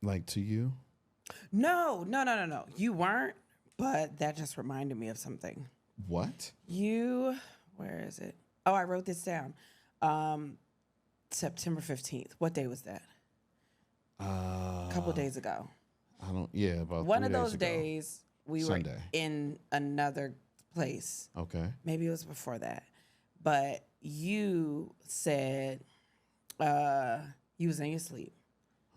Like to you? No. You weren't, but that just reminded me of something. What? Where is it? Oh, I wrote this down. September 15th. What day was that? A couple days ago. I don't. Yeah, about One 3 of days those ago. days we Sunday. were in another place. Okay. Maybe it was before that. But you said you was in your sleep.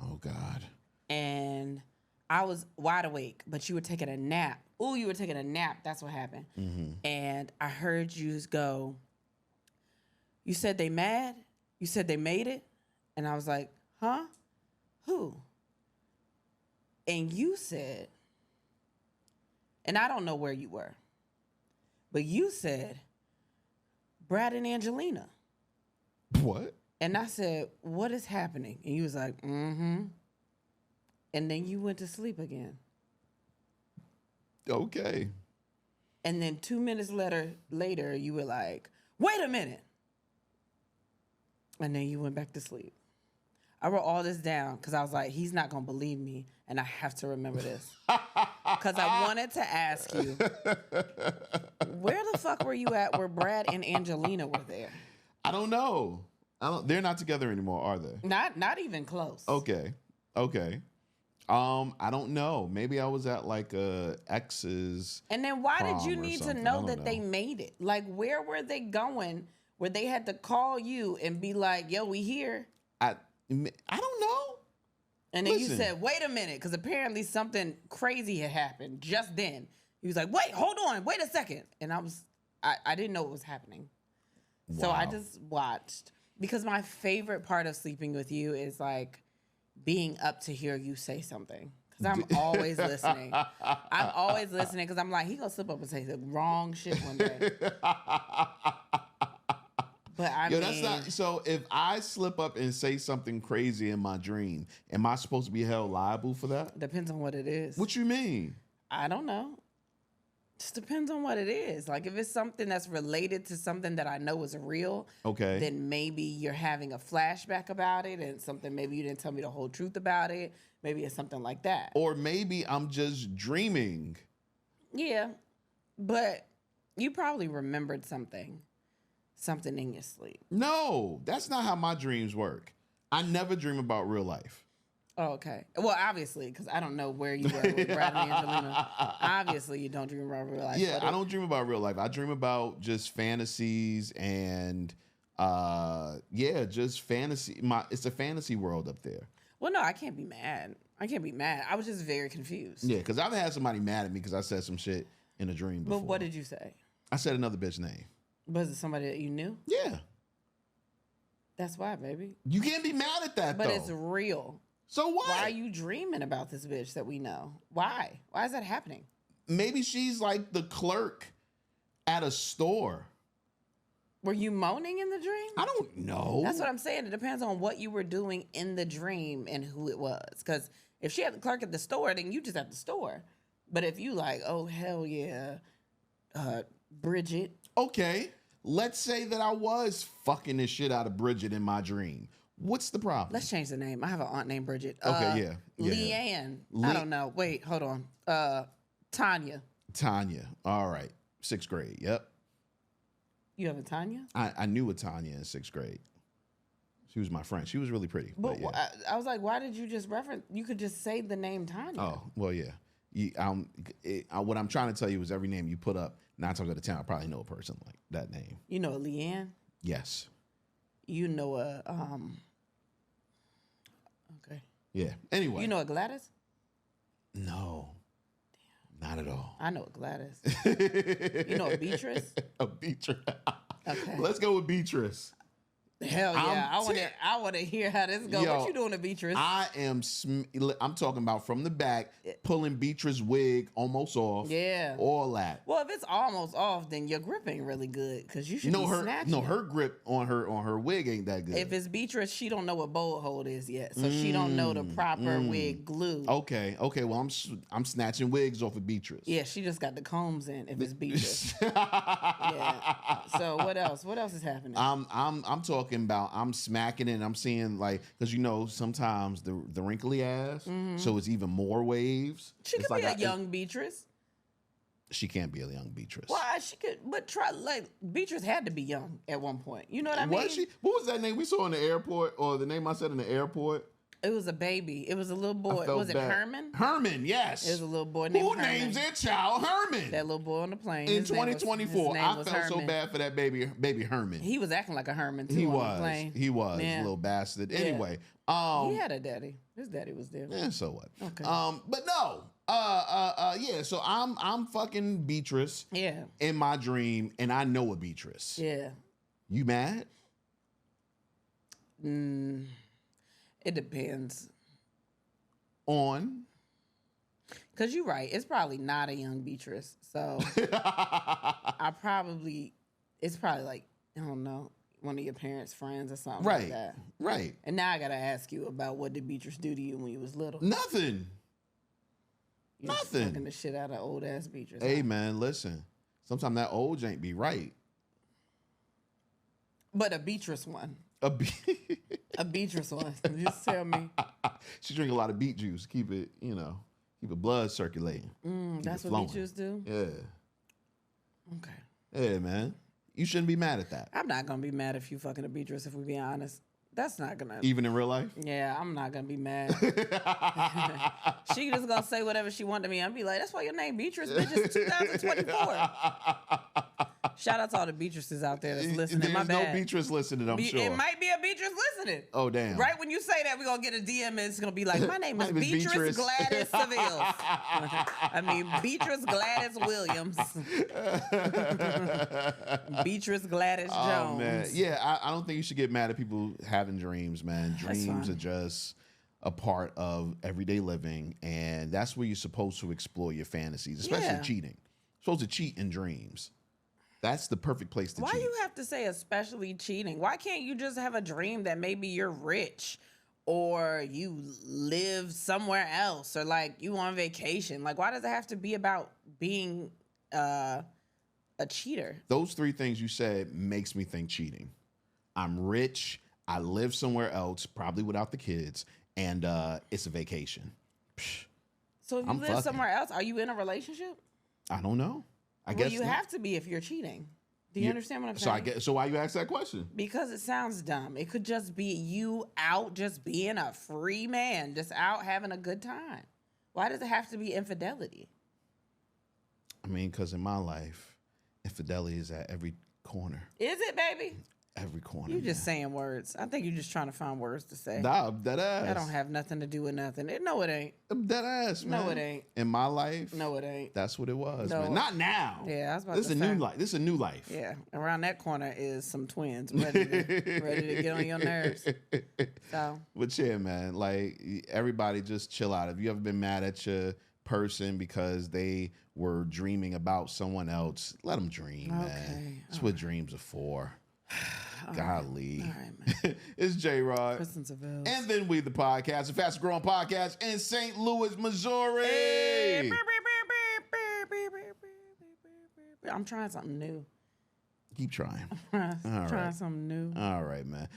Oh God. And I was wide awake, but you were taking a nap. Ooh, you were taking a nap. That's what happened. Mm-hmm. And I heard you go, you said they mad? You said they made it? And I was like, huh? Who? And you said, and I don't know where you were, but you said, Brad and Angelina. What? And I said, what is happening? And you was like, mm-hmm. And then you went to sleep again. Okay. And then 2 minutes later, you were like, wait a minute. And then you went back to sleep. I wrote all this down because I was like, he's not going to believe me. And I have to remember this. Because I wanted to ask you, where the fuck were you at where Brad and Angelina were there? I don't know. They're not together anymore, are they? Not even close. Okay. I don't know. Maybe I was at like ex's. And then why did you prom or need to something. know that they made it? Like, where were they going where they had to call you and be like, yo, we here? I don't know. And then Listen. you said, wait a minute, because apparently something crazy had happened just then. He was like, wait, hold on, wait a second. And I didn't know what was happening. Wow. So I just watched. Because my favorite part of sleeping with you is like being up to hear you say something. Because I'm always listening. I'm always listening because I'm like, he gonna slip up and say the wrong shit one day. But I mean, That's not. So if I slip up and say something crazy in my dream, am I supposed to be held liable for that? depends on what it is. What you mean? I don't know. Just depends on what it is. Like if it's something that's related to something that I know is real, Okay. then maybe you're having a flashback about it and something maybe you didn't tell me the whole truth about it. Maybe it's something like that. Or maybe I'm just dreaming. Yeah. But you probably remembered something in your sleep. No, that's not how my dreams work. I never dream about real life. Oh, okay. Well, obviously, because I don't know where you were with Brad and Angelina. Obviously, you don't dream about real life. Yeah, I don't dream about real life. I dream about just fantasies and just fantasy. It's a fantasy world up there. Well, no, I can't be mad. I was just very confused. Yeah, because I've had somebody mad at me because I said some shit in a dream before. But what did you say? I said another bitch name. Was it somebody that you knew? Yeah. That's why, baby. You can't be mad at that, But though. it's real. So what? Why are you dreaming about this bitch that we know? Why? Why is that happening? Maybe she's like the clerk at a store. Were you moaning in the dream? I don't know. That's what I'm saying. It depends on what you were doing in the dream and who it was. Because if she had the clerk at the store, then you just at the store. But if you like, oh, hell yeah, Bridget. Okay, let's say that I was fucking the shit out of Bridget in my dream. What's the problem? Let's change the name. I have an aunt named Bridget. Okay, yeah. Leanne. I don't know. Wait, hold on. Tanya. Tanya. All right. 6th grade. Yep. You have a Tanya? I knew a Tanya in 6th grade. She was my friend. She was really pretty. But yeah. I was like, why did you just reference? You could just say the name Tanya. Oh, well, yeah. What I'm trying to tell you is every name you put up, 9 times out of 10, I probably know a person like that name. You know a Leanne? Yes. You know a okay. Yeah. Anyway. You know a Gladys? No. Damn. Not at all. I know a Gladys. You know a Beatrice? A Beatrice. Okay. Let's go with Beatrice. Hell yeah. I want to hear how this goes. Yo, What you doing to Beatrice? I'm talking about from the back, pulling Beatrice's wig almost off. Yeah. All that. Well, if it's almost off, then your grip ain't really good because you should be snatching it. Her grip on her wig ain't that good. If it's Beatrice, she don't know what bowl hold is yet, so she don't know the proper wig glue. Okay. Well, I'm snatching wigs off of Beatrice. Yeah, she just got the combs in. If it's Beatrice. Yeah. So what else? What else is happening? I'm talking talking about I'm smacking it and I'm seeing like, because sometimes the wrinkly ass, so it's even more waves. She it's could be a young Beatrice. She can't be a young Beatrice. Why? She could, but Beatrice had to be young at one point. You know what I mean? Was she? What was that name we saw in the airport, or the name I said in the airport? It was a baby. It was a little boy. Was it Herman? Herman, yes. It was a little boy named Herman. Who names their child Herman? That little boy on the plane. In 2024, I felt so bad for that baby Herman. He was acting like a Herman too on the plane. He was a little bastard. Yeah. Anyway, he had a daddy. His daddy was there. Yeah, so what? Okay. But no. Yeah. So I'm fucking Beatrice. Yeah. In my dream, and I know a Beatrice. Yeah. You mad? It depends. On? Because you're right. It's probably not a young Beatrice. So it's probably like, I don't know, one of your parents' friends or something like that. Right. And now I got to ask you about what did Beatrice do to you when you was little? Nothing. You Nothing. Fucking the shit out of old ass Beatrice. Hey, man, listen. Sometimes that old ain't be right. But a Beatrice one. A Beatrice one. Just tell me. She drink a lot of beet juice. Keep it blood circulating. That's what Beatrice do? Yeah. Okay. Yeah, man. You shouldn't be mad at that. I'm not going to be mad if you fucking a Beatrice, if we be honest. That's not going to... Even in real life? Yeah, I'm not going to be mad. She just going to say whatever she want to me. I'll be like, that's why your name Beatrice, bitch. It's 2024. Shout out to all the Beatrices out there that's listening. There's My bad. no Beatrice listening, I'm sure. It might be a Beatrice listening. Oh, damn. Right when you say that, we're going to get a DM and it's going to be like, my name is Beatrice Gladys Sivills. I mean, Beatrice Gladys Williams. Beatrice Gladys Jones. Man. Yeah, I don't think you should get mad at people having dreams, man. Dreams are just a part of everyday living, and that's where you're supposed to explore your fantasies, especially cheating. You're supposed to cheat in dreams. That's the perfect place to cheat. Why you have to say especially cheating? Why can't you just have a dream that maybe you're rich or you live somewhere else or like you on vacation? Like, why does it have to be about being a cheater? Those three things you said makes me think cheating. I'm rich. I live somewhere else, probably without the kids, and it's a vacation. Psh, so if you live somewhere else, are you in a relationship? I don't know. I guess you have to be if you're cheating. Do you understand what I'm saying? So why you ask that question? Because it sounds dumb. It could just be you out just being a free man, just out having a good time. Why does it have to be infidelity? I mean, because in my life, infidelity is at every corner. Is it, baby? Every corner. You just saying words. I think you're just trying to find words to say. Nah, dead ass. That don't have nothing to do with nothing. No, it ain't. Dead ass, man. No, it ain't. In my life, no, it ain't. That's what it was, no. man. Not now. Yeah, I was about this to say. This is a new life. This is a new life. Yeah, around that corner is some twins ready to get on your nerves. So. But yeah, man, like everybody just chill out. Have you ever been mad at your person because they were dreaming about someone else? Let them dream, man. That's what dreams are for. Golly. All right, man. It's J-Rod. Kristen Sivills. And then we, the podcast, the fastest growing podcast in St. Louis, Missouri. Hey. I'm trying something new. Keep trying. Trying something new. All right, man.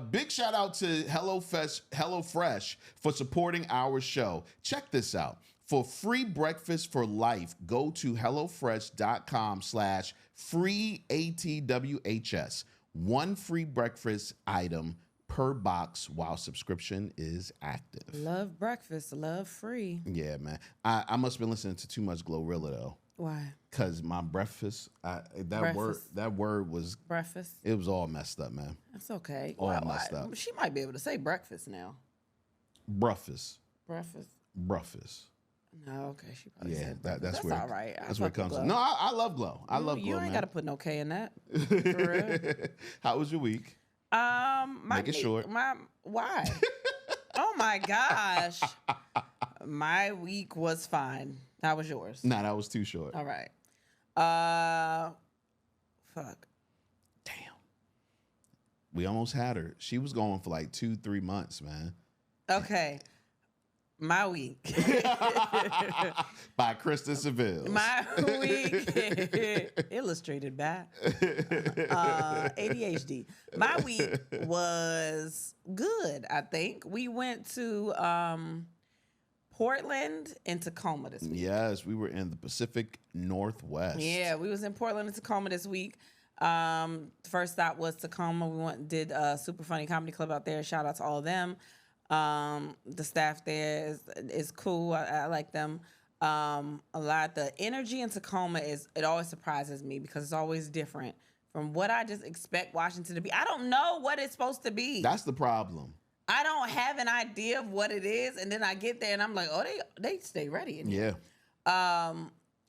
Big shout out to HelloFresh for supporting our show. Check this out. For free breakfast for life, go to HelloFresh.com/free ATWHS. One free breakfast item per box while subscription is active. Love breakfast, love free. Yeah, man. I must have been listening to too much Glorilla though. Why? Because my breakfast, that word was breakfast. It was all messed up, man. That's okay. All messed up. She might be able to say breakfast now. Breakfast. Breakfast. Breakfast. No, okay. She probably said that's where all right. That's where it comes from. No, I love Glow. I love Glow. You ain't got to put no K in that. For real. How was your week? Make it short. Why? Oh my gosh. My week was fine. How was yours? Nah, that was too short. All right. Fuck. Damn. We almost had her. She was going for like 2-3 months, man. Okay. My week. By Kristen Sivills. My week. It illustrated by ADHD. My week was good, I think. We went to Portland and Tacoma this week. Yes, we were in the Pacific Northwest. Yeah, we was in Portland and Tacoma this week. First stop was Tacoma. We went and did Super Funny Comedy Club out there. Shout out to all of them. The staff there is cool. I like them. A lot. The energy in Tacoma it always surprises me because it's always different from what I just expect Washington to be. I don't know what it's supposed to be. That's the problem. I don't have an idea of what it is, and then I get there and I'm like, oh, they stay ready in here. Yeah.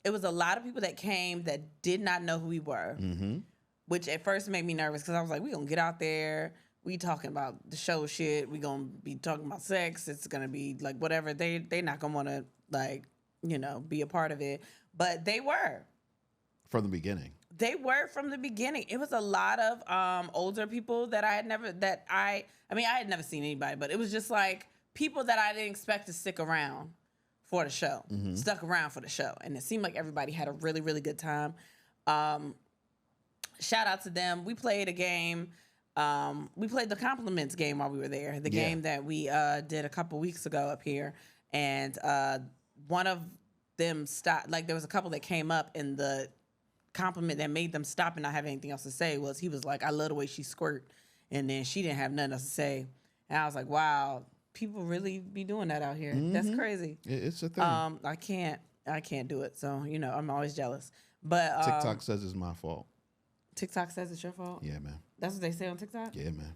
It was a lot of people that came that did not know who we were, which at first made me nervous because I was like, we gonna get out there. We talking about the show shit. We gonna be talking about sex. It's gonna be like whatever. They not gonna want to like, be a part of it. But they were. From the beginning. They were from the beginning. It was a lot of older people that I had never seen anybody, but it was just like people that I didn't expect to stick around for the show. Stuck around for the show. And it seemed like everybody had a really, really good time. Shout out to them. We played a game. We played the compliments game while we were there. The game that we did a couple weeks ago up here. And one of them stopped. Like there was a couple that came up, and the compliment that made them stop and not have anything else to say was, he was like, I love the way she squirt. And then she didn't have nothing else to say. And I was like, wow, people really be doing that out here. That's crazy. It's a thing. I can't do it. So, I'm always jealous. But TikTok says it's my fault. TikTok says it's your fault? Yeah, man. That's what they say on TikTok? Yeah, man.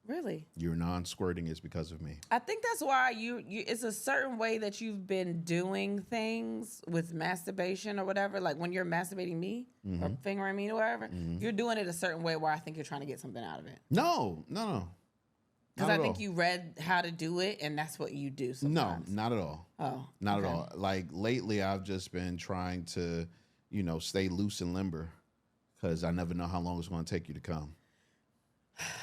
Really? Your non-squirting is because of me. I think that's why you it's a certain way that you've been doing things with masturbation or whatever. Like when you're masturbating me or fingering me or whatever, you're doing it a certain way where I think you're trying to get something out of it. No. Because I think you read how to do it, and that's what you do sometimes. No, not at all. Oh. Not at all. Like lately, I've just been trying to, stay loose and limber because I never know how long it's going to take you to come.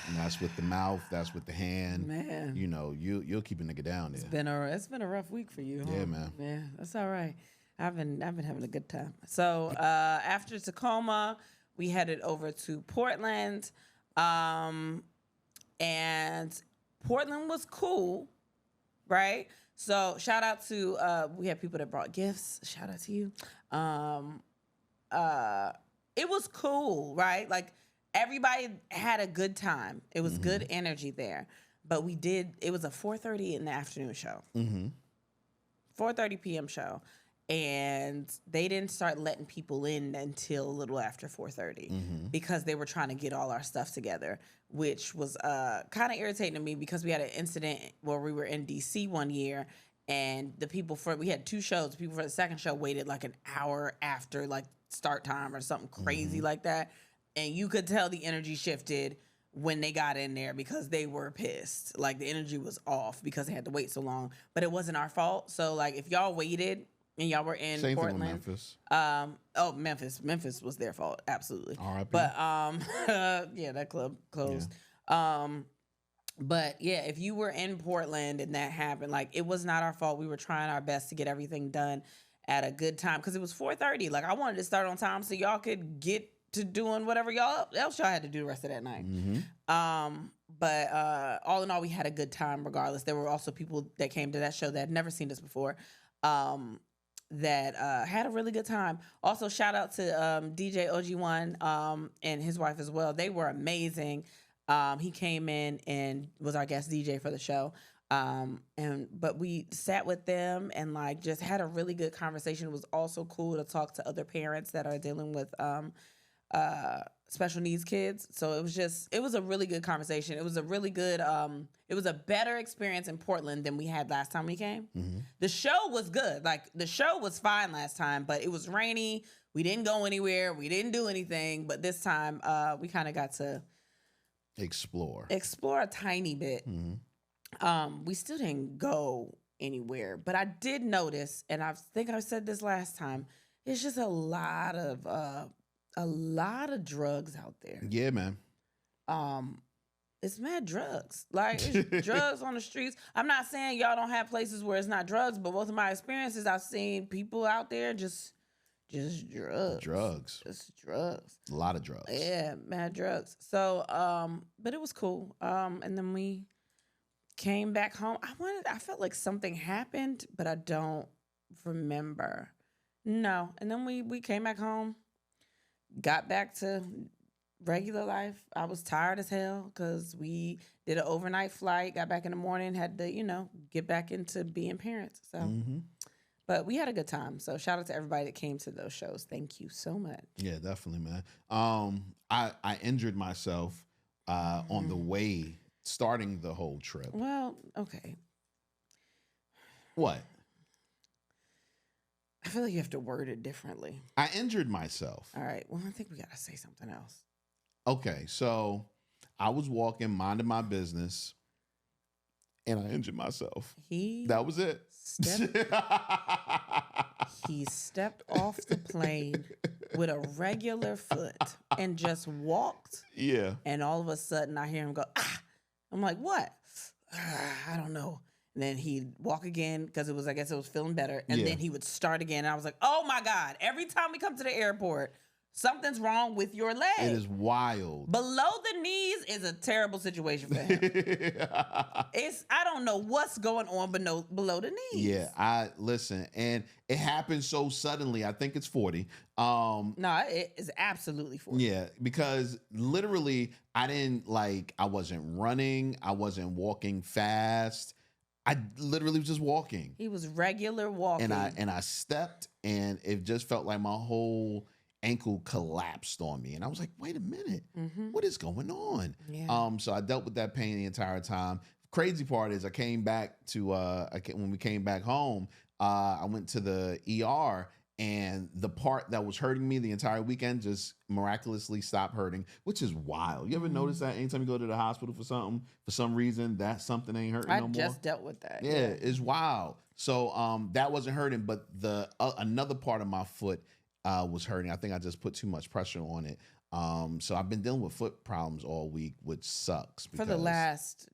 And that's with the mouth. That's with the hand. Man, you'll keep a nigga down there. It's been a rough week for you. Huh? Yeah, man. Yeah, that's all right. I've been having a good time. So after Tacoma, we headed over to Portland, and Portland was cool, right? So shout out to we had people that brought gifts. Shout out to you. It was cool, right? Like. Everybody had a good time. It was good energy there. But it was a 4:30 in the afternoon show. 4:30 p.m. show. And they didn't start letting people in until a little after 4:30 because they were trying to get all our stuff together, which was kind of irritating to me because we had an incident where we were in D.C. one year, and we had two shows. The people for the second show waited like an hour after like start time or something crazy like that. And you could tell the energy shifted when they got in there because they were pissed. Like the energy was off because they had to wait so long. But it wasn't our fault. So like if y'all waited and y'all were in Same Portland. Thing with Memphis. Memphis was their fault, absolutely. R.I.P. But that club closed. Yeah. But yeah, if you were in Portland and that happened, like it was not our fault. We were trying our best to get everything done at a good time because it was 4:30. Like I wanted to start on time so y'all could get to doing whatever else y'all had to do the rest of that night. But all in all, we had a good time regardless. There were also people that came to that show that had never seen us before that had a really good time. Also, shout out to DJ OG1 and his wife as well. They were amazing. He came in and was our guest DJ for the show. But we sat with them and like just had a really good conversation. It was also cool to talk to other parents that are dealing with special needs kids. So it was a really good conversation. It was a really good, it was a better experience in Portland than we had last time we came. The show was good. Like the show was fine last time, but it was rainy. We didn't go anywhere. We didn't do anything. But this time we kind of got to explore a tiny bit. We still didn't go anywhere, but I did notice, and I think I said this last time, it's just a lot of drugs out there. Yeah, man. It's mad drugs. Like it's drugs on the streets. I'm not saying y'all don't have places where it's not drugs, but both of my experiences, I've seen people out there just just drugs. Drugs. Just drugs. A lot of drugs. Yeah, mad drugs. So, but it was cool. And then we came back home. I felt like something happened, but I don't remember. No. And then we came back home, got back to regular life. I was tired as hell because we did an overnight flight, got back in the morning, had to, get back into being parents. So, but we had a good time. So shout out to everybody that came to those shows. Thank you so much. Yeah, definitely, man. I injured myself on the way starting the whole trip. Well, okay. What? I feel like you have to word it differently. I injured myself. All right. Well, I think we got to say something else. Okay, so I was walking, minding my business, and I injured myself. That was it. He stepped off the plane with a regular foot and just walked. Yeah. And all of a sudden, I hear him go, ah. I'm like, what? I don't know. And then he'd walk again because I guess it was feeling better. And then he would start again. And I was like, oh my God, every time we come to the airport, something's wrong with your leg. It is wild. Below the knees is a terrible situation for him. I don't know what's going on below the knees. Yeah, listen, and it happened so suddenly. I think it's 40. No, it is absolutely 40. Yeah, because literally I wasn't running. I wasn't walking fast. I literally was just walking. He was regular walking. And I stepped, and it just felt like my whole ankle collapsed on me. And I was like, wait a minute, what is going on? Yeah. So I dealt with that pain the entire time. Crazy part is I came back to, when we came back home, I went to the ER, and the part that was hurting me the entire weekend just miraculously stopped hurting, which is wild. You ever notice that anytime you go to the hospital for something, for some reason, that something ain't hurting no more? I just dealt with that. Yeah, it's wild. So that wasn't hurting, but the another part of my foot was hurting. I think I just put too much pressure on it. So I've been dealing with foot problems all week, which sucks. For the last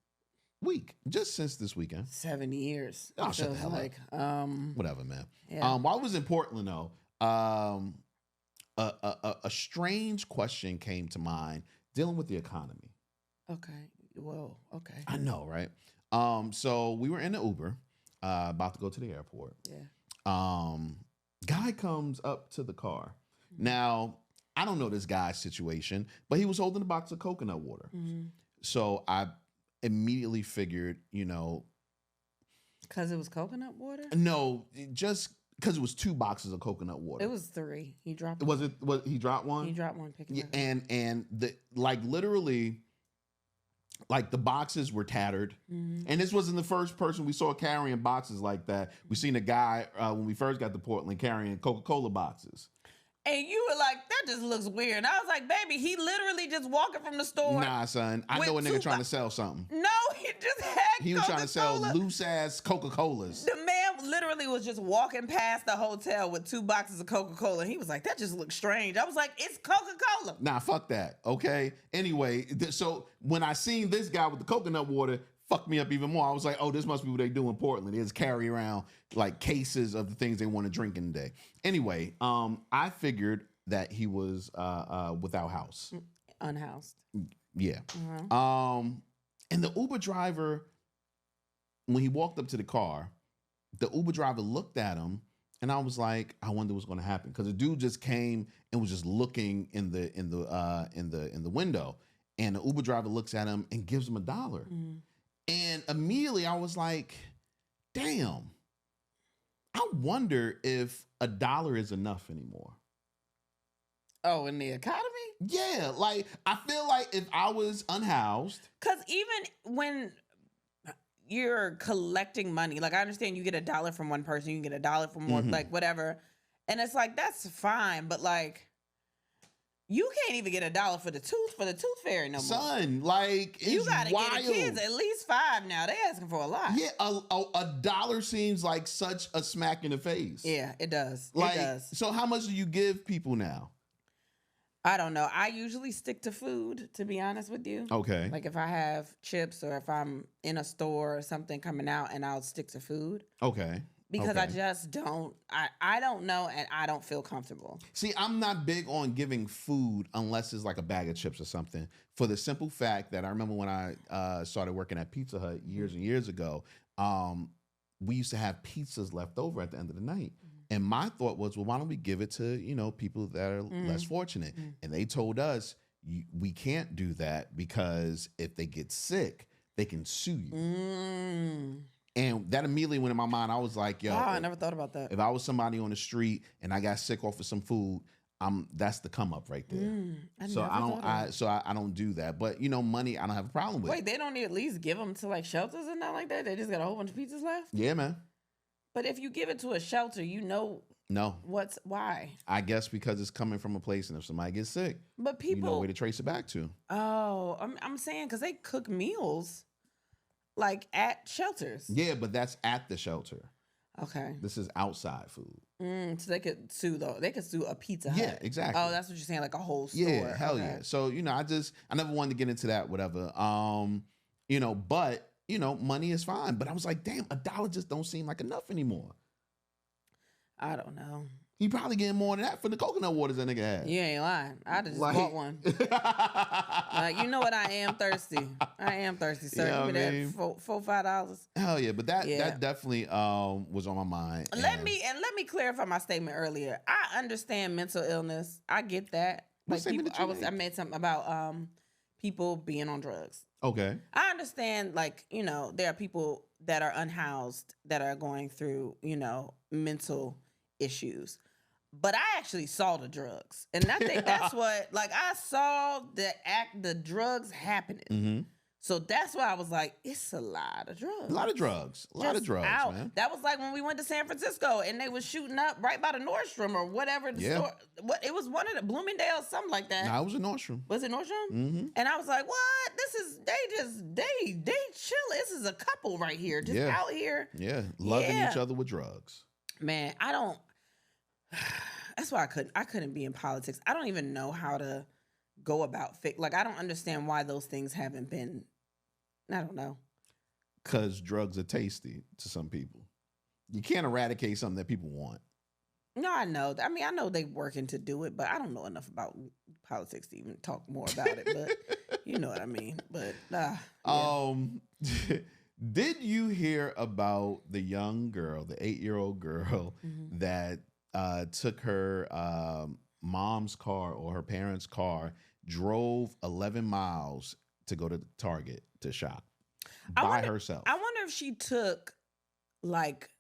week, just since this weekend. 7 years. Oh, shut the hell up. Whatever, man. Yeah. While I was in Portland, though, a strange question came to mind dealing with the economy. Okay. Whoa. Okay. I know, right? So we were in the Uber, about to go to the airport. Yeah. Guy comes up to the car. Now, I don't know this guy's situation, but he was holding a box of coconut water. So I immediately figured, because it was coconut water? No, just because it was 2 boxes of coconut water. It was 3. He dropped Was he dropped one? He dropped one. Picking and the literally, the boxes were tattered. And this wasn't the first person we saw carrying boxes like that. We seen a guy when we first got to Portland carrying Coca-Cola boxes. And you were like, that just looks weird. And I was like, baby, he literally just walking from the store. Nah, son. I know a nigga trying to sell something. No, he just had He was trying to sell loose-ass Coca-Colas. The man literally was just walking past the hotel with 2 boxes of Coca-Cola. He was like, that just looks strange. I was like, it's Coca-Cola. Nah, fuck that, okay? Anyway, so when I seen this guy with the coconut water, fucked me up even more. I was like, oh, this must be what they do in Portland. They just carry around cases of the things they want to drink in the day. Anyway, I figured that he was without house. Unhoused. Yeah. And the Uber driver, when he walked up to the car, the Uber driver looked at him, and I was like, I wonder what's going to happen, because the dude just came and was just looking in the window, and the Uber driver looks at him and gives him $1. And immediately I was like, damn, I wonder if $1 is enough anymore. Oh, in the economy? Yeah, I feel like if I was unhoused. Because even when you're collecting money, I understand you get $1 from one person, you can get $1 from one, whatever. And it's that's fine, but you can't even get $1 for the tooth fairy no more. Son, it's you gotta wild. get the kids at least $5 now. They asking for a lot. Yeah, $1 seems like such a smack in the face. Yeah, it does. It does. So how much do you give people now? I don't know. I usually stick to food, to be honest with you. Okay. If I have chips or if I'm in a store or something coming out, and I'll stick to food. Okay. because I just don't. I don't know, and I don't feel comfortable. See, I'm not big on giving food unless it's like a bag of chips or something. For the simple fact that I remember when I started working at Pizza Hut years and years ago, we used to have pizzas left over at the end of the night. And my thought was, well, why don't we give it to, people that are less fortunate? And they told us, we can't do that because if they get sick, they can sue you. And that immediately went in my mind. I was like, yo, I never thought about that. If I was somebody on the street and I got sick off of some food, that's the come up right there. I don't do that. But money, I don't have a problem with. Wait, they don't at least give them to like shelters and not like that? They just got a whole bunch of pizzas left? Yeah, man. But if you give it to a shelter, no. Why? I guess because it's coming from a place, and if somebody gets sick, but people, you know a way to trace it back to. Oh, I'm saying because they cook meals like at shelters. Yeah, but that's at the shelter. Okay. This is outside food. So they could sue though. They could sue a Pizza Hut. Yeah, exactly. Oh, that's what you're saying, like a whole store. Yeah, hell yeah. So I never wanted to get into that, whatever. But money is fine. But I was like, damn, $1 just don't seem like enough anymore. I don't know. He probably getting more than that for the coconut waters that nigga had. You ain't lying. I just bought one. Like, you know what? I am thirsty. Sir. Give me that $4-5. Hell yeah, but that definitely was on my mind. Let me clarify my statement earlier. I understand mental illness. I get that. Like people, I made something about people being on drugs. Okay. I understand, like, there are people that are unhoused that are going through, mental issues. But I actually saw the drugs. And I think that's what, like, I saw the drugs happening. Mm-hmm. So that's why I was like, it's a lot of drugs. A lot of drugs, man. That was like when we went to San Francisco and they was shooting up right by the Nordstrom or whatever the store. What it was one of the Bloomingdale, something like that. No, it was a Nordstrom. Was it Nordstrom? Mm-hmm. And I was like, what? They chill. This is a couple right here, just out here. Yeah, loving each other with drugs. Man, I don't. That's why I couldn't be in politics. I don't even know how to go about like I don't understand why those things haven't been. I don't know. Because drugs are tasty to some people. You can't eradicate something that people want. No, I know. I mean, I know they working to do it, but I don't know enough about politics to even talk more about it. But you know what I mean. But did you hear about the young girl, the 8-year-old girl that took her mom's car or her parents' car, drove 11 miles to go to Target to shop by herself? I wonder if she took like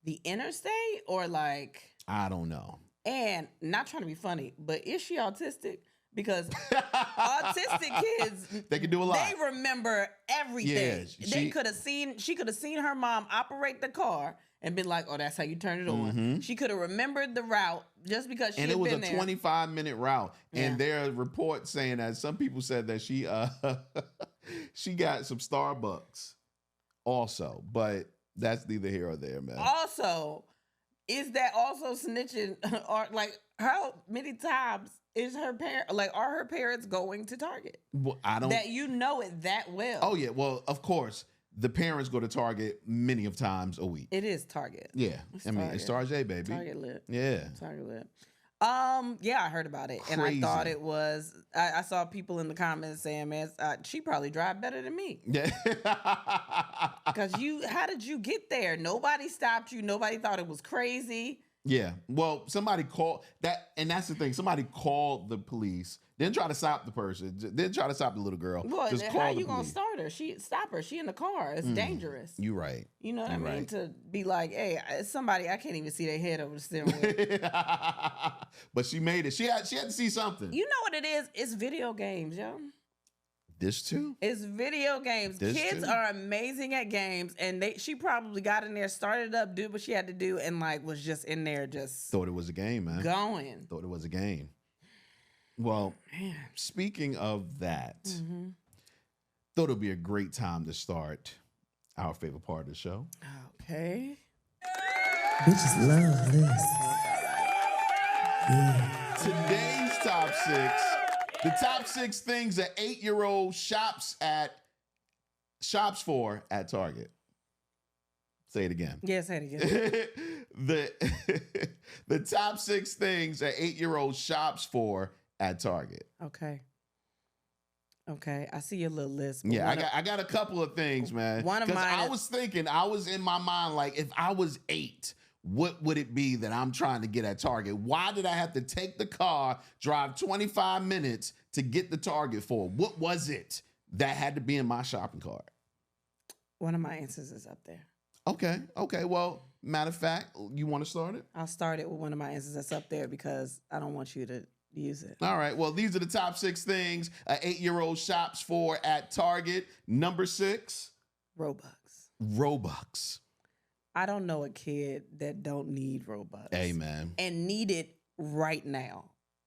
the interstate or like, I don't know. And not trying to be funny, but is she autistic? Because autistic kids, they can do a lot. They remember everything. Yeah, she could have seen her mom operate the car and been like, oh, that's how you turn it on. Mm-hmm. She could have remembered the route just because she had been there. And it was a 25-minute route. Yeah. And there are reports saying that some people said that she she got some Starbucks also. But that's neither here or there, man. Also, is that also snitching? Or like, how many times is are her parents going to Target? Well, I don't. That it that well. Oh, yeah. Well, of course. The parents go to Target many of times a week. It is Target. Yeah. It's Target, baby. Target lit. Yeah. Target lit. Yeah, I heard about it. Crazy. And I thought it was, I saw people in the comments saying, man, she probably drive better than me. Yeah. Because how did you get there? Nobody stopped you. Nobody thought it was crazy. Yeah. Well, somebody called that, and that's the thing. Somebody called the police. Didn't try to stop the person. Didn't try to stop the little girl. Well, how are you gonna start her? Stop her. She in the car. It's dangerous. You right. You know what I mean? Right. To be like, hey, it's somebody I can't even see their head over the steering wheel. But she made it. She had to see something. You know what it is? It's video games, yo. This too? It's video games. Kids are amazing at games, and she probably got in there, started up, did what she had to do, and like was just in there, just thought it was a game, man. Going. Thought it was a game. Well, speaking of that, thought it would be a great time to start our favorite part of the show. Okay. Bitches love this. Yeah. Today's top 6. The top 6 things that 8-year-old shops for at Target. Say it again. Yeah, say it again. the top 6 things an 8-year-old shops for at Target. Okay. I see your little list. Yeah, I got a couple of things, man. One of mine. I was in my mind, like, if I was 8, what would it be that I'm trying to get at Target? Why did I have to take the car, drive 25 minutes to get the Target for? What was it that had to be in my shopping cart? One of my answers is up there. Okay. Well, matter of fact, you want to start it? I'll start it with one of my answers that's up there because I don't want you to use it. All right. Well, these are the top 6 things an 8-year-old shops for at Target. Number 6. Robux. I don't know a kid that don't need Robux. Amen. And need it right now.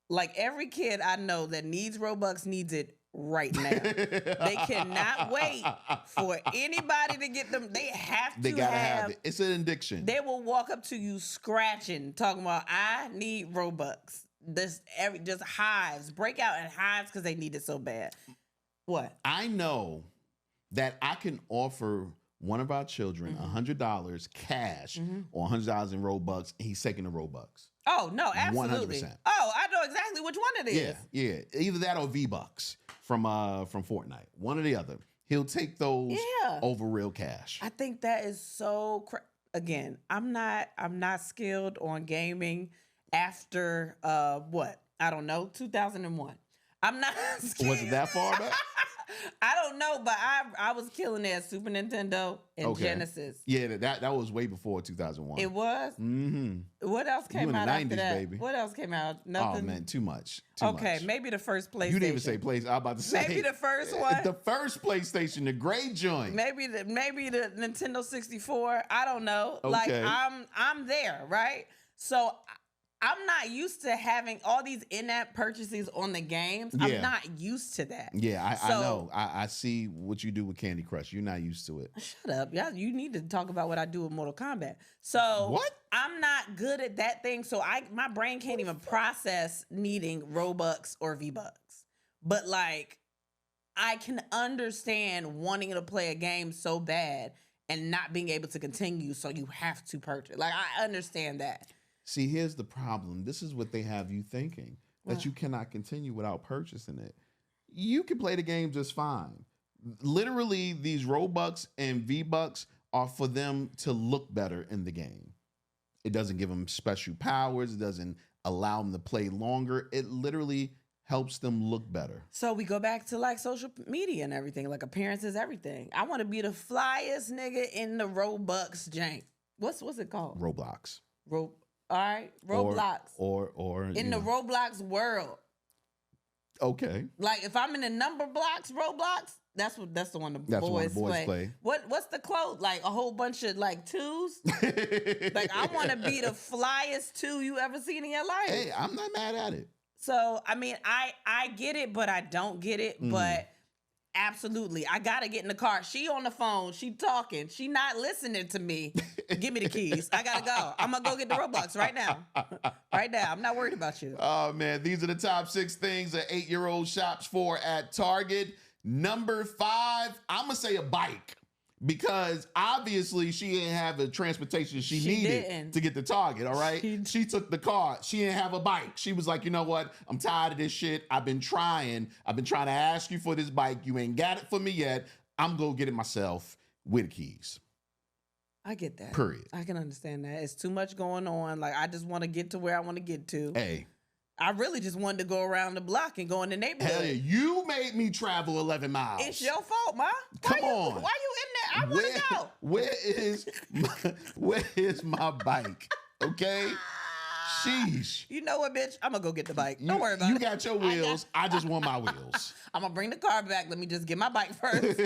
Like every kid I know that needs Robux needs it right now. They cannot wait for anybody to get them. They gotta have it. It's an addiction. They will walk up to you scratching, talking about, I need Robux. Just hives, break out in hives because they need it so bad. What? I know that I can offer one of our children $100 cash or $100 in Robux, and he's taking the Robux. Oh, no, absolutely. 100%. Oh, I know exactly which one it is. Yeah. Either that or V-Bucks from Fortnite. One or the other. He'll take those over real cash. I think that is so again, I'm not skilled on gaming after what? I don't know, 2001. I'm not skilled. Was it that far back? I don't know, but I was killing it at Super Nintendo and Genesis. Yeah, that was way before 2001. It was? Mm-hmm. What else came out after that? Baby. What else came out? Nothing? Oh, man, too much. Maybe the first PlayStation. You didn't even say PlayStation. I was about to say. Maybe the first one. The first PlayStation, the gray joint. Maybe the Nintendo 64. I don't know. Okay. Like, I'm there, right? So I'm not used to having all these in-app purchases on the games. Yeah. I'm not used to that. Yeah, I know. I see what you do with Candy Crush. You're not used to it. Shut up. Yeah, you need to talk about what I do with Mortal Kombat. So what? I'm not good at that thing. So my brain can't even process needing Robux or V-Bucks. But like, I can understand wanting to play a game so bad and not being able to continue. So you have to purchase. Like, I understand that. See, here's the problem. This is what they have you thinking, that you cannot continue without purchasing it. You can play the game just fine. Literally, these Robux and V-Bucks are for them to look better in the game. It doesn't give them special powers. It doesn't allow them to play longer. It literally helps them look better. So we go back to like social media and everything, like appearance is everything. I want to be the flyest nigga in the Robux jank. What's it called? Roblox. All right, Roblox. Or in the Roblox world. Okay. Like if I'm in the number blocks, Roblox, that's the one the boys play. What's the quote? Like a whole bunch of like twos? Like I want to be the flyest 2 you ever seen in your life. Hey, I'm not mad at it. So I mean, I get it, but I don't get it. But absolutely, I gotta get in the car. She on the phone. She talking. She not listening to me. Give me the keys. I gotta go. I'm gonna go get the Robux right now. Right now. I'm not worried about you. Oh man, these are the top 6 things an 8-year-old shops for at Target. Number 5, I'm gonna say a bike. Because obviously she didn't have the transportation she needed to get to Target, all right? She took the car. She didn't have a bike. She was like, you know what? I'm tired of this shit. I've been trying to ask you for this bike. You ain't got it for me yet. I'm going to get it myself with the keys. I get that. Period. I can understand that. It's too much going on. Like, I just want to get to where I want to get to. Hey. I really just wanted to go around the block and go in the neighborhood. Hell yeah, you made me travel 11 miles. It's your fault, Ma. Come on. Why you in there? I want to go. Where is my bike? Okay? Sheesh. You know what, bitch? I'm going to go get the bike. Don't worry about it. You got your wheels. I just want my wheels. I'm going to bring the car back. Let me just get my bike first.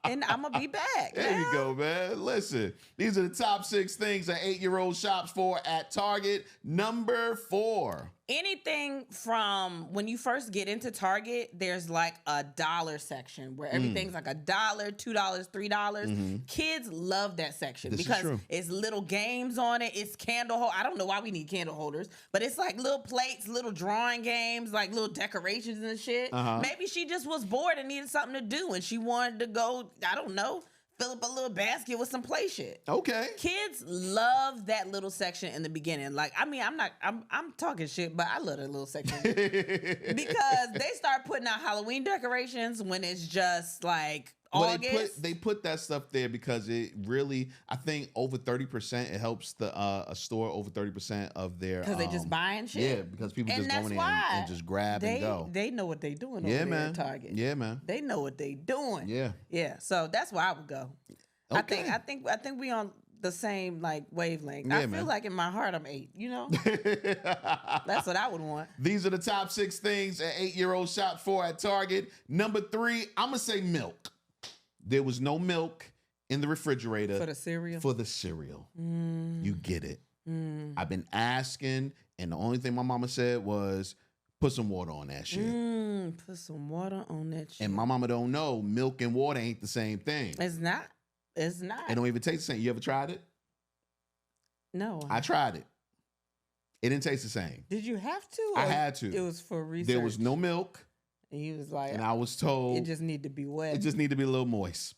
And I'm going to be back. There you go, man. Listen, these are the top 6 things an 8-year-old shops for at Target. Number 4. Anything from when you first get into Target, there's like a dollar section where everything's like $1, $2, $3. Kids love that section because it's little games on it. It's candle holder. I don't know why we need candle holders, but it's like little plates, little drawing games, like little decorations and shit. Maybe she just was bored and needed something to do and she wanted to go, I don't know, fill up a little basket with some play shit. Okay. Kids love that little section in the beginning. Like, I mean, I'm talking shit, but I love that little section because they start putting out Halloween decorations when it's just like August. They put that stuff there because it really, I think over 30%, it helps the a store over 30% of their because they just buying shit. Yeah, because people just going in and just grab and go. They know what they doing over there at Target. Yeah, man. They know what they doing. Yeah. Yeah. So that's where I would go. Okay. I think we on the same like wavelength. Yeah, I feel man. like in my heart I'm 8, you know? That's what I would want. These are the top 6 things an 8-year-old shops for at Target. Number 3, I'm going to say milk. There was no milk in the refrigerator. For the cereal? For the cereal. You get it. I've been asking, and the only thing my mama said was, put some water on that shit. Put some water on that shit. And my mama don't know milk and water ain't the same thing. It's not. It's not. It don't even taste the same. You ever tried it? No. I tried it. It didn't taste the same. Did you have to? I had to. It was for research. There was no milk. And he was like, And I was told it just need to be wet. it just need to be a little moist.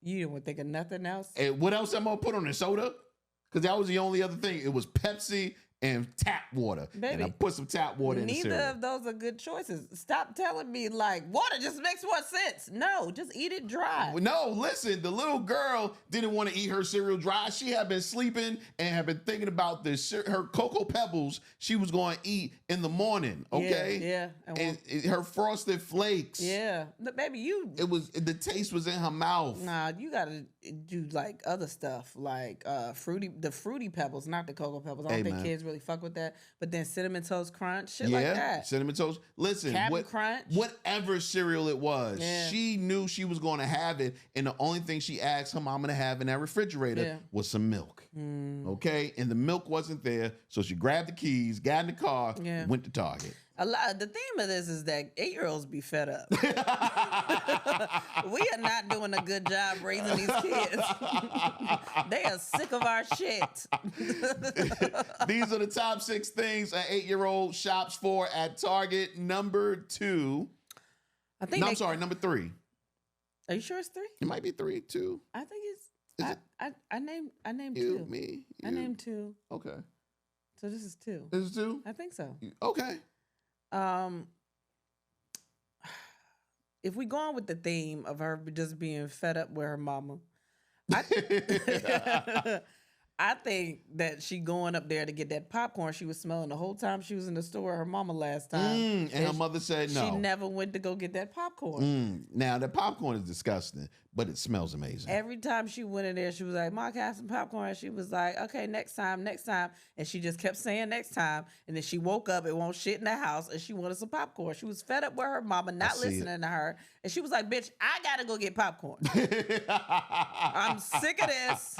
You didn't think of nothing else? And what else I'm gonna put on the soda? Because that was the only other thing. It was Pepsi and tap water. Baby, and I put some tap water in the cereal. Neither of those are good choices. Stop telling me like water just makes more sense. No, just eat it dry. No, listen, the little girl didn't want to eat her cereal dry. She had been sleeping and had been thinking about her Cocoa Pebbles she was going to eat in the morning, okay? Yeah. And her Frosted Flakes. Yeah. Look, baby, the taste was in her mouth. Nah, you got to do like other stuff like the Fruity Pebbles, not the Cocoa Pebbles. I don't think kids really fuck with that. But then Cinnamon Toast Crunch, shit like that. Cinnamon Toast. Listen, Captain Crunch. Whatever cereal it was, she knew she was going to have it. And the only thing she asked her mama to have in that refrigerator was some milk. Okay? And the milk wasn't there. So she grabbed the keys, got in the car, went to Target. The theme of this is that 8-year-olds be fed up. We are not doing a good job raising these kids. They are sick of our shit. These are the top 6 things an 8-year-old shops for at Target. Number 2. Number 3. Are you sure it's 3? It might be 3, 2. I think it's. I named 2. Me. You. I named 2. Okay. So this is 2. This is 2? I think so. Okay. If we go on with the theme of her just being fed up with her mama, I think that she going up there to get that popcorn she was smelling the whole time she was in the store with her mama last time. And her mother said no. She never went to go get that popcorn. Now, the popcorn is disgusting, but it smells amazing. Every time she went in there, she was like, "Ma, can I have some popcorn?" And she was like, "Okay, next time." And she just kept saying next time. And then she woke up and won't shit in the house and she wanted some popcorn. She was fed up with her mama not listening to her. And she was like, "Bitch, I got to go get popcorn. I'm sick of this.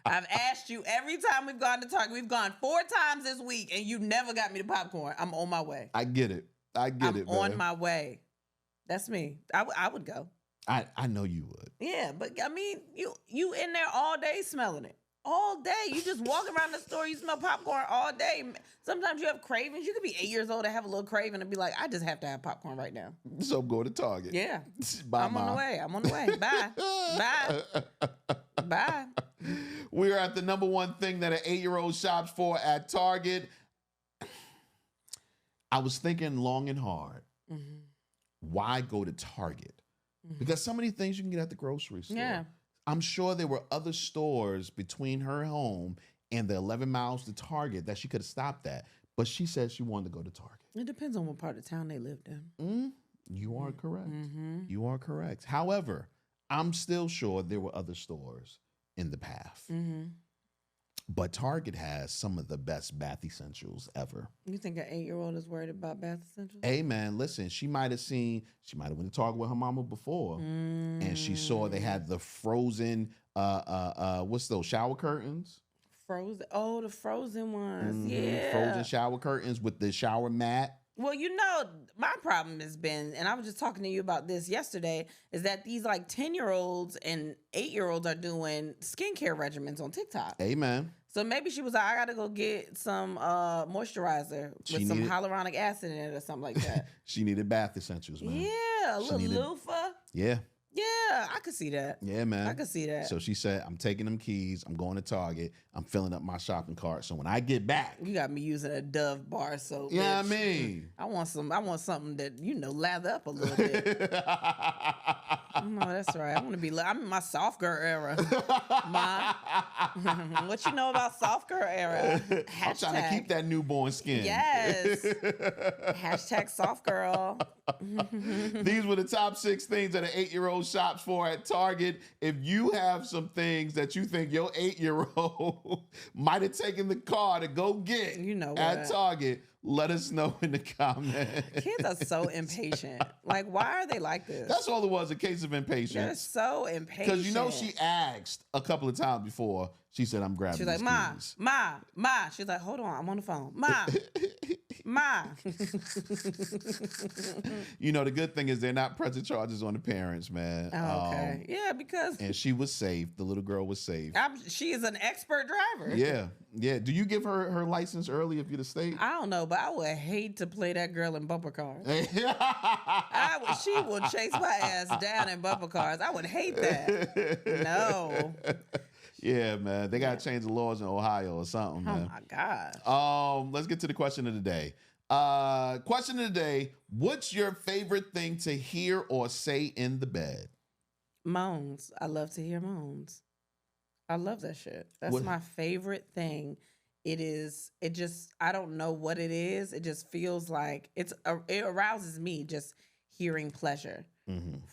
I've asked you every time we've gone to Target. We've gone 4 times this week and you never got me the popcorn. I'm on my way." I get it. I'm on my way. That's me. I would go. I know you would. Yeah, but I mean, you in there all day smelling it. All day. You just walk around the store, you smell popcorn all day. Sometimes you have cravings. You could be 8 years old and have a little craving and be like, I just have to have popcorn right now. So go to Target. Yeah. Bye, I'm on the way. Bye. Bye. Bye. We're at the number 1 thing that an 8-year-old shops for at Target. I was thinking long and hard. Why go to Target? Because so many things you can get at the grocery store. Yeah. I'm sure there were other stores between her home and the 11 miles to Target that she could have stopped at. But she said she wanted to go to Target. It depends on what part of town they lived in. You are correct. You are correct. However, I'm still sure there were other stores in the path. But Target has some of the best bath essentials ever. You think an 8-year-old is worried about bath essentials? Hey, man, listen, she might have went to Target with her mama before. And she saw they had the frozen, what's those, shower curtains? Frozen. Oh, the frozen ones. Yeah. Frozen shower curtains with the shower mat. Well, my problem has been, and I was just talking to you about this yesterday, is that these like 10-year-olds and 8-year-olds are doing skincare regimens on TikTok. Amen. So maybe she was like, I got to go get some moisturizer with some hyaluronic acid in it or something like that. She needed bath essentials, man. Yeah, a little loofah. Yeah. Yeah, I could see that. Yeah, man. I could see that. So she said, I'm taking them keys. I'm going to Target. I'm filling up my shopping cart. So when I get back. You got me using a Dove bar soap. Yeah, bitch. I mean. I want something that, lather up a little bit. No, that's right. I'm in my soft girl era. Ma. What you know about soft girl era? I'm trying to keep that newborn skin. Yes. Hashtag soft girl. These were the top 6 things that an 8-year-old shops for at Target. If you have some things that you think your 8-year-old might have taken the car to go get at Target, let us know in the comments. Kids are so impatient. Like, why are they like this? That's all it was, a case of impatience. They're so impatient. Because she asked a couple of times before. She said, I'm grabbing these keys. Ma. She's like, hold on, I'm on the phone. Ma. The good thing is they're not pressing charges on the parents, man. Oh, okay. Yeah, because... And she was safe. The little girl was safe. She is an expert driver. Yeah. Do you give her license early if you're the state? I don't know, but I would hate to play that girl in bumper cars. She will chase my ass down in bumper cars. I would hate that. No. Yeah, man. They got to change the laws in Ohio or something, man. Oh, my gosh. Let's get to the question of the day. Question of the day, what's your favorite thing to hear or say in the bed? Moans. I love to hear moans. I love that shit. That's my favorite thing. I don't know what it is. It just feels like it arouses me just hearing pleasure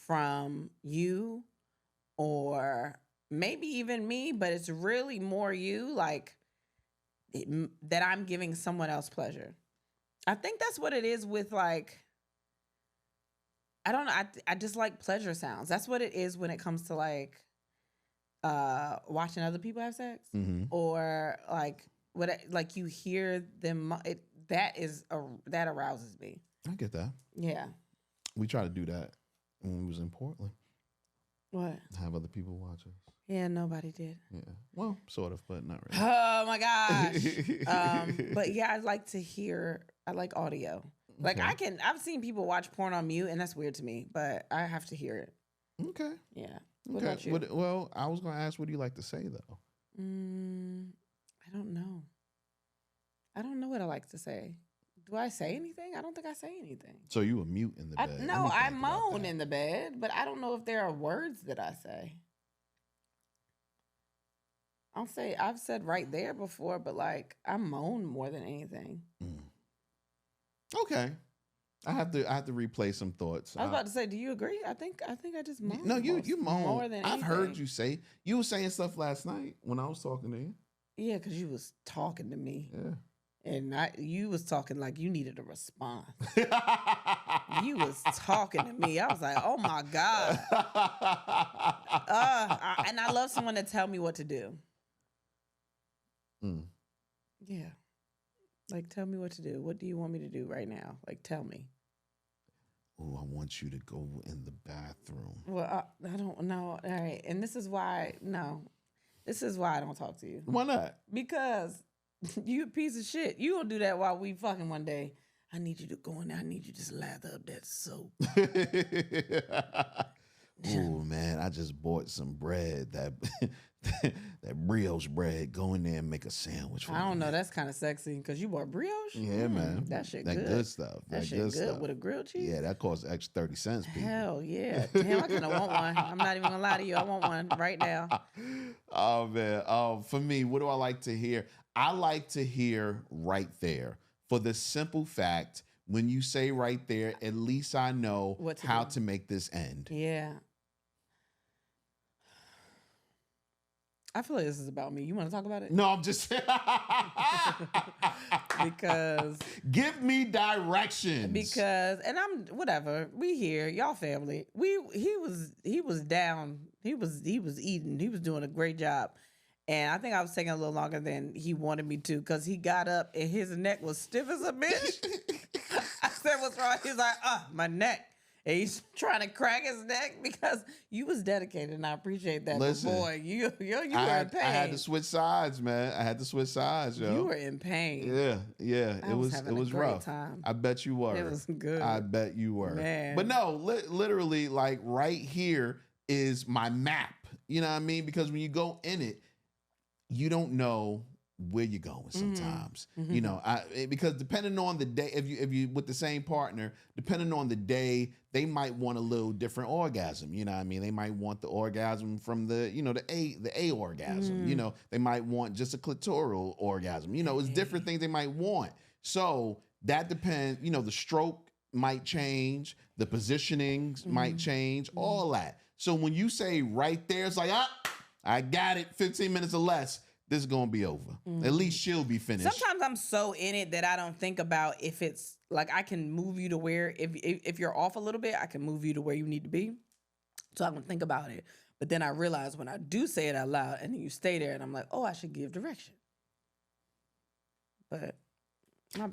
from you or maybe even me, but it's really more you, like that I'm giving someone else pleasure. I think that's what it is with like, I don't know. I just like pleasure sounds. That's what it is when it comes to like watching other people have sex or like you hear them. That arouses me. I get that. Yeah. We tried to do that when we was in Portland. What? Have other people watch us. Yeah, nobody did. Yeah. Well, sort of, but not really. Oh my gosh. But yeah, I like audio. Like I've seen people watch porn on mute and that's weird to me, but I have to hear it. Okay. Yeah. What about you? Well, I was going to ask, what do you like to say though? I don't know. I don't know what I like to say. Do I say anything? I don't think I say anything. So you were mute in the bed? No, I moan in the bed, but I don't know if there are words that I say. I've said right there before, but like I moan more than anything. Okay. I have to replay some thoughts. I was about to say, do you agree? I think I just moan. No, you moan more than anything. I've heard you say. You were saying stuff last night when I was talking to you. Yeah, because you was talking to me. Yeah. And you was talking like you needed a response. You was talking to me. I was like, oh my God. And I love someone to tell me what to do. Yeah. Like, tell me what to do. What do you want me to do right now? Like, tell me. Oh, I want you to go in the bathroom. Well, I don't know. All right. And this is why I don't talk to you. Why not? Because you a piece of shit. You gonna do that while we fucking one day. I need you to go in there. I need you to just lather up that soap. Oh man, I just bought some bread, that brioche bread. Go in there and make a sandwich for me. I don't know. That's kind of sexy because you bought brioche. Yeah, man. That shit that good. Good stuff. That shit good stuff. With a grilled cheese. Yeah, that costs extra 30 cents. People. Hell yeah. Damn, I kind of want one. I'm not even gonna lie to you. I want one right now. Oh man. For me, what do I like to hear? I like to hear right there, for the simple fact, when you say right there, at least I know how to make this end. Yeah. I feel like this is about me. You want to talk about it? No, I'm just because give me directions. Because I'm whatever. We here, y'all family. He was down. He was eating. He was doing a great job. And I think I was taking a little longer than he wanted me to because he got up and his neck was stiff as a bitch. I said, what's wrong? He's like, my neck. And he's trying to crack his neck because you was dedicated, and I appreciate that. Listen, but boy, you were in pain. I had to switch sides, man. I had to switch sides, yo. You were in pain. Yeah. It was rough. Time. I bet you were. It was good. I bet you were. Man. But no, literally, like right here, is my map. You know what I mean? Because when you go in it, you don't know where you're going sometimes. You know, because depending on the day, if you with the same partner, depending on the day, they might want a little different orgasm. You know what I mean? They might want the orgasm from the A orgasm. You know, they might want just a clitoral orgasm. You know, it's different things they might want. So that depends. You know, the stroke might change, the positioning might change, all that. So when you say right there, it's like, I got it, 15 minutes or less, this is going to be over. At least she'll be finished. Sometimes I'm so in it that I don't think about if it's like I can move you to where, if you're off a little bit, I can move you to where you need to be. So I don't think about it. But then I realize when I do say it out loud and then you stay there and I'm like, oh, I should give direction. But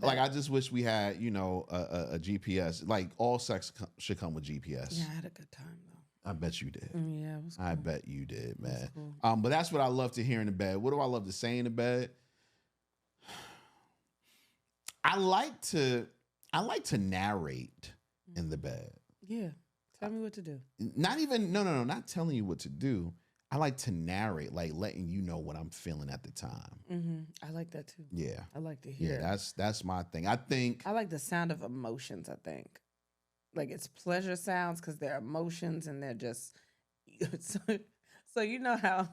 like, I just wish we had, you know, a GPS. Like, all sex should come with GPS. Yeah, I had a good time, though. I bet you did. Yeah, it was cool. I bet you did, man. Cool. But that's what I love to hear in the bed. What do I love to say in the bed? I like to narrate in the bed. Yeah. Tell me what to do. Not even, no, not telling you what to do. I like to narrate, like letting you know what I'm feeling at the time. I like that too. Yeah. I like to hear. Yeah, that's my thing. I like the sound of emotions, I think. Like, it's pleasure sounds because they're emotions and they're just so you know how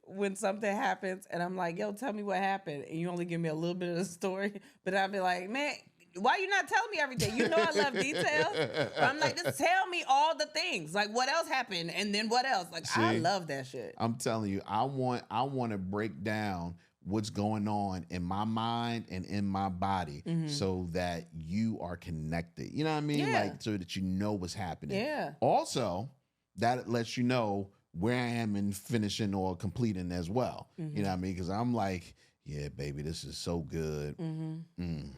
when something happens and I'm like, yo, tell me what happened, and you only give me a little bit of the story, but I'll be like, man, why you not telling me everything? You know I love details. But I'm like, just tell me all the things. Like, what else happened and then what else? Like, see, I love that shit. I'm telling you, I want to break down what's going on in my mind and in my body so that you are connected. You know what I mean? Yeah. Like, so that you know what's happening. Yeah. Also, that lets you know where I am in finishing or completing as well. You know what I mean? Because I'm like, yeah, baby, this is so good.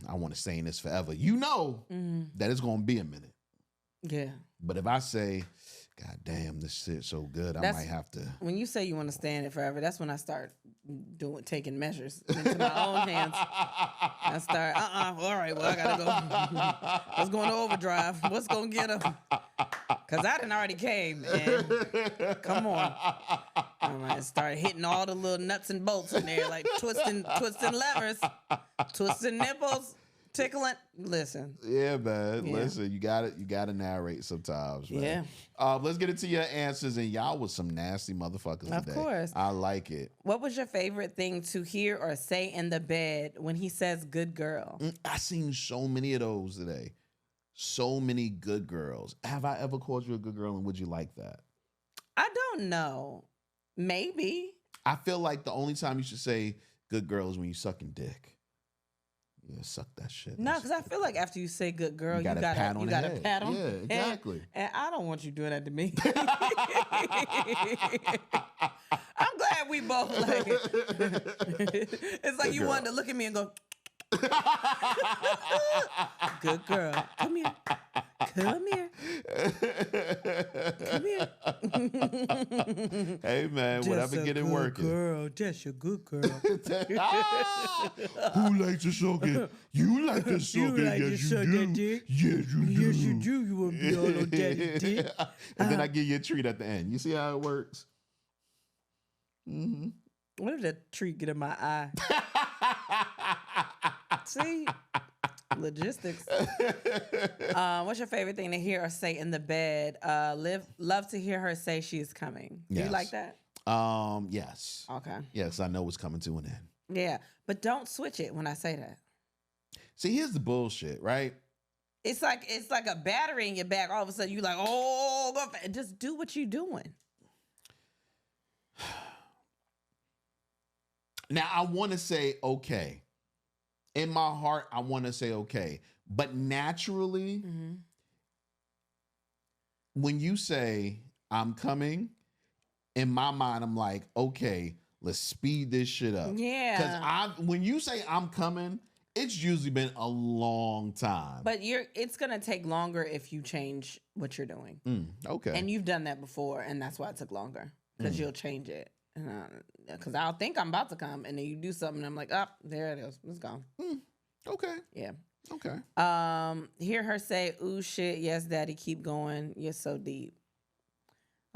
I want to stay in this forever. You know that it's going to be a minute. Yeah. But if I say, God damn, this shit's so good, I might have to. When you say you want to stay in it forever, that's when I start taking measures into my own hands. I start, all right, well, I got to go. Let's go into overdrive. What's going to get him? Because I done already came, and come on. I started hitting all the little nuts and bolts in there, like twisting levers, twisting nipples. Tickling. Listen. Yeah, man. Yeah. Listen, you gotta narrate sometimes, man. Yeah. Let's get into your answers, and y'all was some nasty motherfuckers today. Of course. I like it. What was your favorite thing to hear or say in the bed when he says good girl? I seen so many of those today. So many good girls. Have I ever called you a good girl, and would you like that? I don't know. Maybe. I feel like the only time you should say good girl is when you sucking dick. Yeah, suck that shit. No, because I feel like after you say good girl, you got to pat on the head. Yeah, exactly. And I don't want you doing that to me. I'm glad we both like it. It's like good you girl. Wanted to look at me and go, good girl. Come here. Come here. Come here. Hey, man, just whatever get it working. Girl, just a good girl. Who likes to suck it? You like to suck it. Like yes, you do. That dick? Yes, you do. Yes, you do. You want to be all on daddy dick. And then I give you a treat at the end. You see how it works? What if that treat get in my eye? See? Logistics. What's your favorite thing to hear or say in the bed? Love to hear her say she is coming. Do you like that? Yes. Okay. Yes, I know it's coming to an end. Yeah, but don't switch it when I say that. See, here's the bullshit, right? It's like a battery in your back. All of a sudden, you like, oh, go just do what you're doing. Now, I want to say okay. In my heart, I want to say okay. But naturally, when you say, I'm coming, in my mind, I'm like, okay, let's speed this shit up. Yeah. Because when you say I'm coming, it's usually been a long time. But it's going to take longer if you change what you're doing. Okay. And you've done that before, and that's why it took longer. Because you'll change it. Because I'll think I'm about to come, and then you do something, and I'm like, there it is. It's gone. Okay. Yeah. Okay. Hear her say, ooh, shit, yes, daddy, keep going. You're so deep.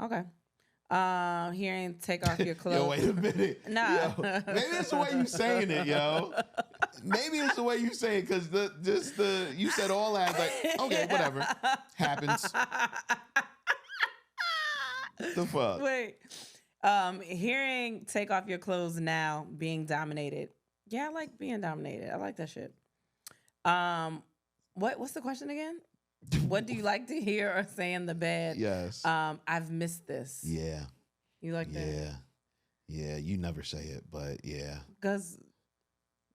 Okay. Hearing take off your clothes. Yo, wait a minute. Nah. Yo, maybe it's the way you saying it, yo. Maybe it's the way you say it, because you said all that, like, okay, whatever. Happens. The fuck? Wait. Hearing take off your clothes now, being dominated. Yeah, I like being dominated. I like that shit. What's the question again? What do you like to hear or say in the bed? Yes. I've missed this. Yeah. You like that? Yeah. Yeah. You never say it, but yeah. Because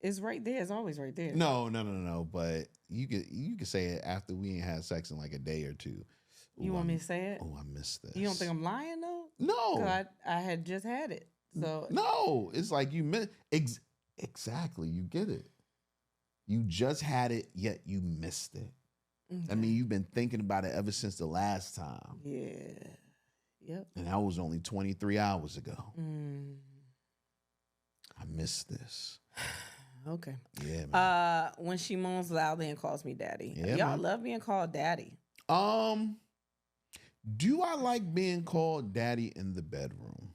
it's right there. It's always right there. No. But you could say it after we ain't had sex in like a day or two. You want me to say it? Oh, I missed this. You don't think I'm lying though? No. I had just had it. So no, it's like you missed. Exactly. You get it. You just had it, yet you missed it. Okay. I mean, you've been thinking about it ever since the last time. Yeah. Yep. And that was only 23 hours ago. I missed this. Okay. Yeah, man. When she moans loudly and calls me daddy. Yeah, Y'all man. love being called daddy. Do I like being called daddy in the bedroom?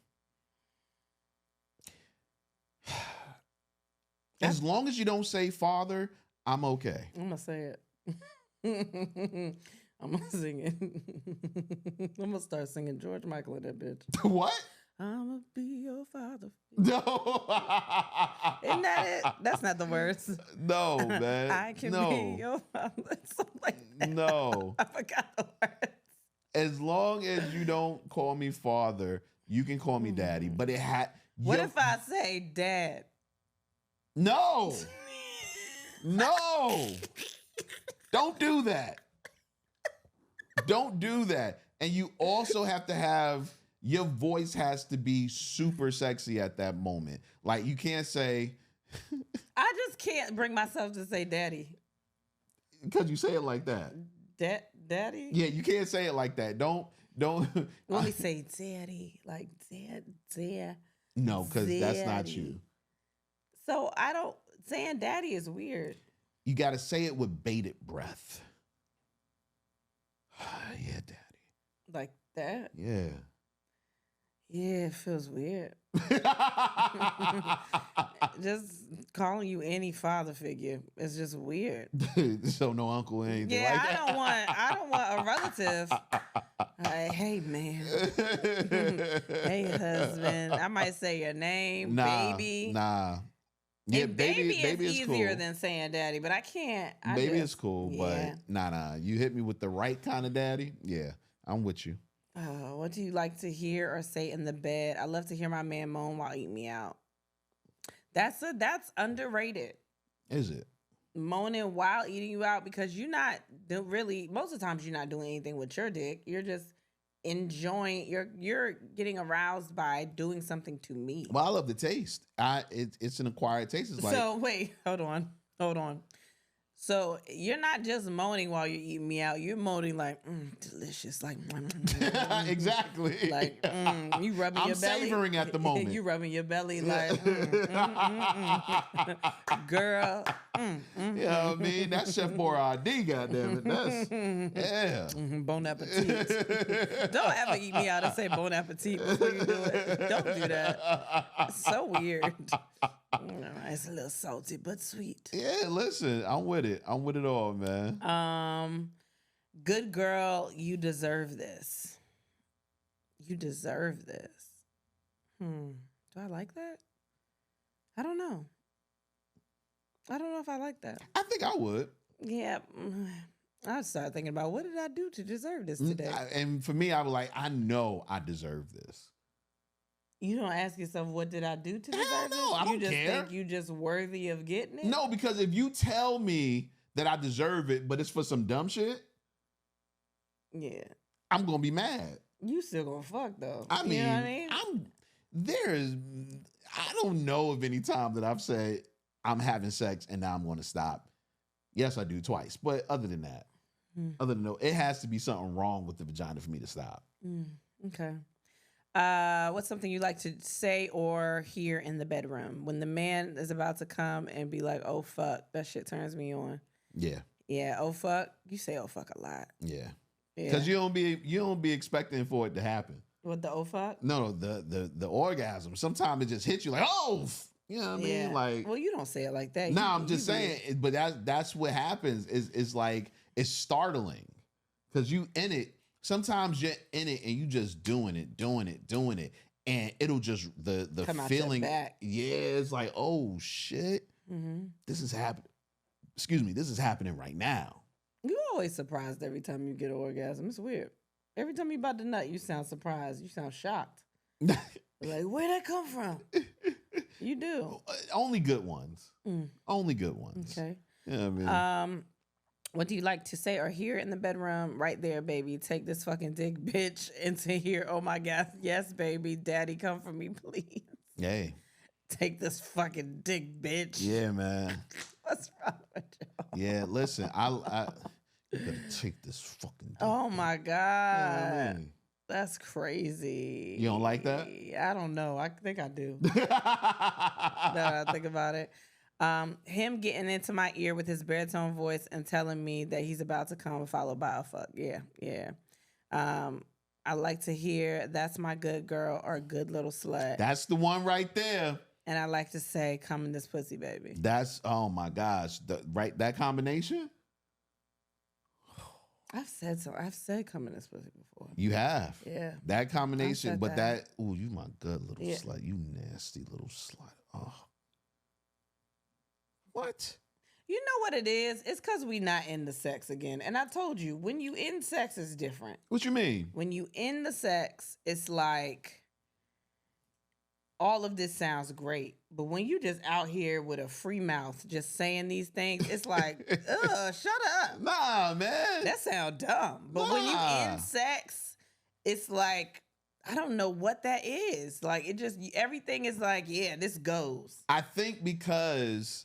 As long as you don't say father, I'm okay. I'm gonna say it. I'm gonna sing it. I'm gonna start singing George Michael in that bitch. What? I'm gonna be your father. No. Isn't that it? That's not the words. No, man. I can be your father. Something like that. No. I forgot the words. As long as you don't call me father, you can call me daddy. But it had. What if I say dad? No. No. Don't do that. Don't do that. And you also have to have, your voice has to be super sexy at that moment. Like, you can't say. I just can't bring myself to say daddy. Because you say it like that. Daddy? Yeah, you can't say it like that. Don't. Let me say daddy. Like dad. No, because that's not you. So saying daddy is weird. You got to say it with bated breath. Yeah, daddy. Like that? Yeah. Yeah, it feels weird. Just calling you any father figure is just weird. So no uncle or anything yeah, like that? I don't want a relative. Hey, man. Hey, husband. I might say your name, baby. Nah. Yeah, and baby is easier cool. than saying daddy, but I can't. Baby is cool, but nah. You hit me with the right kind of daddy. Yeah, I'm with you. What do you like to hear or say in the bed? I love to hear my man moan while eating me out. That's underrated. Is it? Moaning while eating you out, because you're not really, most of the times you're not doing anything with your dick. You're just enjoying, you're getting aroused by doing something to me. Well, I love the taste. It's an acquired taste. It's like, so wait, hold on. So you're not just moaning while you're eating me out. You're moaning like, delicious, like, exactly. Like, you rubbing your belly. I'm savoring at the moment. You rubbing your belly like, girl. You know what I mean? That's Chef Boyardee, goddammit. That's, yeah. Bon appetit. Don't ever eat me out and say bon appetit before you do it. Don't do that. It's so weird. It's a little salty but sweet. Yeah, listen, I'm with it. I'm with it all, man. Good girl, you deserve this. You deserve this. Do I like that? I don't know. I don't know if I like that. I think I would. Yeah. I started thinking about, what did I do to deserve this today? And for me, I was like, I know I deserve this. You don't ask yourself, what did I do to deserve this? No, I don't You just care. think you just worthy of getting it? No, because if you tell me that I deserve it, but it's for some dumb shit, yeah, I'm gonna be mad. You still gonna fuck though. I mean, you know what I mean? I don't know of any time that I've said I'm having sex and now I'm gonna stop. Yes, I do twice, but other than that, it has to be something wrong with the vagina for me to stop. Okay. What's something you like to say or hear in the bedroom when the man is about to come and be like, "Oh fuck," that shit turns me on. Yeah. Yeah. Oh fuck. You say "oh fuck" a lot. Yeah. Because you don't be expecting for it to happen. What, the oh fuck? No, the orgasm. Sometimes it just hits you like, oh, you know what I mean? Like, well, you don't say it like that. No, I'm just saying. But that's what happens. Is like it's startling because you in it. Sometimes you're in it and you just doing it, and it'll just the come feeling. Out your back. Yeah, it's like, oh shit, this is happening. Excuse me, this is happening right now. You always surprised every time you get an orgasm. It's weird. Every time you about to nut, you sound surprised. You sound shocked. Like, where'd that come from? You do. Only good ones. Only good ones. Okay. Yeah, I mean. What do you like to say or hear in the bedroom? Right there, baby. Take this fucking dick, bitch, into here. Oh my God. Yes, baby. Daddy, come for me, please. Hey. Take this fucking dick, bitch. Yeah, man. What's wrong with y'all? Yeah, listen. I you better take this fucking dick. Oh my God. You know what I mean? That's crazy. You don't like that? I don't know. I think I do. Now that I think about it. Him getting into my ear with his baritone voice and telling me that he's about to come followed by a fuck. Yeah. I like to hear that's my good girl or good little slut. That's the one right there. And I like to say, come in this pussy, baby. That's, oh my gosh. That combination? I've said come in this pussy before. You have. Yeah. That combination, but that. Ooh, you my good little slut. You nasty little slut. Oh. What? You know what it is? It's because we not in the sex again. And I told you, when you in sex, it's different. What you mean? When you in the sex, it's like, all of this sounds great. But when you just out here with a free mouth, just saying these things, it's like, ugh, shut up. Nah, man. That sound dumb. But when you in sex, it's like, I don't know what that is. Like, it just, everything is like, yeah, this goes. I think because...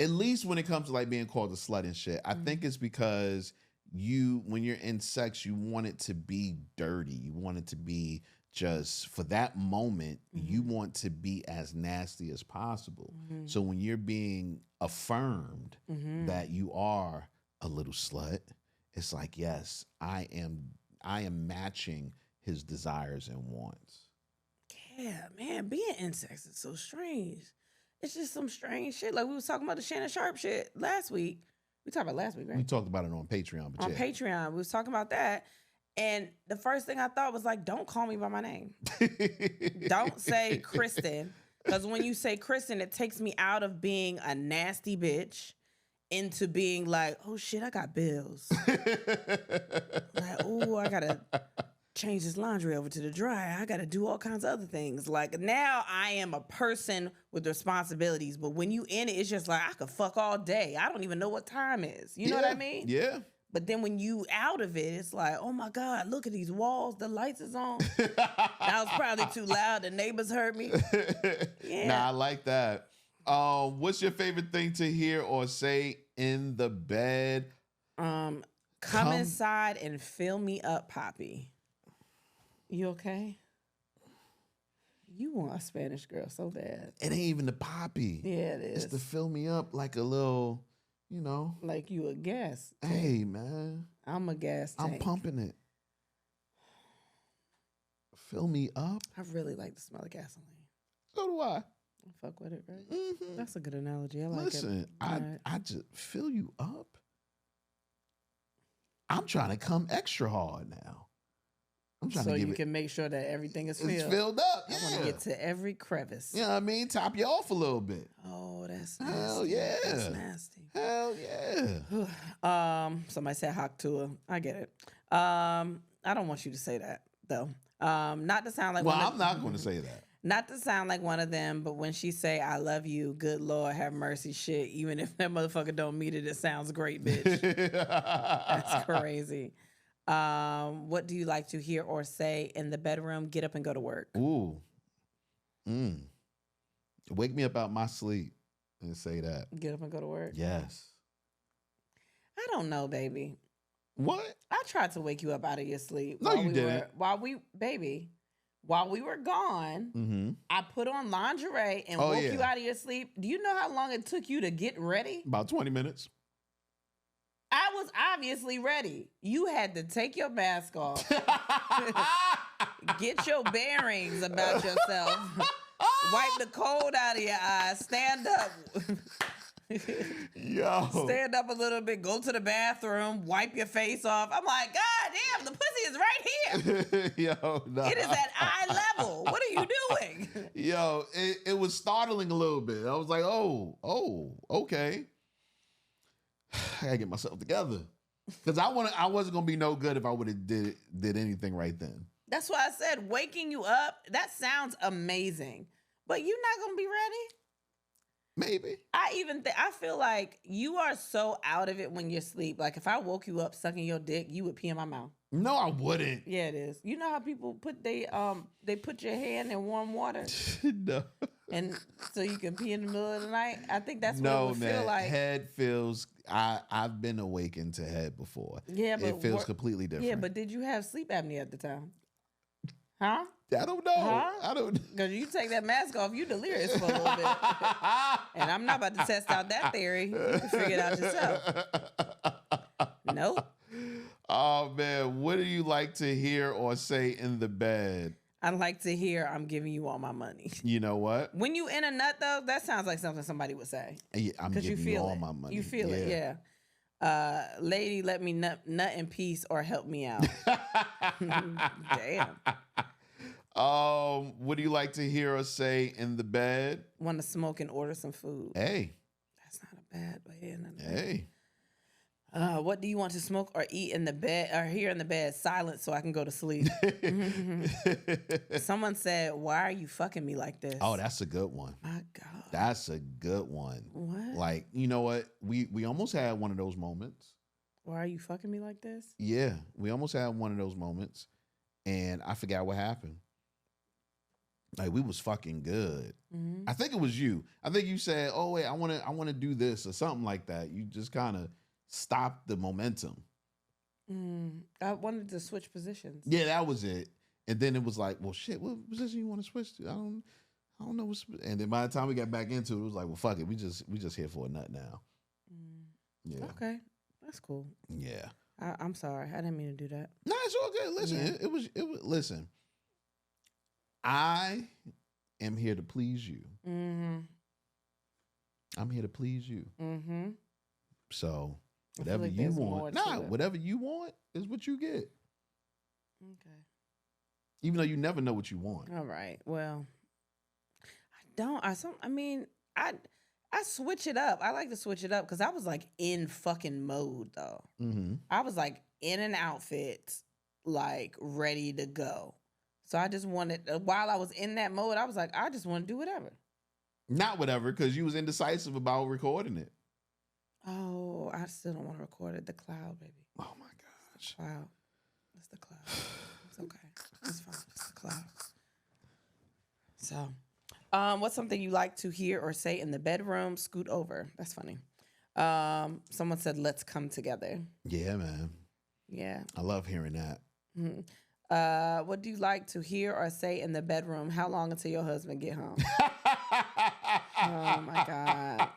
At least when it comes to like being called a slut and shit, I think it's because when you're in sex, you want it to be dirty. You want it to be just for that moment, you want to be as nasty as possible. So when you're being affirmed that you are a little slut, it's like, yes, I am matching his desires and wants. Yeah, man, being in sex is so strange. It's just some strange shit. Like we was talking about the Shannon Sharp shit last week. We talked about last week, right? We talked about it on Patreon. But on Patreon, we was talking about that. And the first thing I thought was like, don't call me by my name. Don't say Kristen. Because when you say Kristen, it takes me out of being a nasty bitch into being like, oh shit, I got bills. Like, oh, I gotta change this laundry over to the dryer. I gotta do all kinds of other things. Like now I am a person with responsibilities, but when you in it, it's just like I could fuck all day. I don't even know what time is. You know what I mean? Yeah. But then when you out of it, it's like, oh my God, look at these walls. The lights is on. That was probably too loud. The neighbors heard me. Yeah. Nah, I like that. What's your favorite thing to hear or say in the bed? Come inside and fill me up, Poppy. You okay? You want a Spanish girl so bad. It ain't even the Poppy. Yeah, it is. It's to fill me up like a little, you know. Like you a gas tank. Hey, man. I'm a gas tank. I'm pumping it. Fill me up. I really like the smell of gasoline. So do I. Fuck with it, right? Mm-hmm. That's a good analogy. I like it. Listen, Right. I just fill you up. I'm trying to come extra hard now. I'm trying so to give you can make sure that everything is it's filled. filled up. I want to get to every crevice. You know what I mean? Top you off a little bit. Oh, that's nasty. Hell yeah. That's nasty. Hell yeah. Somebody said hawk to her. I get it. I don't want you to say that though. Not to sound like I'm not going to say that. Not to sound like one of them, but when she say I love you, good Lord have mercy shit, even if that motherfucker don't meet it, it sounds great, bitch. That's crazy. What do you like to hear or say in the bedroom? Get up and go to work. Ooh. Wake me up out my sleep and say that. Get up and go to work. Yes. I don't know, baby. What? I tried to wake you up out of your sleep. No, you didn't. While we were gone, I put on lingerie and woke you out of your sleep. Do you know how long it took you to get ready? About 20 minutes. I was obviously ready. You had to take your mask off. Get your bearings about yourself. Wipe the cold out of your eyes. Stand up. Yo. Stand up a little bit. Go to the bathroom. Wipe your face off. I'm like, God damn, the pussy is right here. Yo, nah. It is at eye level. What are you doing? Yo, it was startling a little bit. I was like, oh, okay. I gotta get myself together. Because I wasn't gonna be no good if I would have did anything right then. That's why I said waking you up, that sounds amazing. But you're not gonna be ready. Maybe. I feel like you are so out of it when you're asleep. Like if I woke you up sucking your dick, you would pee in my mouth. No, I wouldn't. Yeah, it is. You know how people they put your hand in warm water? No. And so you can pee in the middle of the night? I think that's what it would feel like. Head feels I've been awakened to head before. Yeah, but it feels completely different. Yeah, but did you have sleep apnea at the time? Huh? I don't know. Huh? I don't. Because you take that mask off, you delirious for a little bit. And I'm not about to test out that theory. You can figure it out yourself. Nope. Oh, man. What do you like to hear or say in the bed? I like to hear, I'm giving you all my money. You know what? When you in a nut, though, that sounds like something somebody would say. Yeah, I'm giving you all my money. You feel it, yeah. Lady, let me nut in peace or help me out. Damn. What do you like to hear or say in the bed? Want to smoke and order some food. Hey. That's not a bad way. Hey. What do you want to smoke or eat in the bed or here in the bed? Silent so I can go to sleep. Someone said, why are you fucking me like this? Oh, that's a good one. My God. That's a good one. What? Like, you know what? We almost had one of those moments. Why are you fucking me like this? Yeah, we almost had one of those moments, and I forgot what happened. Like, we was fucking good. Mm-hmm. I think it was you. I think you said, oh, wait, I want to do this or something like that. You just kind of stopped the momentum. I wanted to switch positions. Yeah, that was it. And then it was like, well, shit, what position you want to switch to? I don't know. And then by the time we got back into it, it was like, well, fuck it. We just here for a nut now. Yeah. Okay. That's cool. Yeah. I'm sorry. I didn't mean to do that. No, it's all good. Listen, Yeah. it was listen. I am here to please you. Mm-hmm. I'm here to please you. Mm-hmm. So I feel whatever like you there's more want, to it. whatever you want is what you get. Okay. Even though you never know what you want. All right. Well, I switch it up. I like to switch it up because I was like in fucking mode though. Mm-hmm. I was like in an outfit, like ready to go. So I just wanted, while I was in that mode, I was like, I just want to do whatever. Not whatever, because you was indecisive about recording it. Oh, I still don't want to record it. The cloud, baby. Oh my gosh. Cloud. It's the cloud. It's okay. It's fine. It's the cloud. So, what's something you like to hear or say in the bedroom? Scoot over. That's funny. Someone said, let's come together. Yeah, man. Yeah. I love hearing that. Mm-hmm. What do you like to hear or say in the bedroom? How long until your husband get home? Oh my God.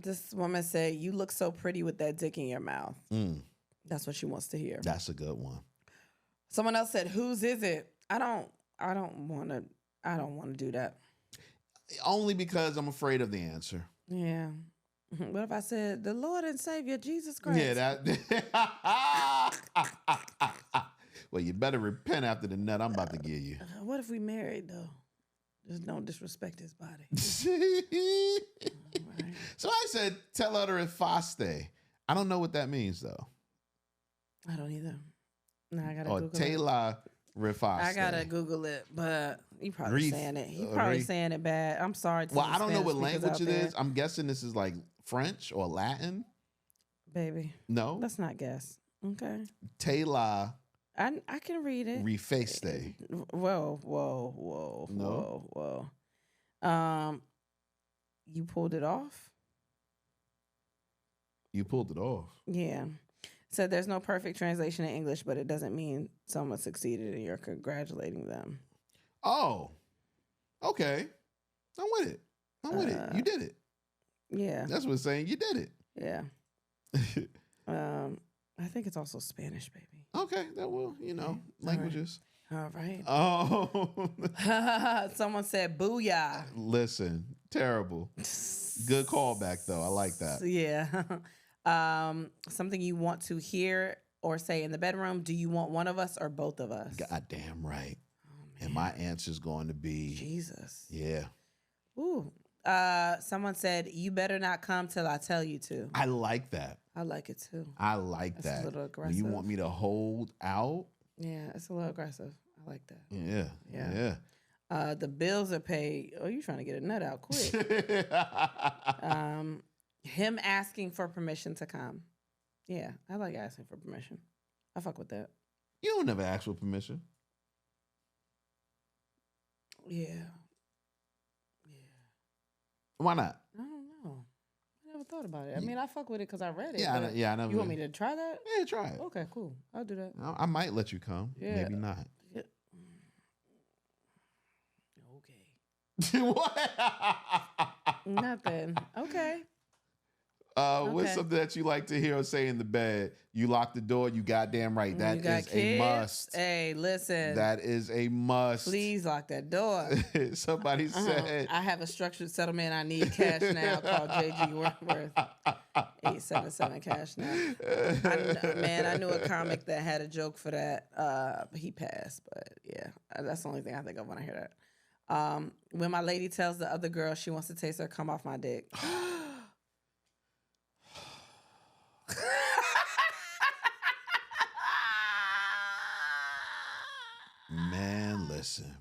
This woman said, you look so pretty with that dick in your mouth. That's what she wants to hear. That's a good one. Someone else said, whose is it? I don't want to do that. Only because I'm afraid of the answer. Yeah. What if I said, the Lord and Savior, Jesus Christ? Yeah, that. Well, you better repent after the nut I'm about to give you. What if we married, though? Just don't disrespect his body. Right. So I said, tell her to rifaste. I don't know what that means, though. I don't either. No, I gotta or Google Taylor rifaste. I gotta Google it, but he probably saying it. He probably saying it bad. I'm sorry. Well, I don't know what language it is. I'm guessing this is like French or Latin. Baby. No. Let's not guess. Okay. Taylor. I can read it. Rifaste. Whoa. No. Whoa. You pulled it off? You pulled it off. Yeah. So there's no perfect translation in English, but it doesn't mean someone succeeded and you're congratulating them. Oh. Okay. I'm with it. You did it. Yeah. That's what it's saying. You did it. Yeah. I think it's also Spanish, baby. Okay, that will, languages. All right. Oh, Someone said booyah. listen, terrible. Good callback though. I like that. Yeah. Something you want to hear or say in the bedroom. Do you want one of us or both of us? Goddamn right. And my answer is going to be Jesus. Yeah. Ooh. Someone said, you better not come till I tell you to. I like that. I like it too. I like That's that. a little When you aggressive. want me to hold out. Yeah, it's a little aggressive. I like that. Yeah. The bills are paid. Oh, you trying to get a nut out quick. Him asking for permission to come. Yeah, I like asking for permission. I fuck with that. You don't never ask for permission. Yeah. Why not? I don't know. I never thought about it. I mean, I fuck with it because I read it. Yeah, I never. You want me to try that? Yeah, try it. Okay, cool. I'll do that. I might let you come. Yeah. Maybe not. Yeah. Okay. What? Nothing. Okay. What's something that you like to hear or say in the bed? You lock the door. You goddamn right. That You got is kids? a must. Hey, listen. That is a must. Please lock that door. Somebody said. I have a structured settlement. I need cash now. Call JG Worth. 877 cash now. I knew a comic that had a joke for that. He passed, but yeah, that's the only thing I think of when I hear that. When my lady tells the other girl she wants to taste her cum off my dick. Man, listen.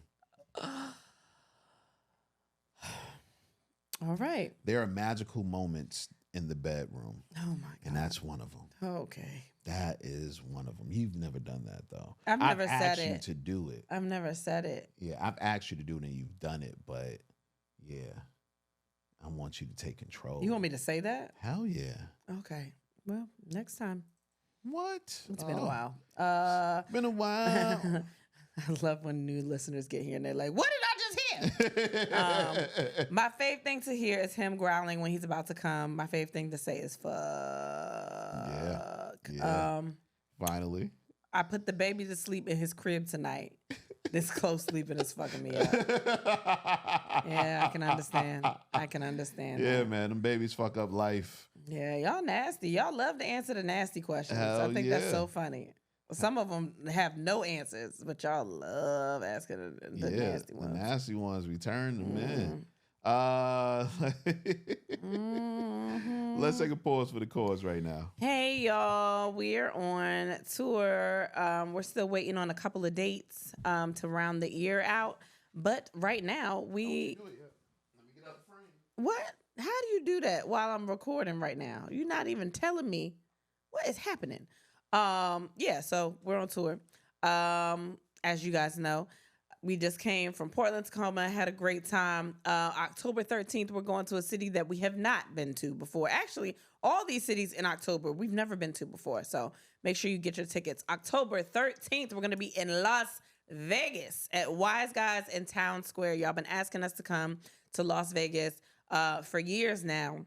All right. There are magical moments in the bedroom. Oh my God. And that's one of them. Okay. That is one of them. You've never done that though. I've never said asked it. you to do it. I've never said it. Yeah, I've asked you to do it and you've done it, but yeah, I want you to take control. You want me to say that? Hell yeah. Okay. Well, next time. What? It's been a while. It's been a while. I love when new listeners get here and they're like, what did I just hear? My fave thing to hear is him growling when he's about to come. My fave thing to say is fuck. Yeah. Finally. I put the baby to sleep in his crib tonight. This close sleeping is fucking me up. Yeah, I can understand. Yeah, man, them babies fuck up life. Yeah, y'all nasty. Y'all love to answer the nasty questions. Hell I think that's yeah. so funny. Some of them have no answers, but y'all love asking the nasty ones. The nasty ones, we turn them in. Let's take a pause for the cause right now. Hey, y'all. We're on tour. We're still waiting on a couple of dates to round the year out. But right now, Let me get out the frame. What? How do you do that while I'm recording right now? You're not even telling me what is happening. Yeah, so we're on tour. As you guys know, we just came from Portland, Tacoma, had a great time. October 13th, we're going to a city that we have not been to before. Actually, all these cities in October, we've never been to before. So make sure you get your tickets. October 13th, we're going to be in Las Vegas at Wise Guys in Town Square. Y'all been asking us to come to Las Vegas for years now,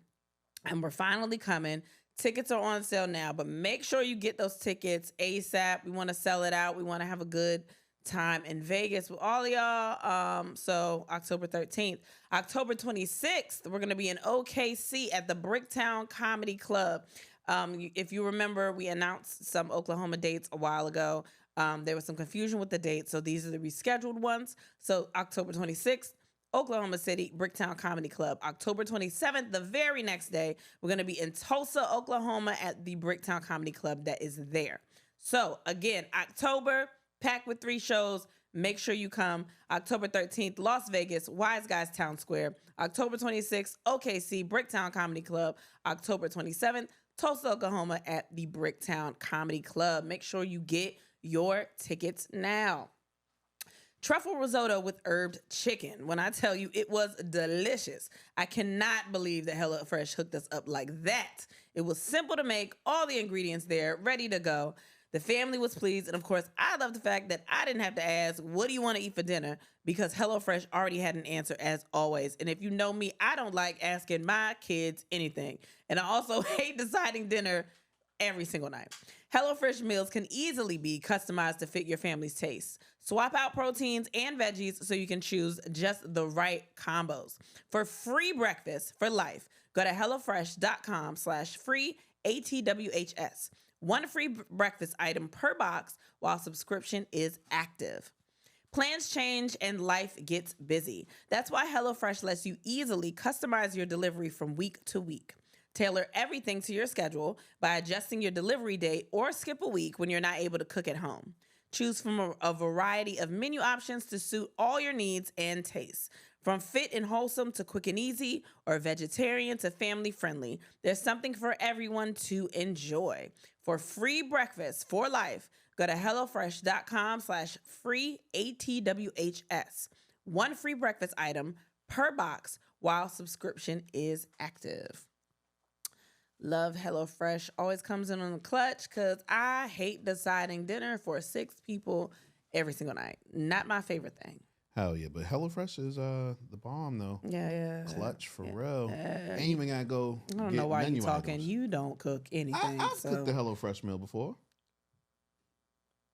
and we're finally coming. Tickets are on sale now, but make sure you get those tickets ASAP. We want to sell it out. We want to have a good time in Vegas with all of y'all. So October 13th. October 26th, we're going to be in OKC at the Bricktown Comedy Club. If you remember, we announced some Oklahoma dates a while ago. There was some confusion with the dates, so these are the rescheduled ones. So October 26th, Oklahoma City, Bricktown Comedy Club. October 27th, the very next day, we're going to be in Tulsa, Oklahoma at the Bricktown Comedy Club that is there. So again, October, packed with 3 shows. Make sure you come. October 13th, Las Vegas, Wise Guys Town Square. October 26th, OKC, Bricktown Comedy Club. October 27th, Tulsa, Oklahoma at the Bricktown Comedy Club. Make sure you get your tickets now. Truffle risotto with herbed chicken. When I tell you it was delicious, I cannot believe that HelloFresh hooked us up like that. It was simple to make, all the ingredients there, ready to go. The family was pleased, and of course, I love the fact that I didn't have to ask, what do you want to eat for dinner? Because HelloFresh already had an answer as always. And if you know me, I don't like asking my kids anything. And I also hate deciding dinner every single night. HelloFresh meals can easily be customized to fit your family's tastes. Swap out proteins and veggies so you can choose just the right combos. For free breakfast for life, go to HelloFresh.com/free ATWHS. One free breakfast item per box while subscription is active. Plans change and life gets busy. That's why HelloFresh lets you easily customize your delivery from week to week. Tailor everything to your schedule by adjusting your delivery date or skip a week when you're not able to cook at home. Choose from a variety of menu options to suit all your needs and tastes. From fit and wholesome to quick and easy, or vegetarian to family friendly, there's something for everyone to enjoy. For free breakfast for life, go to HelloFresh.com/free ATWHS. One free breakfast item per box while subscription is active. Love HelloFresh. Always comes in on the clutch because I hate deciding dinner for 6 people every single night. Not my favorite thing. Hell yeah, but HelloFresh is the bomb though. Yeah. Clutch for real. Ain't even gotta go. I don't know why you're talking. Items. You don't cook anything. I've cooked the HelloFresh meal before.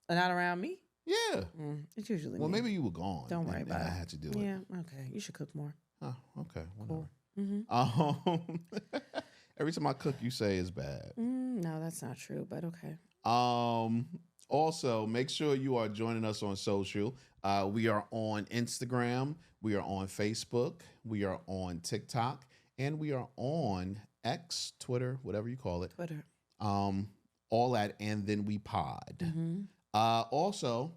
Not around me? Yeah. It's usually me. Maybe you were gone. Don't worry about it. I had to do it. Yeah, okay. You should cook more. Oh, okay. Whatever. Cool. Every time I cook, you say it's bad. No, that's not true, but okay. Also, make sure you are joining us on social. We are on Instagram. We are on Facebook. We are on TikTok. And we are on X, Twitter, whatever you call it. Twitter. All at And Then We Pod. Also,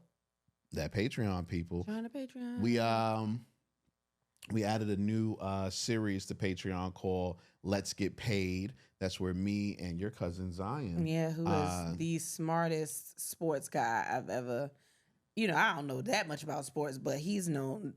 that Patreon people. Join the Patreon. We added a new series to Patreon called Let's Get Paid. That's where me and your cousin Zion. Yeah, who is the smartest sports guy I've ever. I don't know that much about sports, but he's known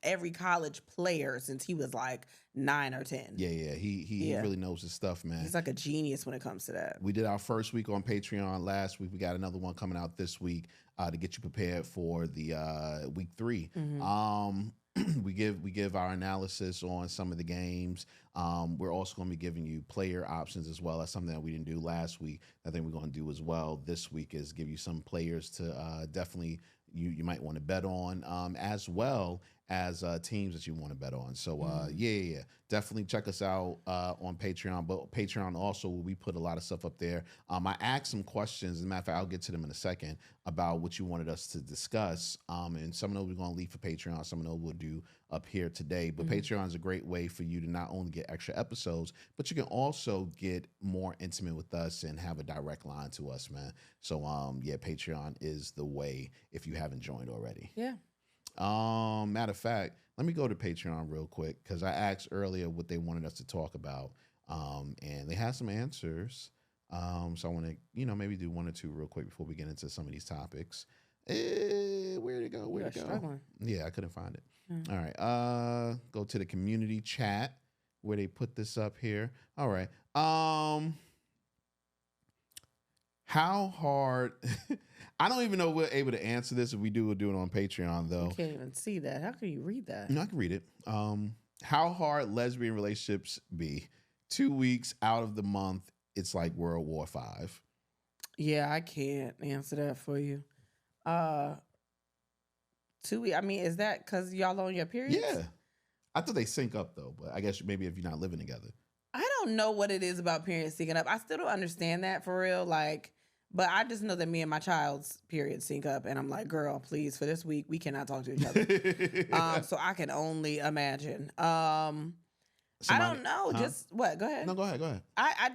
every college player since he was like 9 or 10. Yeah. He really knows his stuff, man. He's like a genius when it comes to that. We did our first week on Patreon last week. We got another one coming out this week to get you prepared for the week 3. We give our analysis on some of the games. We're also going to be giving you player options as well. That's something that we didn't do last week. I think we're going to do as well this week is give you some players to definitely you might want to bet on, as well as teams that you want to bet on. So yeah, definitely check us out on Patreon. But Patreon also, we put a lot of stuff up there. I asked some questions. As a matter of fact, I'll get to them in a second about what you wanted us to discuss. And some of those we're going to leave for Patreon. Some of those we'll do up here today. But Patreon is a great way for you to not only get extra episodes, but you can also get more intimate with us and have a direct line to us, man. So yeah, Patreon is the way if you haven't joined already. Yeah. Matter of fact, let me go to Patreon real quick because I asked earlier what they wanted us to talk about, and they had some answers. So I want to, maybe do one or two real quick before we get into some of these topics. Where'd it go? Where'd it go? Struggling. Yeah, I couldn't find it. All right. Go to the community chat where they put this up here. All right. How hard? I don't even know if we're able to answer this. If we do, we'll do it on Patreon, though. I can't even see that. How can you read that? No, I can read it. How hard lesbian relationships be? 2 weeks out of the month, it's like World War V. Yeah, I can't answer that for you. 2 weeks. I mean, is that because y'all on your periods? Yeah. I thought they sync up, though. But I guess maybe if you're not living together. I don't know what it is about periods syncing up. I still don't understand that for real. But I just know that me and my child's periods sync up, and I'm like, girl, please, for this week, we cannot talk to each other. So I can only imagine. I don't know. Huh? Just what? Go ahead. No, go ahead. I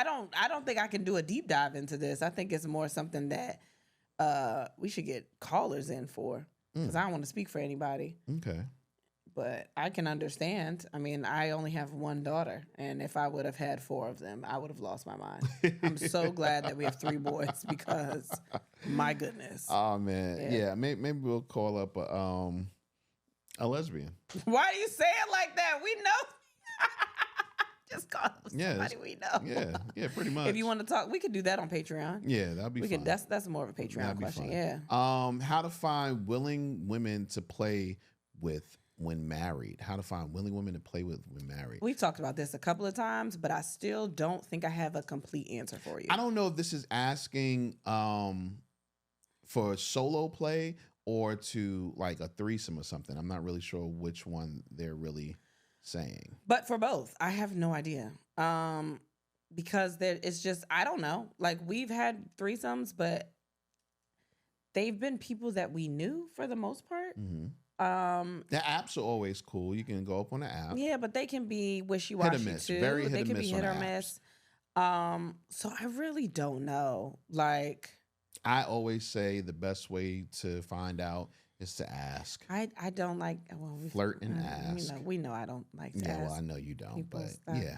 don't think I can do a deep dive into this. I think it's more something that we should get callers in for, because I don't want to speak for anybody. Okay. But I can understand. I mean, I only have one daughter, and if I would have had 4 of them, I would have lost my mind. I'm so glad that we have 3 boys because, my goodness. Oh man, yeah. Maybe we'll call up a lesbian. Why do you say it like that? We know. Just call somebody we know. Yeah, pretty much. If you want to talk, we could do that on Patreon. Yeah, that'd be fun. That's more of a Patreon question. Yeah. How to find willing women to play with when married. How to find willing women to play with when married. We've talked about this a couple of times, but I still don't think I have a complete answer for you. I don't know if this is asking for solo play or to like a threesome or something. I'm not really sure which one they're really saying. But for both, I have no idea. Because it's just, I don't know. Like, we've had threesomes, but they've been people that we knew for the most part. Mm-hmm. The apps are always cool. You can go up on the app. Yeah, but they can be wishy-washy hit or miss. too. Very they hit or can miss be on hit or the miss. So I really don't know. Like, I always say the best way to find out is to ask. I don't like flirt and ask. We know I don't like to yeah, ask. Well, I know you don't, but stuff. yeah.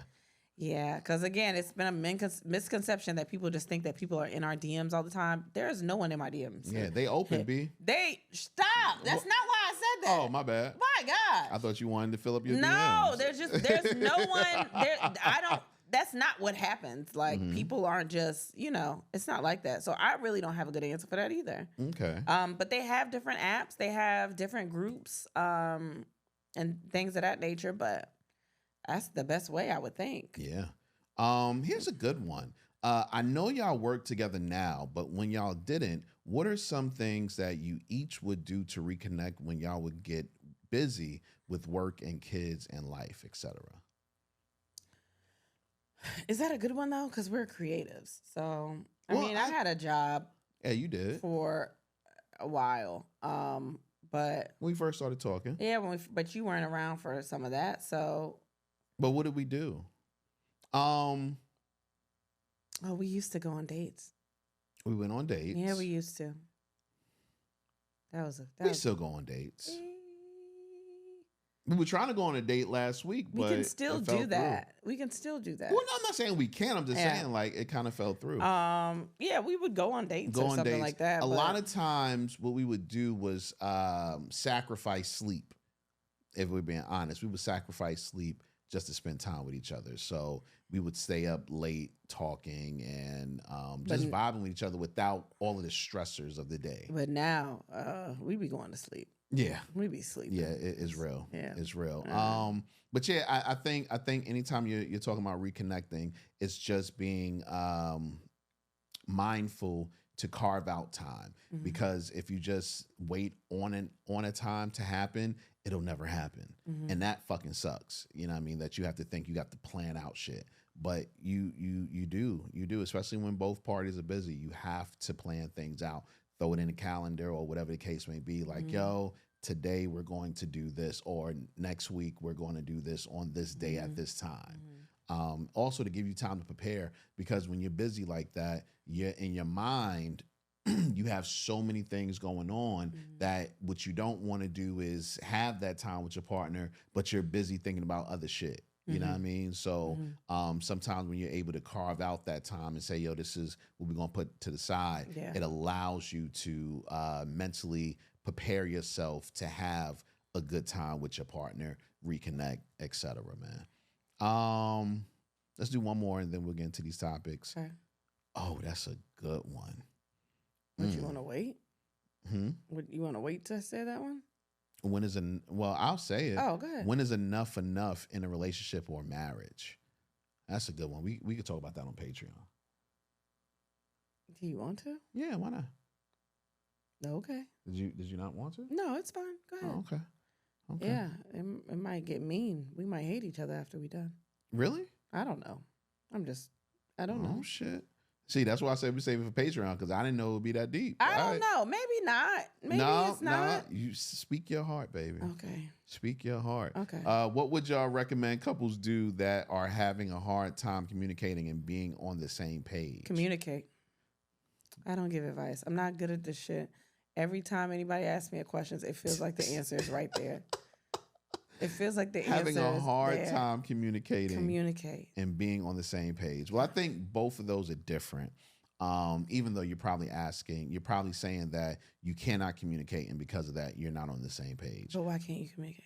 Yeah, because again, it's been a misconception that people just think that people are in our DMs all the time. There is no one in my DMs. Yeah, they open, B. They stop. That's not why I said that. Oh, my bad. My God. I thought you wanted to fill up your no, DMs. there's no one there. I don't. That's not what happens. Like people aren't just, it's not like that. So I really don't have a good answer for that either. Okay. But they have different apps. They have different groups, and things of that nature. But that's the best way, I would think. Yeah. Here's a good one. I know y'all work together now, but when y'all didn't, what are some things that you each would do to reconnect when y'all would get busy with work and kids and life, etc.? Is that a good one though? Because we're creatives. So I had a job. Yeah, you did for a while. But when we first started talking. Yeah, but you weren't around for some of that. So. But what did we do? We used to go on dates. We went on dates. Yeah, we used to. We still go on dates. We were trying to go on a date last week, but we can still do that. We can still do that. Well, no, I'm not saying we can. I'm just saying like it kind of fell through. Yeah, we would go on dates or something like that. A lot of times, what we would do was sacrifice sleep. If we're being honest, we would sacrifice sleep just to spend time with each other. So we would stay up late talking and just vibing with each other without all of the stressors of the day. But now we be going to sleep. Yeah, we be sleeping. Yeah, it's real. Yeah, it's real. But yeah, I think anytime you're talking about reconnecting, it's just being mindful to carve out time, because if you just wait on a time to happen, it'll never happen, and that fucking sucks. You know what I mean? That you have to think you got to plan out shit, but you do, especially when both parties are busy. You have to plan things out. Throw it in the calendar or whatever the case may be. Like, yo, today we're going to do this, or next week we're going to do this on this day at this time. Also to give you time to prepare, because when you're busy like that, you're in your mind, you have so many things going on that what you don't want to do is have that time with your partner, but you're busy thinking about other shit. You know what I mean? So sometimes when you're able to carve out that time and say, yo, this is what we're going to put to the side, it allows you to mentally prepare yourself to have a good time with your partner, reconnect, etc., man. Let's do one more and then we'll get into these topics. Okay. Oh, that's a good one. Would you want to wait? Would you want to wait to say that one? I'll say it. Oh, go ahead. When is enough in a relationship or marriage? That's a good one. We could talk about that on Patreon. Do you want to? Yeah, why not? Okay. Did you not want to? No, it's fine. Go ahead. Oh, okay. Yeah, it might get mean. We might hate each other after we're done. Really? I don't know. I don't know. Oh, shit. See, that's why I said we save it for Patreon, because I didn't know it would be that deep. I don't know. Maybe not. Maybe it's not. You speak your heart, baby. Okay. Speak your heart. Okay. What would y'all recommend couples do that are having a hard time communicating and being on the same page? Communicate. I don't give advice. I'm not good at this shit. Every time anybody asks me a question, it feels like the answer is right there. It feels like the answer is having a hard there. time communicating. Communicate. And being on the same page. Well, I think both of those are different. Even though you're probably saying that you cannot communicate, and because of that, you're not on the same page. But why can't you communicate?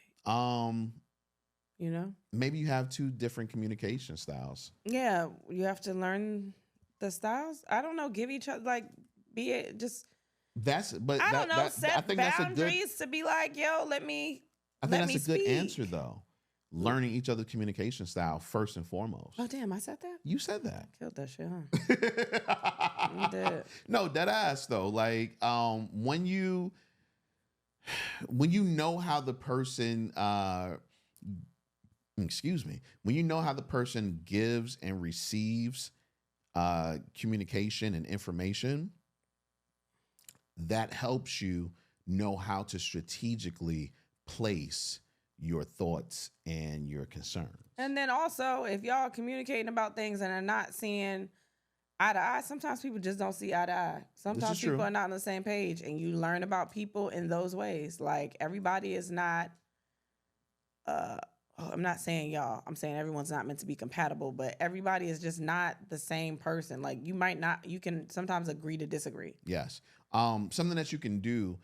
Maybe you have two different communication styles. Yeah, you have to learn the styles. I don't know. Give each other set boundaries to be like, yo, let me. I think that's a good answer, though. Learning each other's communication style first and foremost. Oh, damn, I said that? You said that. Killed that shit, huh? You did. No, dead ass, though. Like, when you know how the person, when you know how the person gives and receives communication and information, that helps you know how to strategically place your thoughts and your concerns. And then also, if y'all communicating about things and are not seeing eye to eye, sometimes people just don't see eye to eye. Sometimes people are not on the same page, and you learn about people in those ways. Like, everybody is not, I'm not saying y'all, I'm saying everyone's not meant to be compatible, but everybody is just not the same person. Like, you can sometimes agree to disagree. Yes. Something that you can do,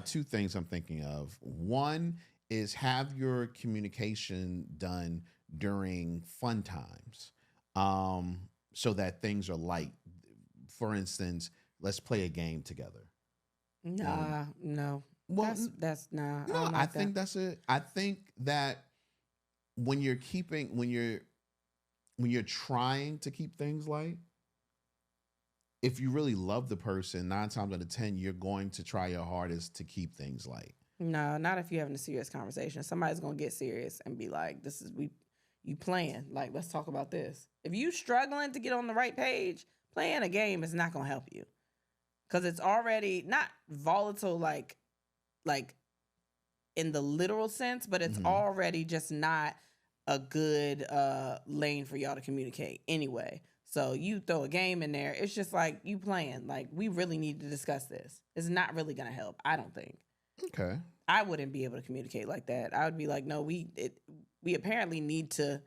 two things I'm thinking of. One is have your communication done during fun times, so that things are light. For instance, let's play a game together. No. Well, that's nah. No, I think that's it. I think that when you're trying to keep things light, if you really love the person, 9 times out of 10, you're going to try your hardest to keep things light. No, not if you're having a serious conversation. Somebody's gonna get serious and be like, you playing. Like, let's talk about this. If you struggling to get on the right page, playing a game is not gonna help you. Cause it's already not volatile like in the literal sense, but it's already just not a good lane for y'all to communicate anyway. So you throw a game in there, it's just like you playing. Like, we really need to discuss this. It's not really gonna help, I don't think. Okay. I wouldn't be able to communicate like that. I would be like, no, we apparently need to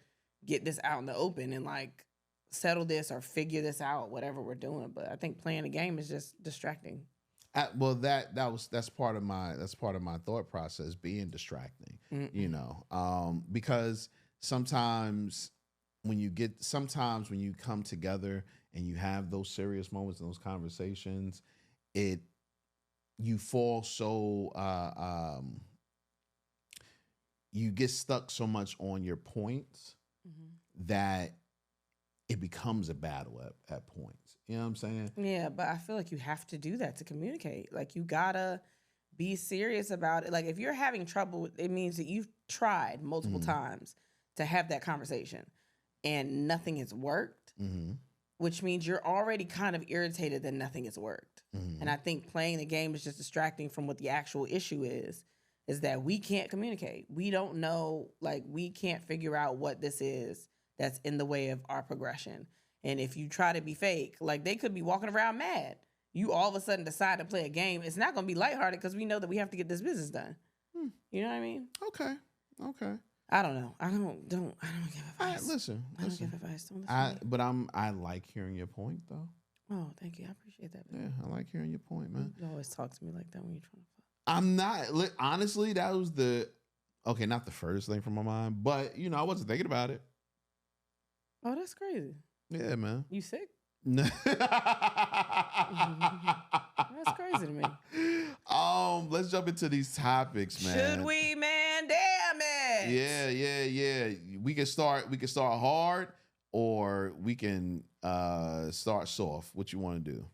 get this out in the open and like settle this or figure this out, whatever we're doing. But I think playing a game is just distracting. Well, that's part of my thought process, being distracting. You know, because sometimes when you come together and you have those serious moments and those conversations, you fall so you get stuck so much on your points that it becomes a battle at points. You know what I'm saying? Yeah, but I feel like you have to do that to communicate. Like, you gotta be serious about it. Like, if you're having trouble, it means that you've tried multiple times to have that conversation and nothing has worked, which means you're already kind of irritated that nothing has worked. And I think playing the game is just distracting from what the actual issue is that we can't communicate. We don't know, like, we can't figure out what this is that's in the way of our progression. And if you try to be fake, like, they could be walking around mad. You all of a sudden decide to play a game. It's not going to be lighthearted because we know that we have to get this business done. You know what I mean? Okay. I don't know. I don't give advice. Listen. I don't give advice. Don't listen to me. I like hearing your point, though. Oh, thank you. I appreciate that. Yeah, I like hearing your point, man. You always talk to me like that when you're trying to fuck. I'm not, honestly, that was not the first thing from my mind, but, you know, I wasn't thinking about it. Oh, that's crazy. Yeah, man. You sick? That's crazy to me. Let's jump into these topics, man. Should we, man? Damn it. Yeah. We can start hard, or we can start soft. What you want to do?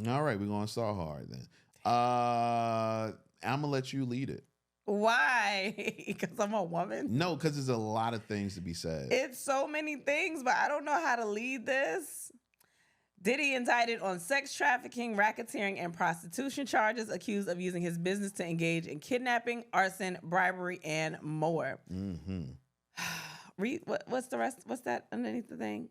All right, we're gonna start hard then. I'm gonna let you lead it. Why? Because I'm a woman? No, because there's a lot of things to be said. It's so many things, but I don't know how to lead this. Diddy indicted on sex trafficking, racketeering, and prostitution charges, accused of using his business to engage in kidnapping, arson, bribery, and more. Read what's the rest? What's that underneath the thing?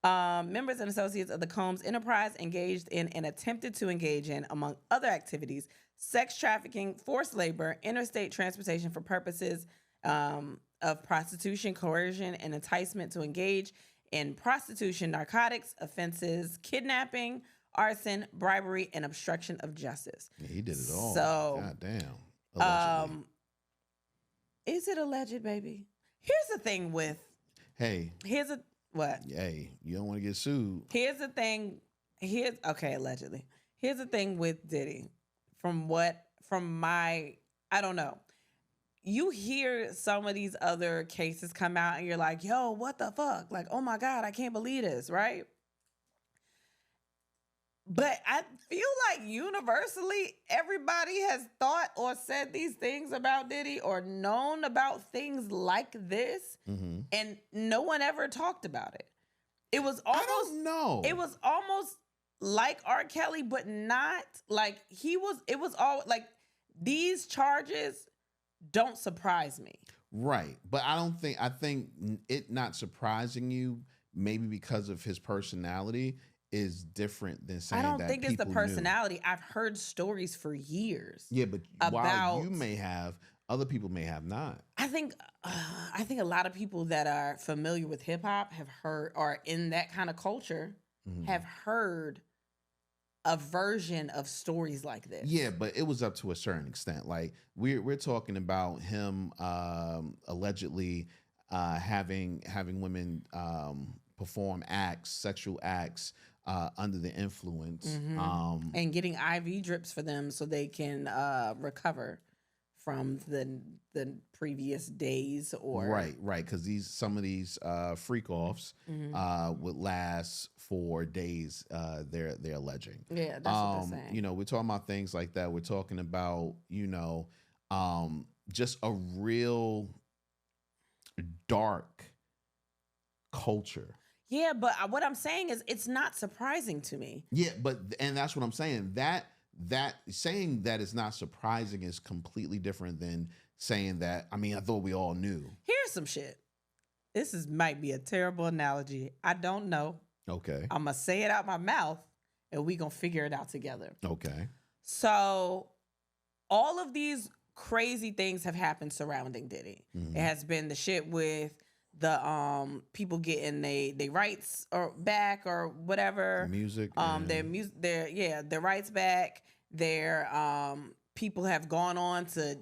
Members and associates of the Combs enterprise engaged in and attempted to engage in, among other activities, sex trafficking, forced labor, interstate transportation for purposes of prostitution, coercion, and enticement to engage in prostitution, narcotics offenses, kidnapping, arson, bribery, and obstruction of justice. Yeah, he did it all. So, goddamn. Allegedly. Is it alleged, baby? Here's the thing with. Hey. What? Hey, you don't want to get sued. Here's the thing. Okay, allegedly. Here's the thing with Diddy. from my, I don't know. You hear some of these other cases come out and you're like, yo, what the fuck? Like, oh my God, I can't believe this, right? But I feel like universally, everybody has thought or said these things about Diddy or known about things like this, and no one ever talked about it. It was almost, I don't know. It was almost like R. Kelly, but not like it was all like these charges don't surprise me. Right. But I think it not surprising you, maybe because of his personality, is different than saying that I don't think it's the personality. I've heard stories for years. Yeah, but while you may have, other people may have not. I think a lot of people that are familiar with hip hop have heard, or in that kind of culture, have heard a version of stories like this. Yeah, but it was up to a certain extent. Like we're talking about him allegedly having women perform sexual acts under the influence, and getting IV drips for them so they can recover from the previous days, or right, because some of these freak offs would last for days. They're alleging. Yeah, that's what they're saying. You know, we're talking about things like that. We're talking about just a real dark culture. Yeah, but what I'm saying is it's not surprising to me. Yeah, and that's what I'm saying. That saying that is not surprising is completely different than saying that. I mean, I thought we all knew. Here's some shit. Might be a terrible analogy. I don't know. Okay. I'm gonna say it out my mouth, and we gonna figure it out together. Okay. So, all of these crazy things have happened surrounding Diddy. It has been the shit with the people getting they rights or back or whatever, music, their rights back. Their people have gone on to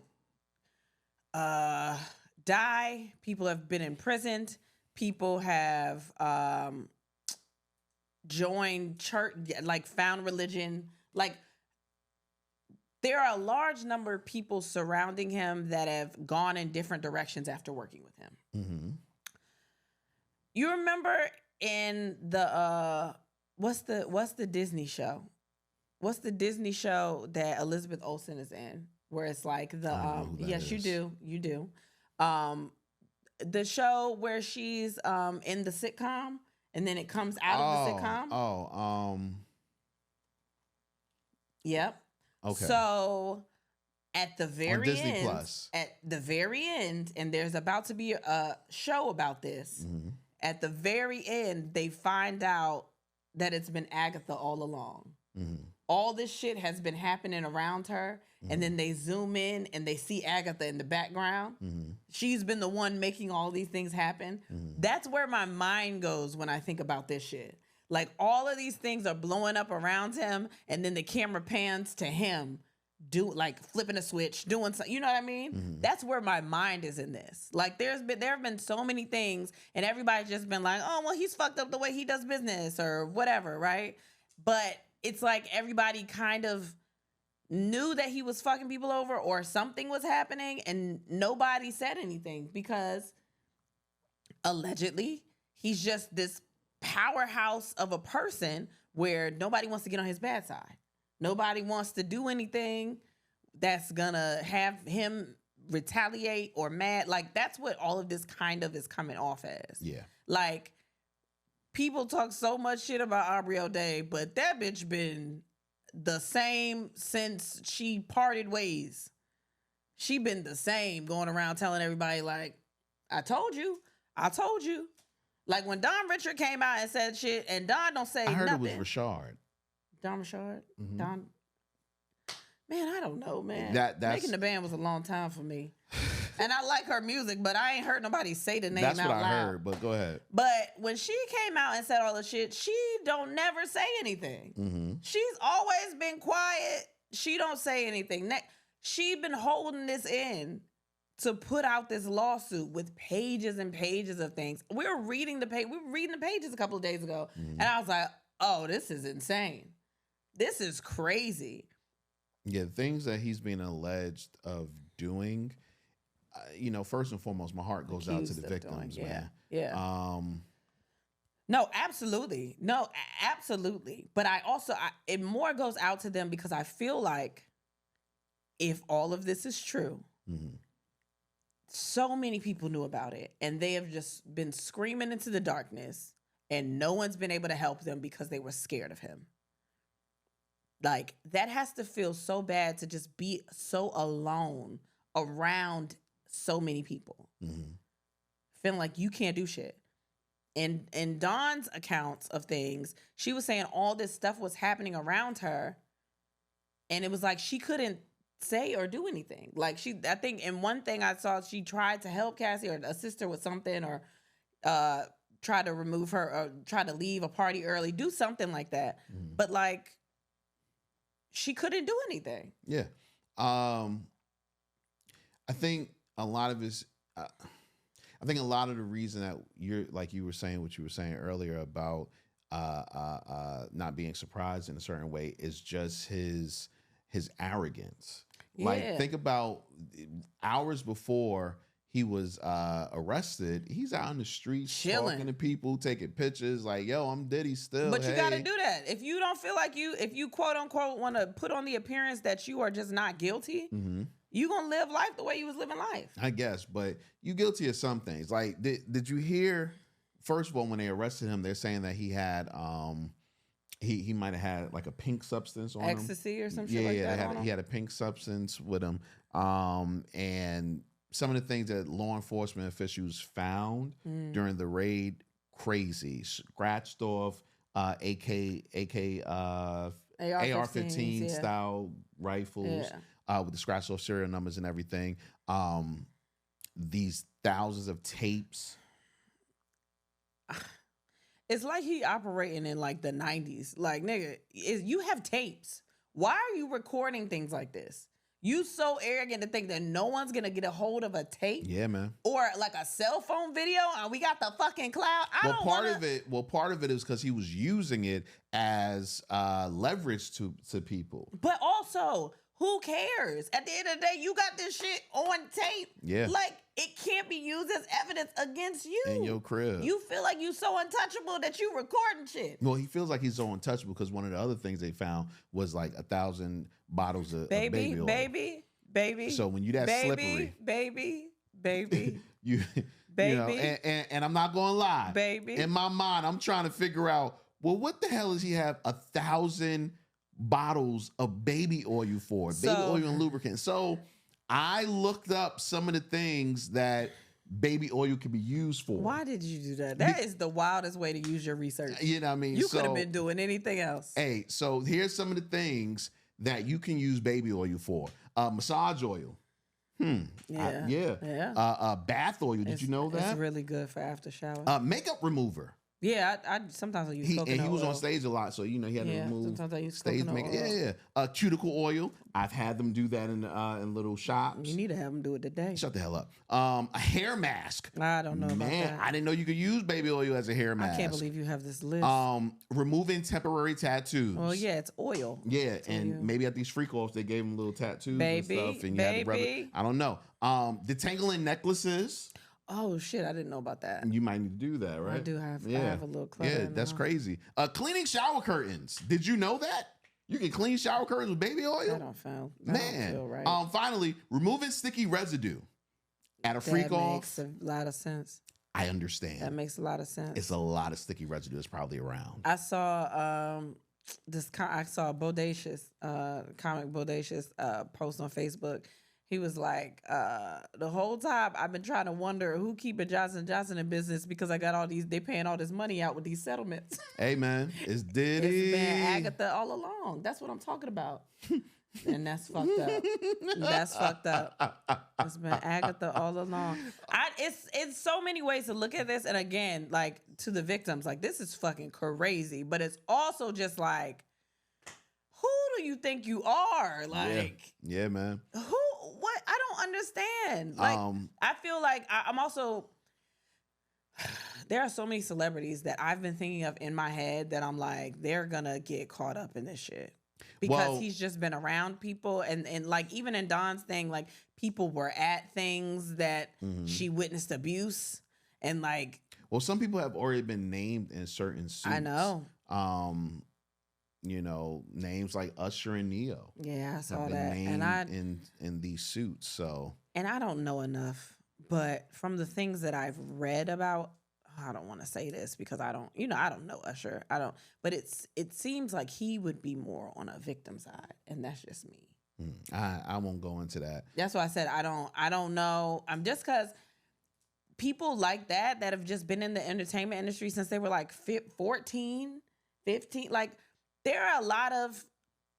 die. People have been imprisoned. People have joined church, like found religion. Like there are a large number of people surrounding him that have gone in different directions after working with him. You remember in the what's the Disney show? What's the Disney show that Elizabeth Olsen is in? Where it's like the yes, you do. The show where she's in the sitcom and then it comes out of the sitcom. Yep. Okay. So at the very end, and there's about to be a show about this. At the very end, they find out that it's been Agatha all along. All this shit has been happening around her, and then they zoom in and they see Agatha in the background. She's been the one making all these things happen. That's where my mind goes when I think about this shit. Like all of these things are blowing up around him, and then the camera pans to him like flipping a switch, doing something, you know what I mean? That's where my mind is in this. Like there have been so many things, and everybody's just been like, oh, well, he's fucked up the way he does business or whatever, right? But it's like everybody kind of knew that he was fucking people over or something was happening, and nobody said anything because allegedly he's just this powerhouse of a person where nobody wants to get on his bad side. Nobody wants to do anything that's gonna have him retaliate or mad. Like that's what all of this kind of is coming off as. Yeah. Like people talk so much shit about Aubrey O'Day, but that bitch been the same since she parted ways. She been the same, going around telling everybody like, I told you. Like when Don Richard came out and said shit, and Don don't say nothing. I heard it was Rashard. Don Rashard? Don. Man, I don't know, man. That's Making the Band was a long time for me. And I like her music, but I ain't heard nobody say the name out loud. That's what I heard, but go ahead. But when she came out and said all the shit, she don't never say anything. She's always been quiet. She don't say anything. She been holding this in to put out this lawsuit with pages and pages of things. We were reading the pages a couple of days ago, and I was like, oh, this is insane. This is crazy. Yeah, the things that he's being alleged of doing, first and foremost, my heart goes out to the victims, man. Yeah. No, absolutely. No, absolutely. But it more goes out to them because I feel like if all of this is true, so many people knew about it and they have just been screaming into the darkness and no one's been able to help them because they were scared of him. Like, that has to feel so bad to just be so alone around so many people. Feeling like you can't do shit. And in Dawn's accounts of things, she was saying all this stuff was happening around her. And it was like she couldn't say or do anything. Like, I think in one thing I saw, she tried to help Cassie or assist her with something or try to remove her or try to leave a party early, do something like that. But like, she couldn't do anything. Yeah. I think a lot of his... I think a lot of the reason that you're like you were saying what you were saying earlier about not being surprised in a certain way is just his arrogance. Yeah. Like, think about hours before he was arrested, he's out in the streets talking to people, taking pictures. Like, yo, I'm Diddy still. But you got to do that if you don't feel like if you quote unquote want to put on the appearance that you are just not guilty. You gonna live life the way you was living life. I guess, but you guilty of some things. Like, did you hear? First of all, when they arrested him, they're saying that he had he might have had like a pink substance on ecstasy him. Or some shit like that. He had a pink substance with him. And some of the things that law enforcement officials found during the raid, crazy, scratched off AR-15 style rifles. With the scratched off serial numbers and everything. These thousands of tapes. It's like he operating in like the 90s. Like, nigga, you have tapes. Why are you recording things like this? You so arrogant to think that no one's going to get a hold of a tape? Yeah, man. Or like a cell phone video and we got the fucking cloud? Part of it is because he was using it as leverage to people. But also... who cares? At the end of the day, you got this shit on tape. Yeah. Like, it can't be used as evidence against you. In your crib. You feel like you so untouchable that you recording shit. Well, he feels like he's so untouchable because one of the other things they found was like 1,000 bottles of baby oil. Baby. So when you that slippery. Baby. You know, and I'm not going to lie. Baby. In my mind, I'm trying to figure out, well, what the hell does he have 1,000 bottles of baby oil for? Baby oil and lubricant. So I looked up some of the things that baby oil can be used for. Why did you do that? That is the wildest way to use your research. You know what I mean? You could have been doing anything else. Hey, so here's some of the things that you can use baby oil for. Massage oil. Bath oil. Did you know that? It's really good for after shower. Makeup remover. Yeah, I sometimes I use coconut oil. And he was on stage a lot, so he had to remove sometimes I use stage coconut makeup. oil. Cuticle oil. I've had them do that in little shops. You need to have them do it today. Shut the hell up. A hair mask. I don't know about that. I didn't know you could use baby oil as a hair mask. I can't believe you have this list. Removing temporary tattoos. Well, yeah, it's oil. Yeah, and maybe at these freak offs they gave them little tattoos and stuff, and you had to rub it. I don't know. Detangling necklaces. Oh shit! I didn't know about that. You might need to do that, right? I do have. Yeah. I have a little. Yeah, that's crazy. Cleaning shower curtains. Did you know that you can clean shower curtains with baby oil? That don't feel right. Finally, removing sticky residue at a freak off. That makes a lot of sense. I understand. That makes a lot of sense. It's a lot of sticky residue that's probably around. I saw Bodacious, comic Bodacious, post on Facebook. He was like, the whole time I've been trying to wonder who keeping Johnson & Johnson in business because I got they paying all this money out with these settlements. Hey, man, it's Diddy. It's been Agatha all along. That's what I'm talking about. And that's fucked up. That's fucked up. It's been Agatha all along. It's so many ways to look at this. And again, like, to the victims, like, this is fucking crazy. But it's also just like, who do you think you are? Like, yeah, man. What? I don't understand. Like, I feel like I'm also, there are so many celebrities that I've been thinking of in my head that I'm like, they're gonna get caught up in this shit. because he's just been around people, and like even in Dawn's thing, like people were at things that she witnessed abuse, and like, well, some people have already been named in certain suits. I know. You know, names like Usher and Neo. Yeah, I saw have been that, named and in these suits. So, and I don't know enough, but from the things that I've read about, I don't want to say this because I don't know Usher. But it seems like he would be more on a victim side, and that's just me. I won't go into that. That's why I said I don't know. I'm just because people like that have just been in the entertainment industry since they were like 14, 15. Like there are a lot of,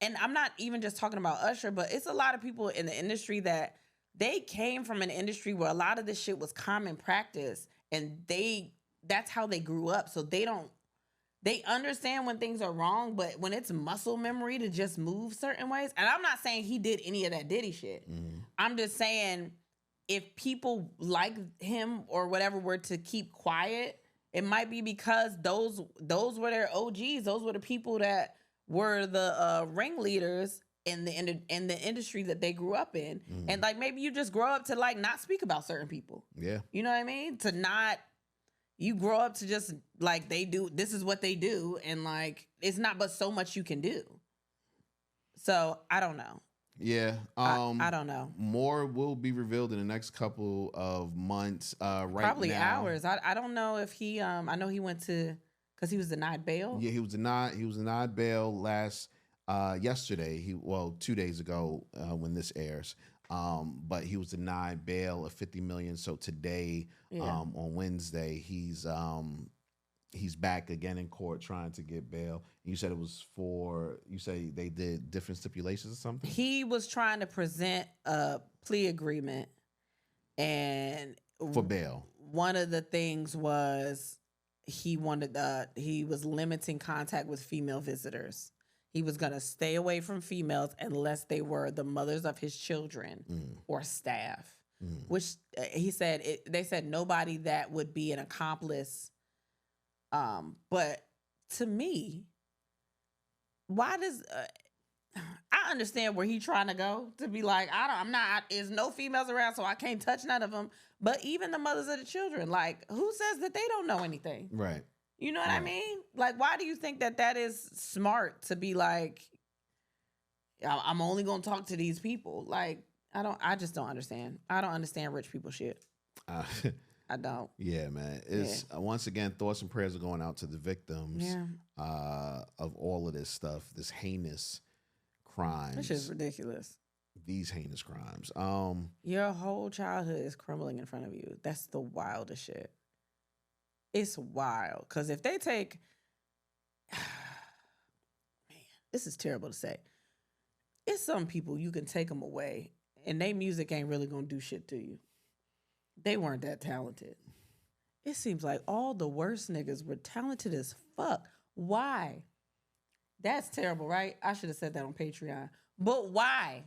and I'm not even just talking about Usher, but it's a lot of people in the industry that they came from an industry where a lot of this shit was common practice, and that's how they grew up. So they understand when things are wrong, but when it's muscle memory to just move certain ways, and I'm not saying he did any of that Diddy shit. I'm just saying if people like him or whatever were to keep quiet, it might be because those were their OGs. Those were the people that were the ringleaders in the industry that they grew up in. And like maybe you just grow up to like not speak about certain people. Yeah. You know what I mean? You grow up to just like this is what they do, and like it's not but so much you can do. So I don't know. Yeah. I don't know. More will be revealed in the next couple of months. Probably now, hours. I don't know if he I know he went to, because he was denied bail. Yeah, he was denied bail yesterday. 2 days ago when this airs. But he was denied bail of $50 million. So today, on Wednesday, he's back again in court trying to get bail. You said it was you say they did different stipulations or something? He was trying to present a plea agreement, and for bail. One of the things was he was limiting contact with female visitors. He was going to stay away from females unless they were the mothers of his children or staff, which he said, they said nobody that would be an accomplice. But to me, why does, I understand where he's trying to go, to be like, there's no females around, so I can't touch none of them. But even the mothers of the children, like, who says that they don't know anything? Right. You know what I mean? Like, why do you think that is smart to be like, I'm only going to talk to these people? Like, I just don't understand. I don't understand rich people shit. I don't. Yeah, man. It's once again, thoughts and prayers are going out to the victims of all of this stuff, this heinous crimes. This is ridiculous. These heinous crimes. Your whole childhood is crumbling in front of you. That's the wildest shit. It's wild. Because if they take... Man, this is terrible to say. It's some people you can take them away, and their music ain't really going to do shit to you. They weren't that talented. It seems like all the worst niggas were talented as fuck. Why? That's terrible, right? I should have said that on Patreon. But why?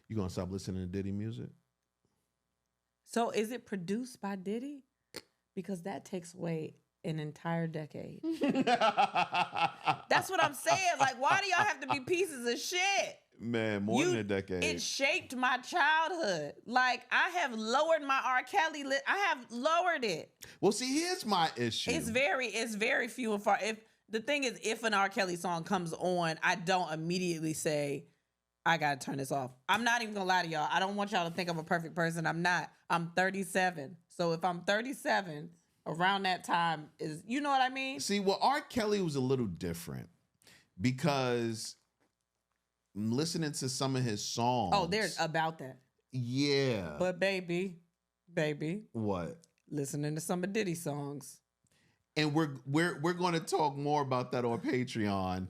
You gonna stop listening to Diddy music? So is it produced by Diddy? Because that takes away an entire decade. That's what I'm saying. Like, why do y'all have to be pieces of shit? Man, more than a decade. It shaped my childhood. Like, I have lowered my R. Kelly list. I have lowered it. Well, see, here's my issue. It's very few and far. If an R. Kelly song comes on, I don't immediately say, I gotta turn this off. I'm not even gonna lie to y'all. I don't want y'all to think I'm a perfect person. I'm not. I'm 37. So if I'm 37, around that time is, you know what I mean? See, well, R. Kelly was a little different because listening to some of his songs. Oh, there's about that. Yeah. But baby. What? Listening to some of Diddy's songs. And we're going to talk more about that on Patreon.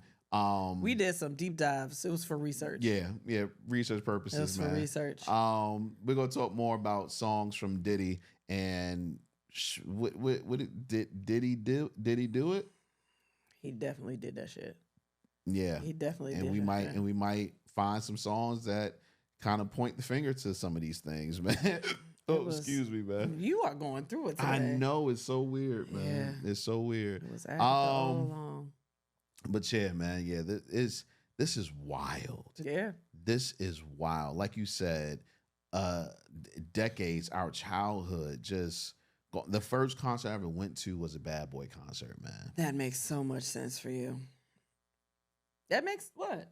We did some deep dives. It was for research. Yeah, research purposes, it was man. For research. We're going to talk more about songs from Diddy and did he do it? He definitely did that shit. Yeah, he definitely did. And we might find some songs that kind of point the finger to some of these things, man. Excuse me, man. You are going through it today. I know, it's so weird, man. Yeah. It's so weird. It was all along. But yeah, man, This is wild. Yeah. This is wild. Like you said, decades, our childhood, the first concert I ever went to was a Bad Boy concert, man. That makes so much sense for you. That makes what?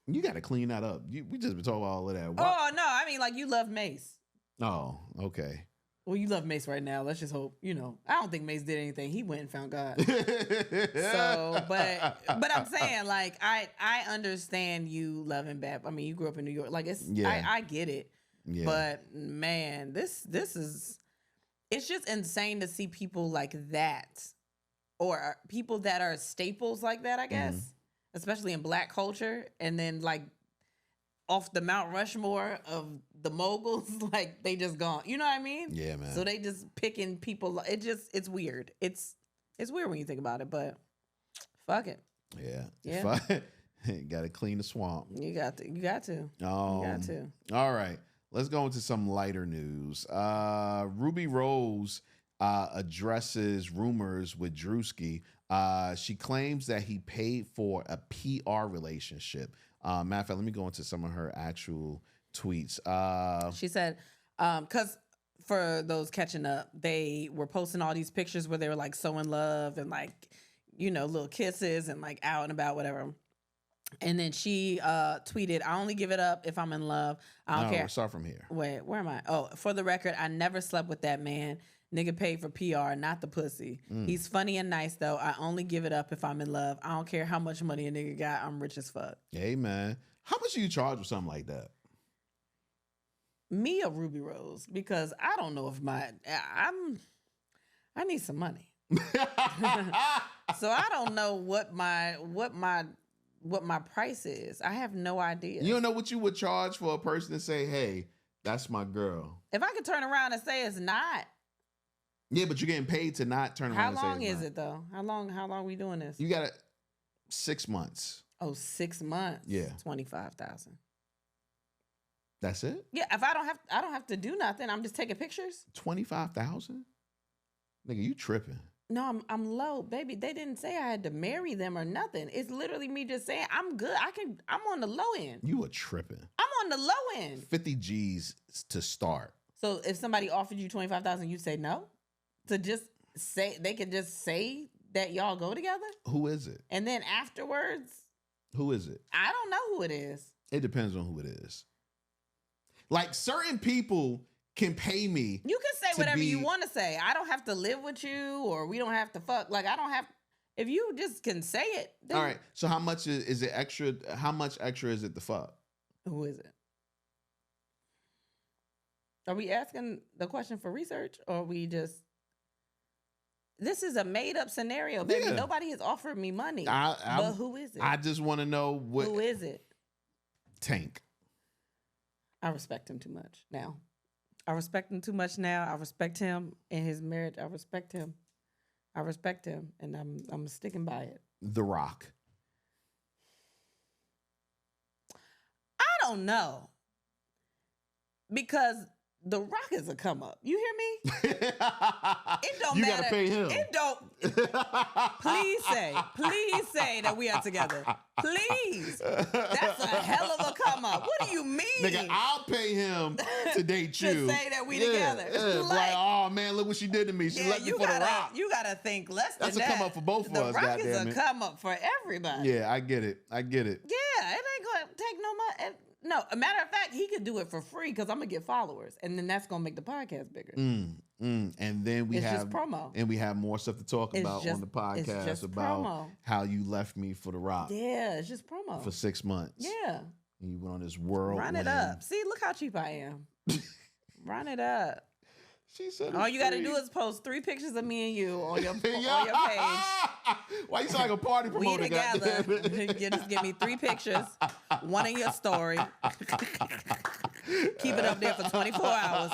You got to clean that up. We just been talking about all of that. Oh, no. I mean, like, you love Mace. Oh, okay. Well, you love Mace right now. Let's just hope, I don't think Mace did anything. He went and found God. So, but I'm saying, like, I understand you loving Bad. I mean, you grew up in New York. Like, I get it. Yeah. But man, this is, it's just insane to see people like that, or people that are staples like that, I guess, especially in Black culture, and then like off the Mount Rushmore of the moguls, like they just gone. You know what I mean? Yeah, man. So they just picking people. It's weird. It's weird when you think about it, but fuck it. Yeah. Got to clean the swamp. You got to. You got to. All right. Let's go into some lighter news. Ruby Rose addresses rumors with Drewski. She claims that he paid for a PR relationship. Matter of fact, let me go into some of her actual tweets. She said, because for those catching up, they were posting all these pictures where they were like so in love and like, little kisses and like out and about, whatever. And then she tweeted, I only give it up if I'm in love. I don't care. Start from here. Wait, where am I? Oh, for the record, I never slept with that man. Nigga paid for PR, not the pussy. He's funny and nice, though. I only give it up if I'm in love. I don't care how much money a nigga got. I'm rich as fuck. Hey, man. How much do you charge for something like that? Me or Ruby Rose? Because I don't know if I need some money. So I don't know what my price is. I have no idea. You don't know what you would charge for a person to say, hey, that's my girl. If I could turn around and say it's not. Yeah, but you're getting paid to not turn around and say it's not. How long is it, though? How long we doing this? You got 6 months. Oh, 6 months? Yeah. 25,000. That's it? Yeah, if I don't have to do nothing. I'm just taking pictures. 25,000? Nigga, you tripping. No, I'm low, baby. They didn't say I had to marry them or nothing. It's literally me just saying I'm good. I'm on the low end. You were tripping. I'm on the low end. 50 G's to start. So if somebody offered you 25,000, you'd say no? To just say, they could just say that y'all go together? Who is it? And then afterwards? Who is it? I don't know who it is. It depends on who it is. Like, certain people can pay me. You can say whatever you want to say. I don't have to live with you, or we don't have to fuck. Like, I don't have. If you just can say it. Then, all right. So how much is it extra? How much extra is it to fuck? Who is it? Are we asking the question for research, or are we just? This is a made up scenario, baby. Yeah. Nobody has offered me money. But who is it? I just want to know what. Who is it? Tank. I respect him too much now. I respect him too much now. I respect him in his marriage. I respect him. And I'm sticking by it. The Rock. I don't know. Because The Rock is a come up. You hear me? It don't you matter. You gotta pay him. It don't. Please say that we are together. Please. That's a hell of a come up. What do you mean? Nigga, I'll pay him to date you. To say that we together. Yeah. Like, oh man, look what she did to me. She left me for The Rock. You gotta think less than that. That's a come up for both of us. The Rock is a come up for everybody. Yeah, I get it. Yeah, it ain't gonna take no money. No, a matter of fact, he could do it for free because I'm gonna get followers, and then that's gonna make the podcast bigger. And then we have just promo, and we have more stuff to talk about on the podcast about promo. How you left me for The Rock. Yeah, it's just promo for 6 months. Yeah, and you went on this world. Run it up. See, look how cheap I am. Run it up. She said, all you got to do is post 3 pictures of me and you on your page. Why you sound like a party promoter? We together. You just give me 3 pictures, one in your story. Keep it up there for 24 hours.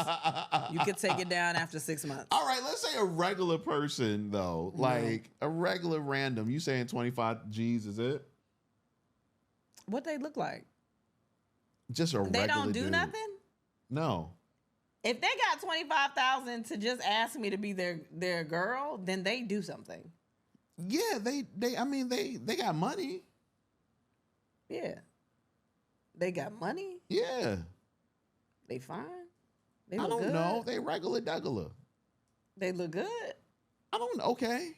You can take it down after 6 months. All right, let's say a regular person though, like a regular random. You saying 25 G's is it? What they look like? Just a regular. They don't do dude. nothing. No. If they got 25,000 to just ask me to be their girl, then they do something. Yeah, they got money. Yeah. They got money. Yeah. They fine. They I look don't good. know. They regular degular. They look good. I don't know. Okay.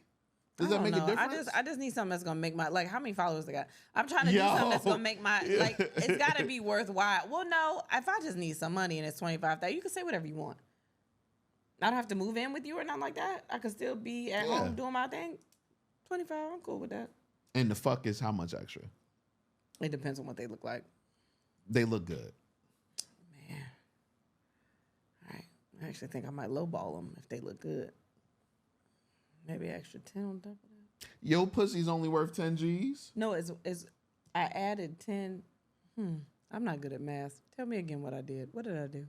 Does I that don't make know. a difference? I just need something that's gonna make my, like, how many followers they got? I'm trying to do something that's gonna make my, like, it's gotta be worthwhile. Well, no, if I just need some money and it's 25,000, you can say whatever you want. I don't have to move in with you or nothing like that. I could still be at home doing my thing. 25, I'm cool with that. And the fuck is how much extra? It depends on what they look like. They look good. Man. All right. I actually think I might lowball them if they look good. Maybe extra 10 on top of that. Yo, pussy's only worth 10 G's? No, it's I added 10. I'm not good at math. Tell me again what I did. What did I do?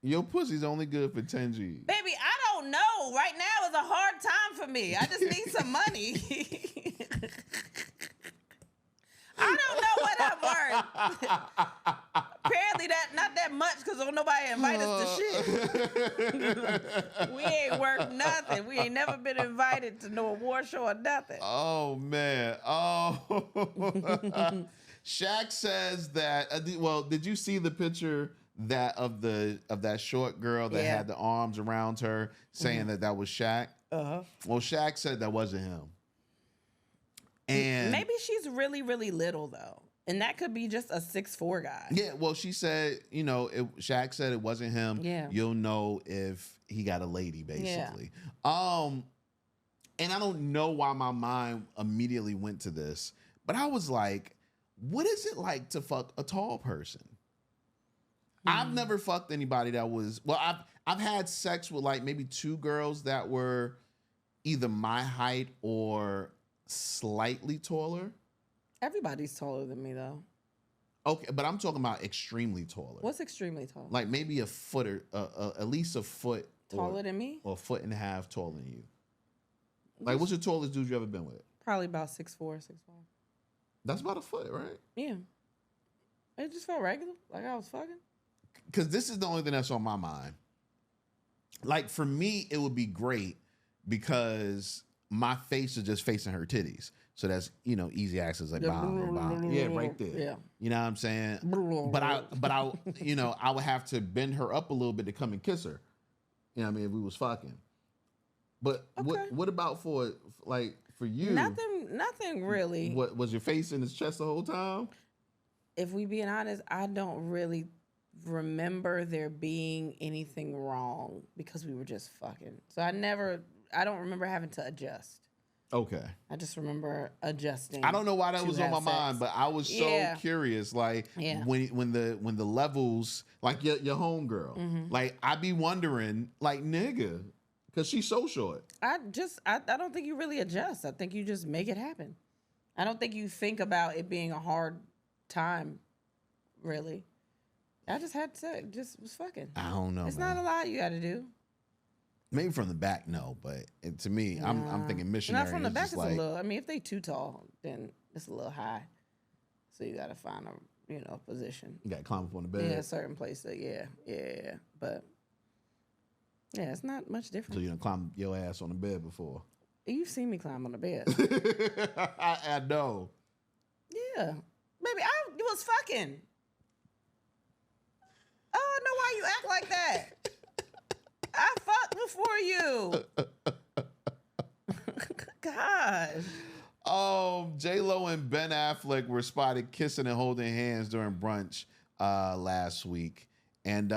Your pussy's only good for 10 G's. Baby, I don't know. Right now is a hard time for me. I just need some money. I don't know what I'm worth. Apparently not that much because don't nobody invite us to shit. We ain't worth nothing. We ain't never been invited to no award show or nothing. Oh, man. Oh. Shaq says that, did you see the picture of that short girl that had the arms around her saying that was Shaq? Uh-huh. Well, Shaq said that wasn't him. And maybe she's really, really little though. And that could be just a 6'4" guy. Yeah, well, she said, Shaq said it wasn't him. Yeah. You'll know if he got a lady, basically. Yeah. And I don't know why my mind immediately went to this, but I was like, what is it like to fuck a tall person? I've never fucked anybody that was, I've had sex with like maybe 2 girls that were either my height or slightly taller. Everybody's taller than me though. Okay, but I'm talking about extremely taller. What's extremely tall? Like maybe a foot or at least a foot taller than me, or a foot and a half taller than you. Like, what's the tallest dude you ever been with? Probably about 6'4", 6'5". That's about a foot, right? Yeah. It just felt regular, like I was fucking. Because this is the only thing that's on my mind. Like, for me, it would be great because my face is just facing her titties. So that's, easy access, like bomb. Yeah, right there. Yeah. You know what I'm saying? But I would have to bend her up a little bit to come and kiss her. You know what I mean? If we was fucking. But what about for you? Nothing really. What was your face in his chest the whole time? If we being honest, I don't really remember there being anything wrong because we were just fucking. So I don't remember having to adjust. Okay. I just remember adjusting. I don't know why that was on my mind, but I was so curious. Like when the levels, like your homegirl, like I be wondering, like, nigga, because she's so short. I don't think you really adjust. I think you just make it happen. I don't think you think about it being a hard time, really. I just had sex, just was fucking. I don't know. It's not a lot you got to do. Maybe from the back, no, but to me, I'm thinking missionary. Not from the back, it's like, a little. I mean, if they too tall, then it's a little high. So you got to find a position. You got to climb up on the bed. Yeah, a certain place. Yeah. But yeah, it's not much different. So you done climb your ass on the bed before? You've seen me climb on the bed. I know. Yeah, baby, I was fucking. I don't know why you act like that. I fucked before you. Gosh. J-Lo and Ben Affleck were spotted kissing and holding hands during brunch last week. And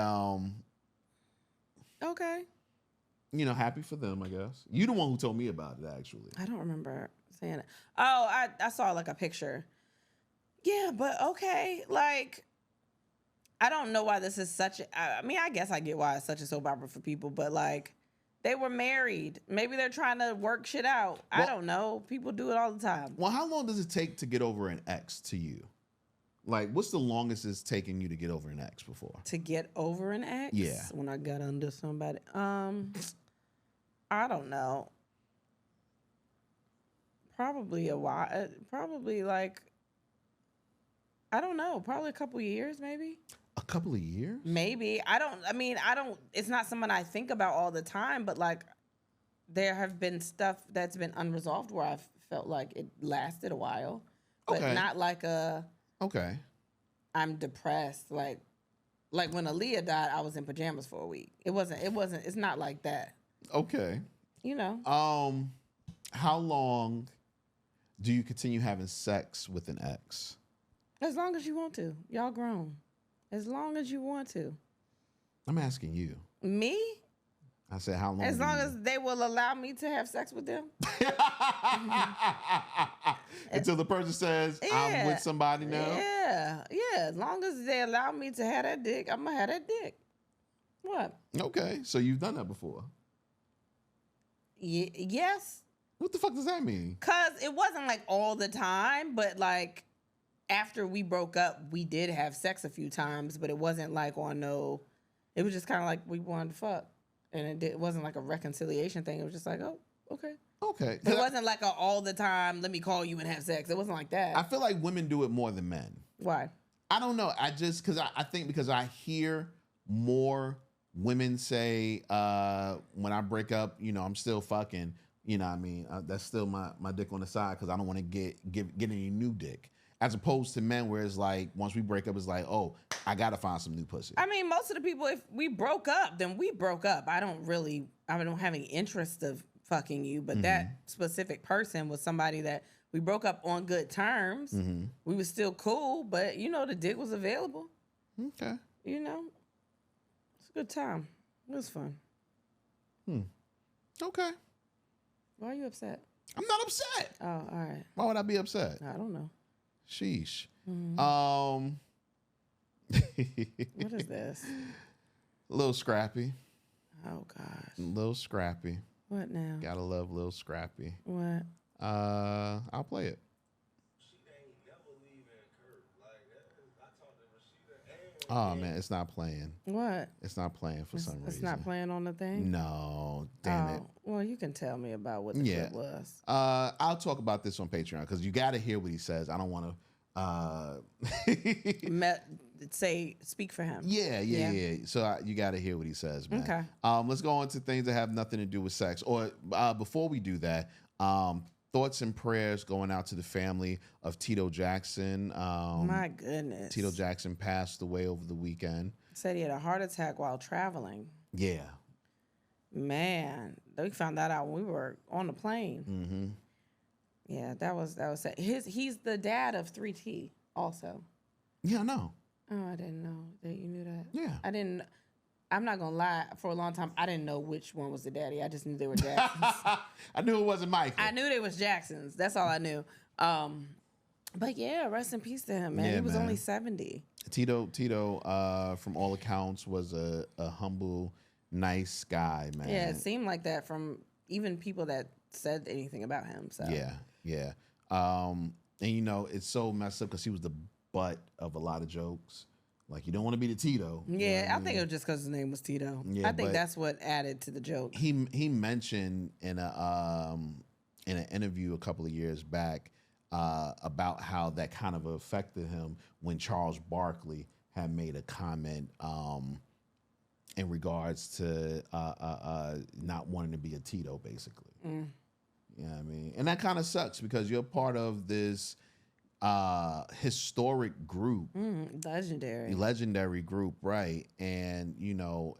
okay. Happy for them, I guess. You the one who told me about it, actually. I don't remember saying it. Oh, I saw like a picture. Yeah, but okay. Like, I don't know why this is such a, I mean, I guess I get why it's such a soap opera for people, but like, they were married. Maybe they're trying to work shit out. I don't know. People do it all the time. Well, how long does it take to get over an ex to you? Like, what's the longest it's taken you to get over an ex before? To get over an ex? Yeah. When I got under somebody? I don't know. Probably a while. Probably like, I don't know. Probably a couple years, maybe. A couple of years? Maybe. I don't, it's not someone I think about all the time, but like, there have been stuff that's been unresolved where I've felt like it lasted a while, but not like a, Okay. I'm depressed. Like when Aaliyah died, I was in pajamas for a week. It's not like that. Okay. You know. How long do you continue having sex with an ex? As long as you want to. Y'all grown. As long as you want to. I'm asking you. Me? I said, how long? As long as they will allow me to have sex with them. Until the person says, I'm with somebody now? Yeah. As long as they allow me to have that dick, I'm going to have that dick. What? Okay. So you've done that before? Yes. What the fuck does that mean? Because it wasn't like all the time, but like after we broke up, we did have sex a few times, but it wasn't like on no, it was just kind of like we wanted to fuck. And it wasn't like a reconciliation thing. It was just like, oh, okay. Okay. It wasn't like a all the time, let me call you and have sex. It wasn't like that. I feel like women do it more than men. Why? I don't know. Because I think because I hear more women say, when I break up, I'm still fucking, you know what I mean? That's still my dick on the side because I don't want to get any new dick. As opposed to men where it's like, once we break up, it's like, oh, I got to find some new pussy. I mean, most of the people, if we broke up, then we broke up. I don't have any interest of fucking you, but that specific person was somebody that we broke up on good terms. Mm-hmm. We were still cool, but, the dick was available. Okay. It's a good time. It was fun. Okay. Why are you upset? I'm not upset. Oh, all right. Why would I be upset? I don't know. Sheesh. Mm-hmm. What is this? A little scrappy. Oh, gosh. A little scrappy. What now? Gotta love Lil Scrappy. What? I'll play it. She ain't never leaving Kurt. Like, I talked to Rashida. Oh man, it's not playing. What? It's not playing for some reason. It's not playing on the thing? No, damn it. Well, you can tell me about what the clip was. I'll talk about this on Patreon because you got to hear what he says. I don't want to. Speak for him. Yeah. So you got to hear what he says, man. Okay. Let's go on to things that have nothing to do with sex. Or before we do that, thoughts and prayers going out to the family of Tito Jackson. My goodness. Tito Jackson passed away over the weekend. Said he had a heart attack while traveling. Yeah. Man, we found that out when we were on the plane. Mm-hmm. Yeah, that was sad. He's the dad of 3T also. Yeah, I know. Oh, I didn't know that you knew that. Yeah. I'm not gonna lie. For a long time, I didn't know which one was the daddy. I just knew they were Jacksons. I knew it wasn't Michael. I knew they was Jacksons. That's all I knew. But yeah, rest in peace to him, man. Yeah, he was man. only 70. Tito, from all accounts, was a humble, nice guy, man. Yeah, it seemed like that from even people that said anything about him. So Yeah. And it's so messed up because he was the butt of a lot of jokes. Like, you don't want to be the Tito. Yeah, I think it was just because his name was Tito. Yeah, I think that's what added to the joke. He mentioned in an interview a couple of years back about how that kind of affected him when Charles Barkley had made a comment in regards to not wanting to be a Tito, basically. You know what I mean? And that kind of sucks because you're part of this historic group. Legendary group, right? And,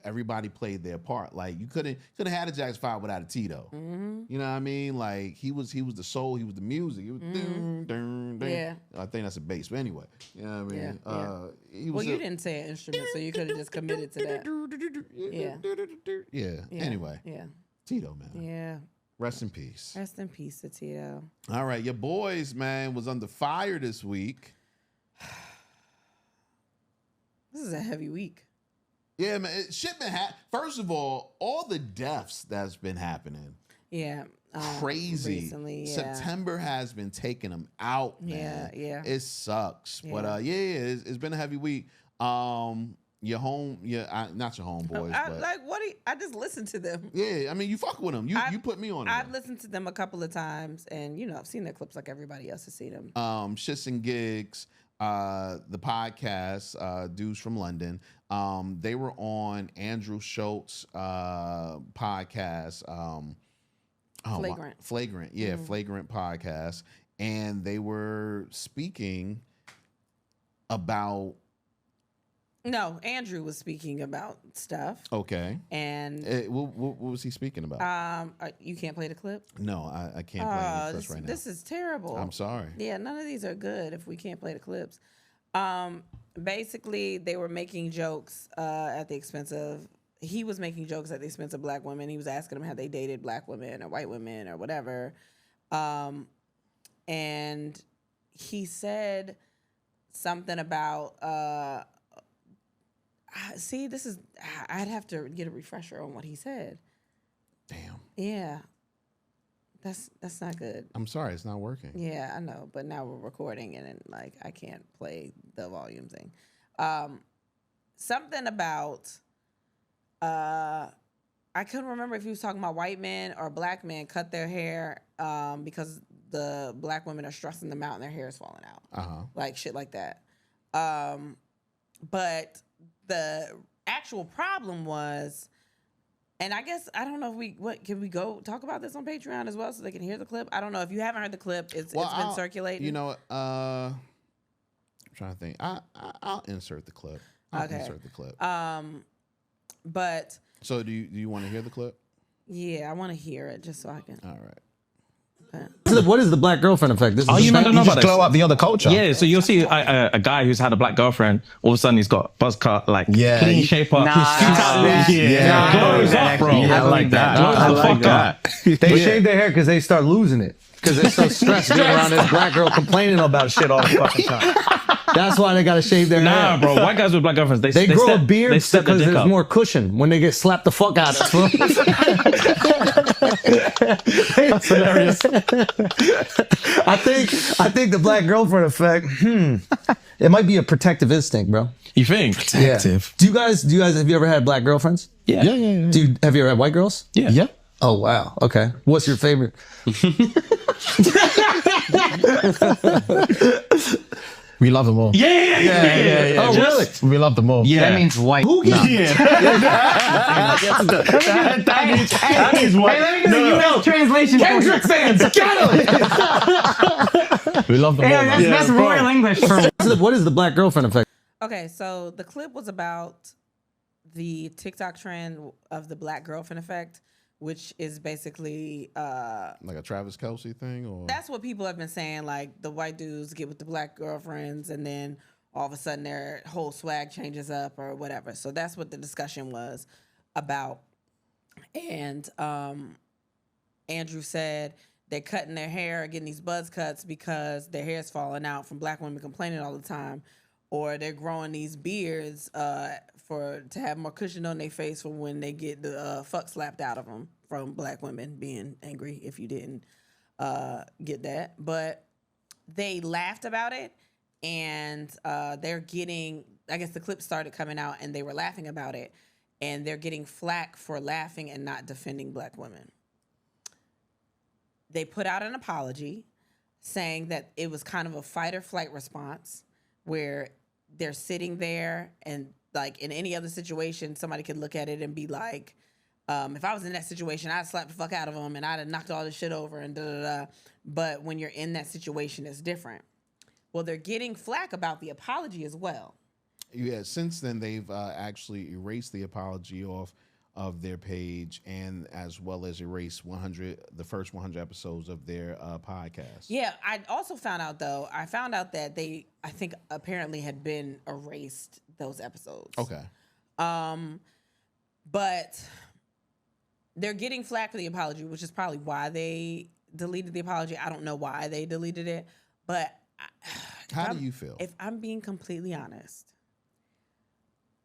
everybody played their part. Like, you couldn't have had a Jackson 5 without a Tito. Mm-hmm. You know what I mean? Like, he was the soul, he was the music. He was dun, dun, dun. Yeah. I think that's a bass, but anyway. You know what I mean? Yeah. You didn't say an instrument, so you could have just committed to that. Yeah. Anyway. Yeah. Tito, man. Yeah. Rest in peace. Rest in peace to Tito. All right, your boys, man, was under fire this week. This is a heavy week. Yeah, man. Shit been first of all the deaths that's been happening. Yeah. Crazy. Recently, yeah. September has been taking them out, man. Yeah. It sucks. Yeah. But it's been a heavy week. Your home, not your homeboys. I just listened to them. Yeah, I mean, you fuck with them. You put me on them. I've listened to them a couple of times, and I've seen their clips like everybody else has seen them. Shits and Gigs, the podcast, dudes from London. They were on Andrew Schultz's podcast. Flagrant. Flagrant, yeah, Flagrant podcast, and they were speaking about. No, Andrew was speaking about stuff. Okay. And what was he speaking about? You can't play the clip? No, I can't play any clips right now. This is terrible. I'm sorry. Yeah, none of these are good if we can't play the clips. Basically, they were making jokes at the expense of. He was making jokes at the expense of black women. He was asking them had they dated black women or white women or whatever. And he said something about. See, this is. I'd have to get a refresher on what he said. Damn. Yeah. That's not good. I'm sorry, it's not working. Yeah, I know, but now we're recording and like I can't play the volume thing. Something about I couldn't remember if he was talking about white men or black men cut their hair because the black women are stressing them out and their hair is falling out. Like shit like that. But the actual problem was, and I guess I don't know if can we go talk about this on Patreon as well so they can hear the clip? I don't know if you haven't heard the clip. It's been circulating. You know, I'm trying to think. I'll insert the clip. Insert the clip. But so do you want to hear the clip? Yeah, I want to hear it just so I can. All right. What is the black girlfriend effect? This you don't know about glow up the other culture. Yeah, so you'll see a guy who's had a black girlfriend. All of a sudden, he's got buzz cut, like clean shape up. Glows up, bro. I like that. I like that. They shave their hair because they start losing it. Because they're so stressed being around this black girl complaining about shit all the fucking time. That's why they gotta shave their hair. Nah, bro. White guys with black girlfriends, they grow a beard because there's more cushion when they get slapped the fuck out of. That's hilarious. I think the black girlfriend effect. It might be a protective instinct, bro. You think? Protective. Yeah. Do you guys have you ever had black girlfriends? Yeah. Have you ever had white girls? Yeah. Oh wow. Okay. What's your favorite? We love them all. Yeah. Oh, really? We love them all. Yeah. That means white. Who gives that means white. Hey, let me get the U.S. translation. Kendrick fans, get them! We love them all. That's royal English. What is the black girlfriend effect? Okay, so the clip was about the TikTok trend of the black girlfriend effect, which is basically like a Travis Kelce thing, or that's what people have been saying. Like the white dudes get with the black girlfriends, and then all of a sudden their whole swag changes up or whatever. So that's what the discussion was about. And Andrew said they're cutting their hair, getting these buzz cuts because their hair's falling out from black women complaining all the time, or they're growing these beards to have more cushion on their face for when they get the fuck slapped out of them from black women being angry if you didn't get that. But they laughed about it, and they're getting, I guess the clip started coming out and they were laughing about it, and they're getting flack for laughing and not defending black women. They put out an apology saying that it was kind of a fight or flight response where they're sitting there and like in any other situation, somebody could look at it and be like, if I was in that situation, I'd slap the fuck out of them and I'd have knocked all this shit over and da-da-da. But when you're in that situation, it's different. Well, they're getting flack about the apology as well. Yeah, since then, they've actually erased the apology off of their page, and as well as erased the first 100 episodes of their podcast. Yeah, I also found out that they, I think, apparently had been erased those episodes. Okay. But they're getting flack for the apology, which is probably why they deleted the apology. I don't know why they deleted it, but how do you feel? If I'm being completely honest,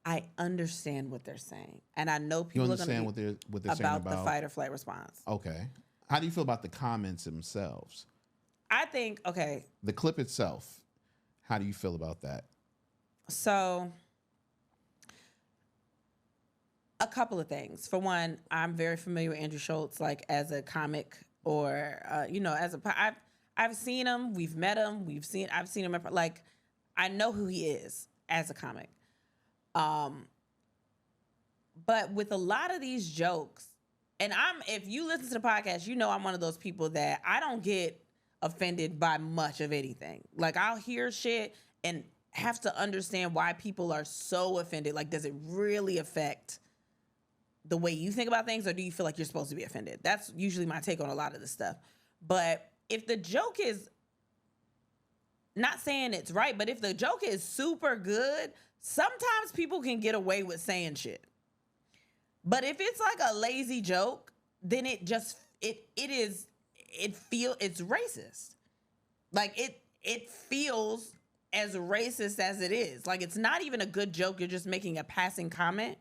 I understand what they're saying, and I know people you understand what they're saying about the fight or flight response. Okay, how do you feel about the comments themselves? I think the clip itself. How do you feel about that? So, a couple of things. For one, I'm very familiar with Andrew Schultz, like as a comic or I've seen him. We've met him. I've seen him. Like I know who he is as a comic. But with a lot of these jokes, and if you listen to the podcast, you know I'm one of those people that I don't get offended by much of anything. Like I'll hear shit and have to understand why people are so offended. Like, does it really affect the way you think about things, or do you feel like you're supposed to be offended? That's usually my take on a lot of this stuff. But if the joke is, not saying it's right, but if the joke is super good, sometimes people can get away with saying shit. But if it's like a lazy joke, then it's racist. Like it feels as racist as it is. Like, it's not even a good joke. You're just making a passing comment.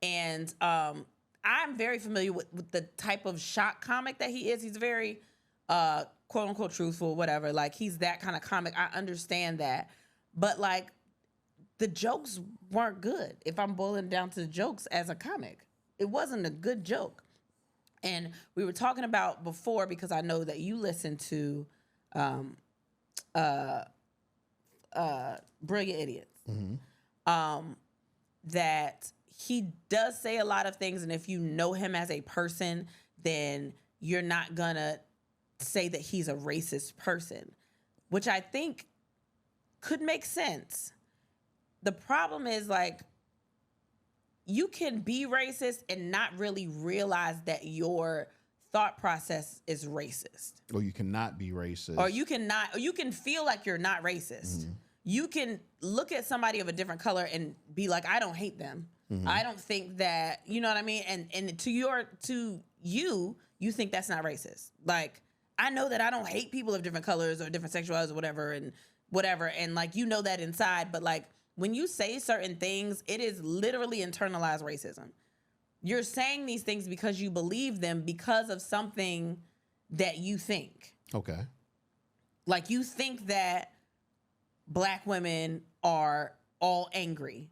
And I'm very familiar with the type of shock comic that he is. He's very quote unquote truthful, whatever. Like, he's that kind of comic. I understand that. But like, the jokes weren't good. If I'm boiling down to the jokes as a comic, it wasn't a good joke. And we were talking about before, because I know that you listen to Brilliant Idiots, that he does say a lot of things, and if you know him as a person, then you're not gonna say that he's a racist person, which I think could make sense. The problem is, like, you can be racist and not really realize that your thought process is racist. Or you cannot be racist. Or you can feel like you're not racist. You can look at somebody of a different color and be like, I don't hate them. I don't think that, you know what I mean? And to you think that's not racist. Like, I know that I don't hate people of different colors or different sexualities or whatever. And like, you know that inside, but like, when you say certain things, it is literally internalized racism. You're saying these things because you believe them because of something that you think. Okay. Like, you think that Black women are all angry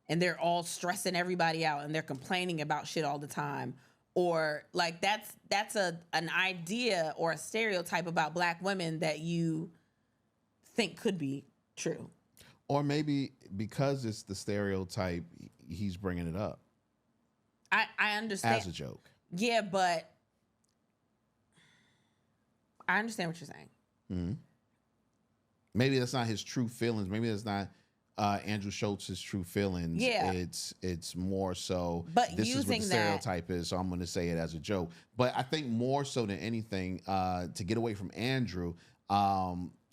and they're all stressing everybody out and they're complaining about shit all the time. Or like, that's an idea or a stereotype about Black women that you think could be true. Or maybe because it's the stereotype, he's bringing it up. I understand. As a joke. Yeah, but I understand what you're saying. Mm-hmm. Maybe that's not his true feelings. Maybe that's not Andrew Schultz's true feelings. Yeah. It's more so, but this is what the stereotype is, so I'm going to say it as a joke. But I think more so than anything, to get away from Andrew,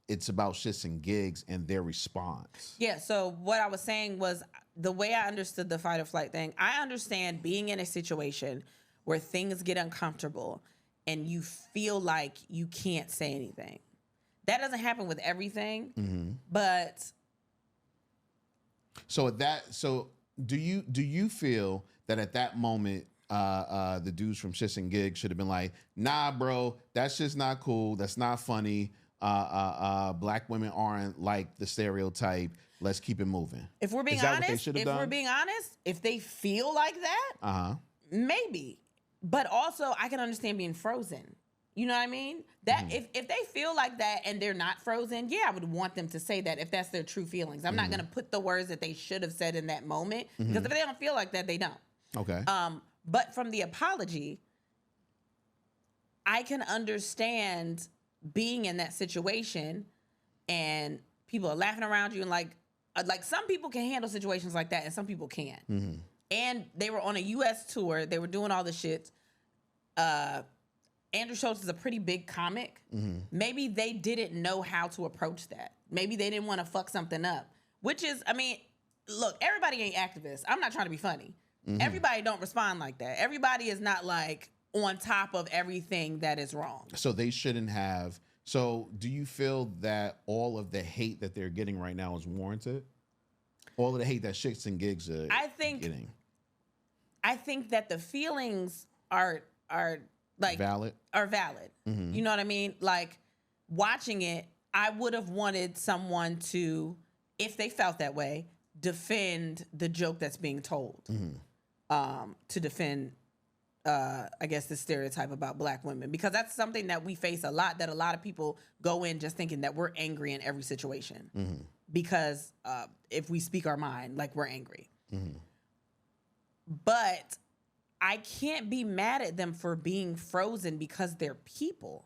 it's about shits and gigs and their response. Yeah, so what I was saying was, the way I understood the fight or flight thing, I understand being in a situation where things get uncomfortable and you feel like you can't say anything. That doesn't happen with everything, but... So do you feel that at that moment, the dudes from Shits and Gigs should have been like, nah, bro, that's just not cool. That's not funny. Black women aren't like the stereotype. Let's keep it moving. If we're being honest, if they feel like that, maybe. But also, I can understand being frozen. You know what I mean? That if they feel like that and they're not frozen, yeah, I would want them to say that if that's their true feelings. I'm not going to put the words that they should have said in that moment, because if they don't feel like that, they don't. Okay. But from the apology, I can understand being in that situation and people are laughing around you, and like some people can handle situations like that and some people can't. And they were on a US tour. They were doing all the shit. Andrew Schultz is a pretty big comic. Maybe they didn't know how to approach that. Maybe they didn't want to fuck something up, which is, I mean, look, everybody ain't activists. I'm not trying to be funny. Everybody don't respond like that. Everybody is not like on top of everything that is wrong. So they shouldn't have. So do you feel that all of the hate that they're getting right now is warranted? All of the hate that Shits and Gigs are getting? I think that the feelings are like valid. You know what I mean? Like, watching it, I would have wanted someone to, if they felt that way, defend the joke that's being told. To defend I guess the stereotype about Black women, because that's something that we face a lot, that a lot of people go in just thinking that we're angry in every situation because if we speak our mind, like, we're angry. But I can't be mad at them for being frozen because they're people.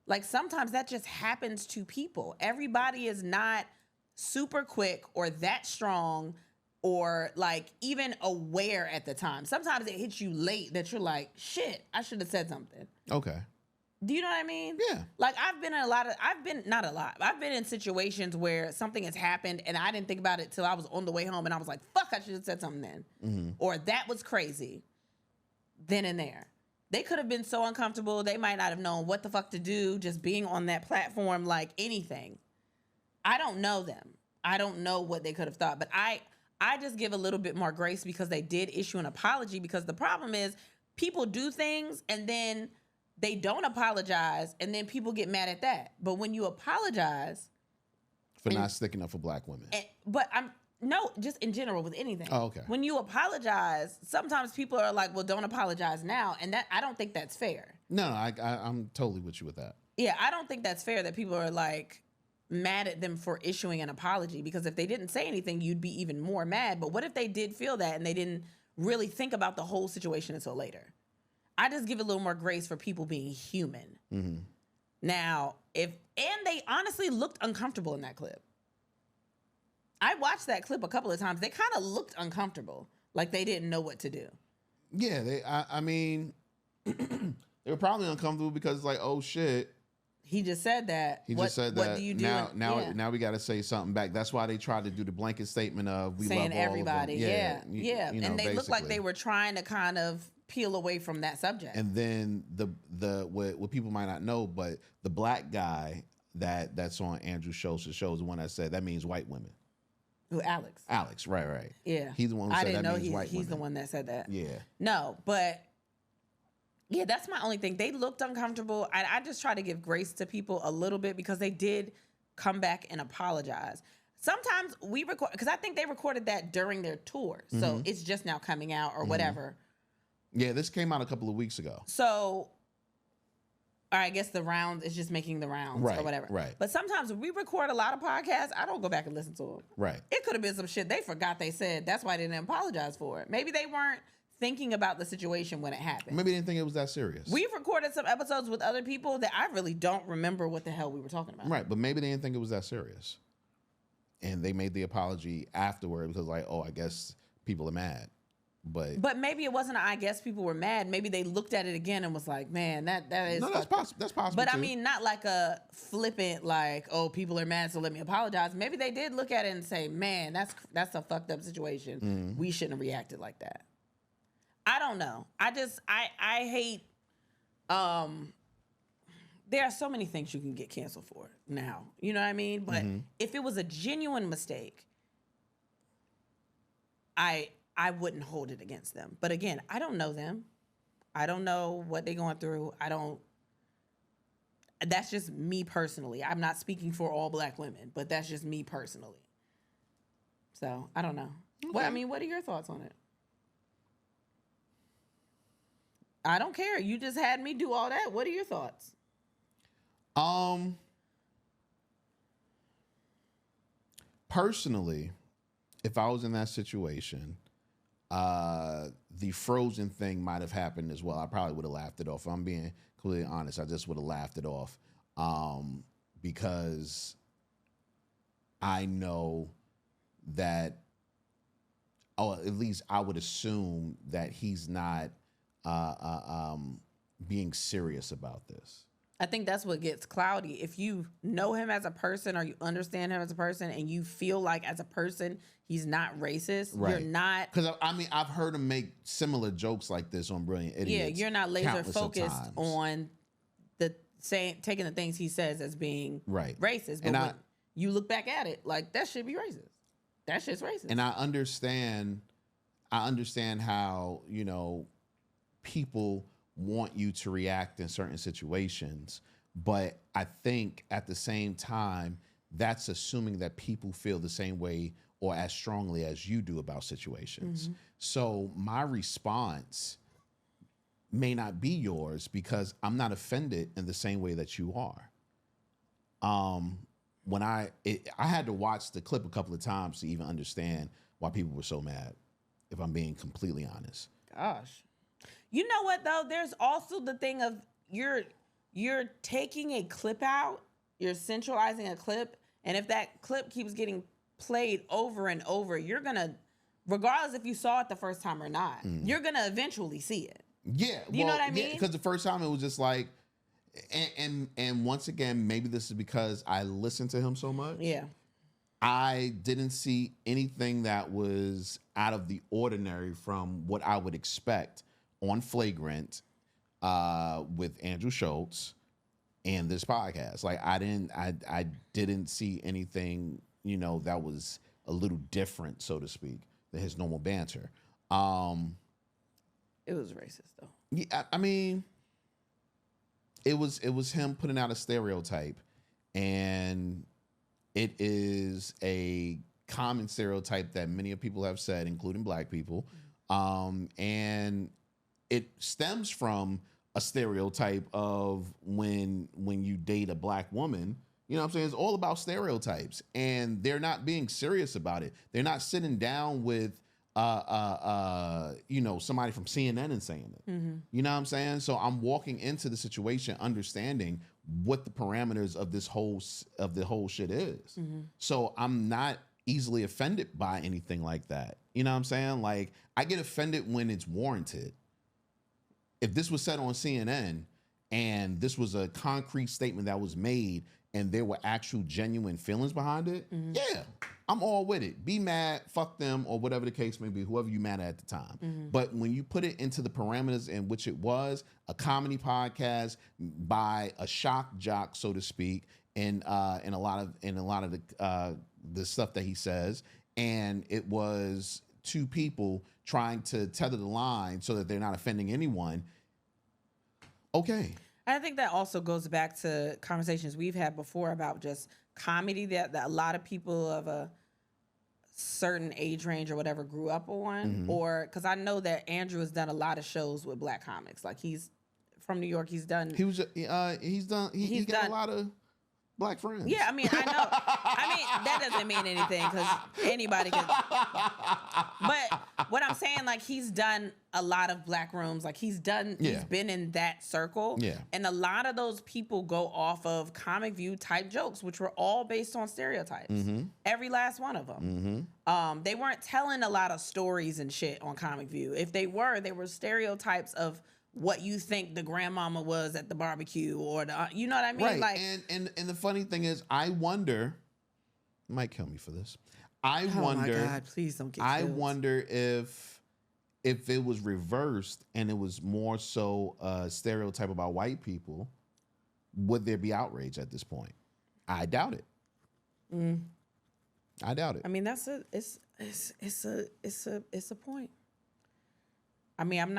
Like, sometimes that just happens to people. Everybody is not super quick or that strong or like even aware at the time. Sometimes it hits you late that you're like, shit, I should have said something. Okay. Do you know what I mean? Yeah. Like I've been in situations where something has happened and I didn't think about it till I was on the way home and I was like, fuck, I should have said something then. Mm-hmm. Or that was crazy then and there. They could have been so uncomfortable. They might not have known what the fuck to do just being on that platform, like anything. I don't know them. I don't know what they could have thought, but I just give a little bit more grace because they did issue an apology, because the problem is people do things and then they don't apologize and then people get mad at that. But when you apologize for not sticking up for black women. Just in general with anything. Oh, okay. When you apologize, sometimes people are like, well, don't apologize now. And that I don't think that's fair. No, I'm totally with you with that. Yeah, I don't think that's fair that people are like mad at them for issuing an apology, because if they didn't say anything, you'd be even more mad. But what if they did feel that and they didn't really think about the whole situation until later? I just give a little more grace for people being human. Mm-hmm. Now, and they honestly looked uncomfortable in that clip. I watched that clip a couple of times. They kind of looked uncomfortable, like they didn't know what to do. Yeah, I mean, they were probably uncomfortable because like, oh shit. He just said that. What do you do? Now we got to say something back. That's why they tried to do the blanket statement of we saying love all everybody. of them. Yeah. You know, and they looked like basically. they were trying to kind of peel away from that subject. And then what people might not know, but the black guy that's on Andrew Schultz's show is the one that said that means white women. Who, Alex? Alex, right. Yeah. He's the one who said that means white women. He's the one that said that. Yeah. No, but yeah, that's my only thing. They looked uncomfortable. I just try to give grace to people a little bit because they did come back and apologize. Sometimes we record, because I think they recorded that during their tour. So it's just now coming out or whatever. Yeah, this came out a couple of weeks ago. So, or I guess the round is just making the rounds or whatever. Right. But sometimes we record a lot of podcasts. I don't go back and listen to them. Right. It could have been some shit they forgot they said. That's why they didn't apologize for it. Maybe they weren't thinking about the situation when it happened. Maybe they didn't think it was that serious. We've recorded some episodes with other people that I really don't remember what the hell we were talking about. Right, but maybe they didn't think it was that serious. And they made the apology afterward because like, oh, I guess people are mad. But maybe it wasn't, I guess people were mad. Maybe they looked at it again and was like, man, that is... No, that's possible. That's possible. But too. I mean, not like a flippant, like, oh, people are mad, so let me apologize. Maybe they did look at it and say, man, that's a fucked up situation. We shouldn't have reacted like that. I don't know. I hate... there are so many things you can get canceled for now. You know what I mean? But if it was a genuine mistake, I wouldn't hold it against them. But again, I don't know them. I don't know what they're going through. That's just me personally. I'm not speaking for all black women, but that's just me personally. So I don't know. Okay. What are your thoughts on it? I don't care. You just had me do all that. What are your thoughts? Personally, if I was in that situation, the frozen thing might have happened as well. I probably would have laughed it off. If I'm being completely honest, I just would have laughed it off because I know that, at least I would assume that he's not being serious about this. I think that's what gets cloudy. If you know him as a person or you understand him as a person and you feel like as a person he's not racist, Right. you're not... Because, I mean, I've heard him make similar jokes like this on Brilliant Idiots. Yeah, you're not laser countless of focused times. on taking the things he says as being Right. racist. But And when you look back at it, like, that should be racist. That shit's racist. And I understand how, people want you to react in certain situations, but I think at the same time, that's assuming that people feel the same way or as strongly as you do about situations. So my response may not be yours because I'm not offended in the same way that you are. When I had to watch the clip a couple of times to even understand why people were so mad, if I'm being completely honest. Gosh. You know what, though? There's also the thing of you're taking a clip out, you're centralizing a clip, And if that clip keeps getting played over and over, you're going to, regardless if you saw it the first time or not, you're going to eventually see it. Yeah. You know what I mean? Because the first time it was just like, and once again, maybe this is because I listened to him so much. Yeah. I didn't see anything that was out of the ordinary from what I would expect on Flagrant with Andrew Schultz and this podcast. Like I didn't see anything, you know, that was a little different, so to speak, than his normal banter. It was racist though. Yeah, I mean, it was him putting out a stereotype, and it is a common stereotype that many people have said, including black people, and it stems from a stereotype of when you date a black woman. You know what I'm saying? It's all about stereotypes, and they're not being serious about it. They're not sitting down with you know, somebody from CNN and saying it. You know what I'm saying? So I'm walking into the situation understanding what the parameters of the whole shit is. So I'm not easily offended by anything like that. You know what I'm saying? Like, I get offended when it's warranted. If this was said on CNN and this was a concrete statement that was made and there were actual genuine feelings behind it, yeah, I'm all with it. Be mad, fuck them, or whatever the case may be, whoever you mad at the time. But when you put it into the parameters in which it was, a comedy podcast by a shock jock, so to speak, in a lot of the stuff that he says, and it was two people trying to tether the line so that they're not offending anyone. Okay. I think that also goes back to conversations we've had before about just comedy that a lot of people of a certain age range or whatever grew up on, or because I know that Andrew has done a lot of shows with black comics. Like, he's from New York. He's done He's got a lot of black friends. Yeah, I mean, I know. I mean, that doesn't mean anything because anybody can. But what I'm saying, like, he's done a lot of black rooms. Like, he's been in that circle. Yeah. And a lot of those people go off of Comic View type jokes, which were all based on stereotypes. Every last one of them. They weren't telling a lot of stories and shit on Comic View. If they were stereotypes of what you think the grandmama was at the barbecue, or the, you know what I mean? Right. Like, and the funny thing is, I wonder, might kill me for this. I wonder, my God, please don't get I killed. wonder if it was reversed and it was more so a stereotype about white people, would there be outrage at this point? I doubt it. I doubt it. I mean, it's a point. I mean, I'm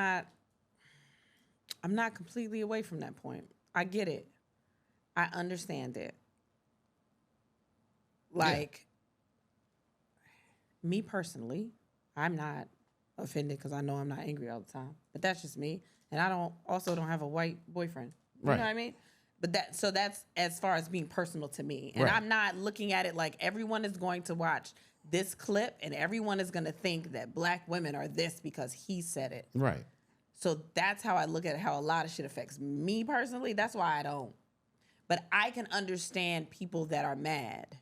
not completely away from that point. I get it. I understand it. Like, me personally, I'm not offended because I know I'm not angry all the time. But that's just me. And I don't have a white boyfriend. You know what I mean? But that's as far as being personal to me. And I'm not looking at it like everyone is going to watch this clip and everyone is going to think that black women are this because he said it. Right. So that's how I look at how a lot of shit affects me personally. That's why I don't. But I can understand people that are mad.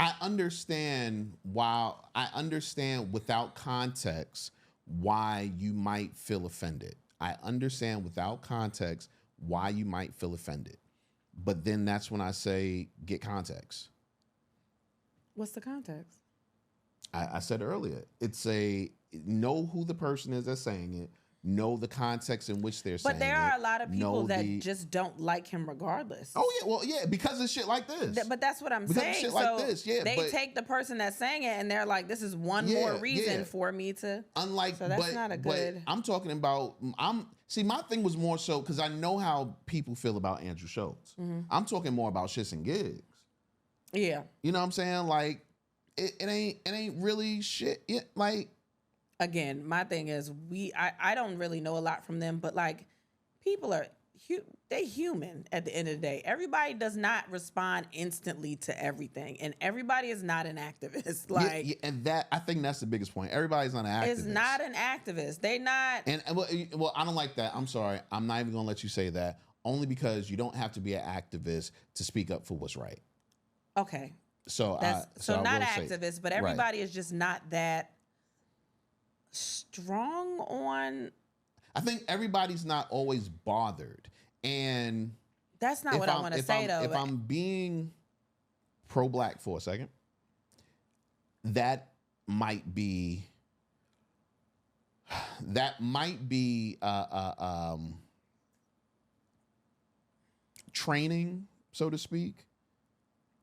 I understand without context why you might feel offended. I understand without context why you might feel offended. But then that's when I say get context. What's the context? I said earlier, it's know who the person is that's saying it, know the context in which they're saying it. But there are a lot of people that just don't like him regardless. Oh, yeah, well, yeah, because of shit like this. But that's what I'm because saying. Of shit like this, yeah. They take the person that's saying it and they're like, this is one more reason for me to. Unlike, so that's not a good. I'm talking about, my thing was more so, because I know how people feel about Andrew Schultz. I'm talking more about shits and gigs. Yeah. You know what I'm saying? Like, it ain't really shit. Like, again, my thing is I don't really know a lot from them, but like, people are they human at the end of the day. Everybody does not respond instantly to everything, and everybody is not an activist. Like, and that, I think that's the biggest point. Everybody's not an activist. Is not an activist. They not. And well, I don't like that. I'm sorry. I'm not even gonna let you say that. Only because you don't have to be an activist to speak up for what's right. Okay. So So I not will say- activists, but everybody is just not that strong on. I think everybody's not always bothered, and That's not what I want to say though. If I'm being pro-black for a second, that might be training, so to speak,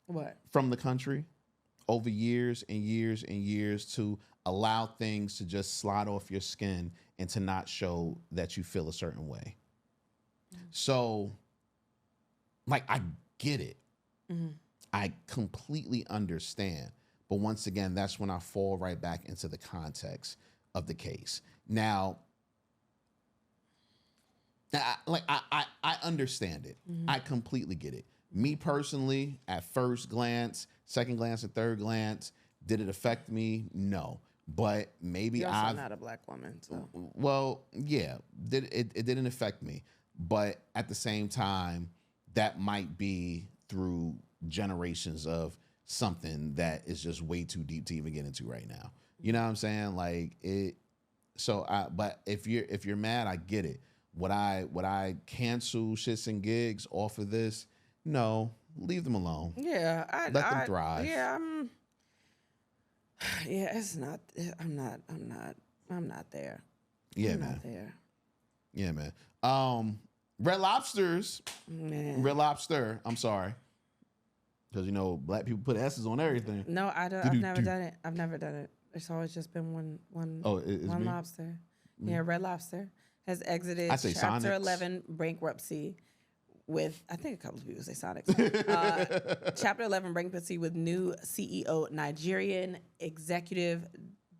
What? from the country over years and years and years to allow things to just slide off your skin and to not show that you feel a certain way. So, like, I get it. I completely understand. But once again, that's when I fall right back into the context of the case. Now, I understand it. I completely get it. Me personally, at first glance, second glance, and third glance, did it affect me? No. But maybe You're also not a black woman, so. Well, yeah, it didn't affect me. But at the same time, that might be through generations of something that is just way too deep to even get into right now. You know what I'm saying? Like it. So, but if you're mad, I get it. Would I cancel shits and gigs off of this? No, leave them alone. Yeah, let them thrive. Yeah, it's not. I'm not there. Yeah, I'm man. not there. Yeah, man. Red Lobsters. Man. Red Lobster. I'm sorry, because black people put S's on everything. No, I don't. I've never done it. I've never done it. It's always just been one. Oh, it's one me? lobster. Yeah, Red Lobster has exited I say Chapter Sonics. 11 bankruptcy with, I think a couple of people say Sonics. Chapter 11 bankruptcy with new CEO, Nigerian executive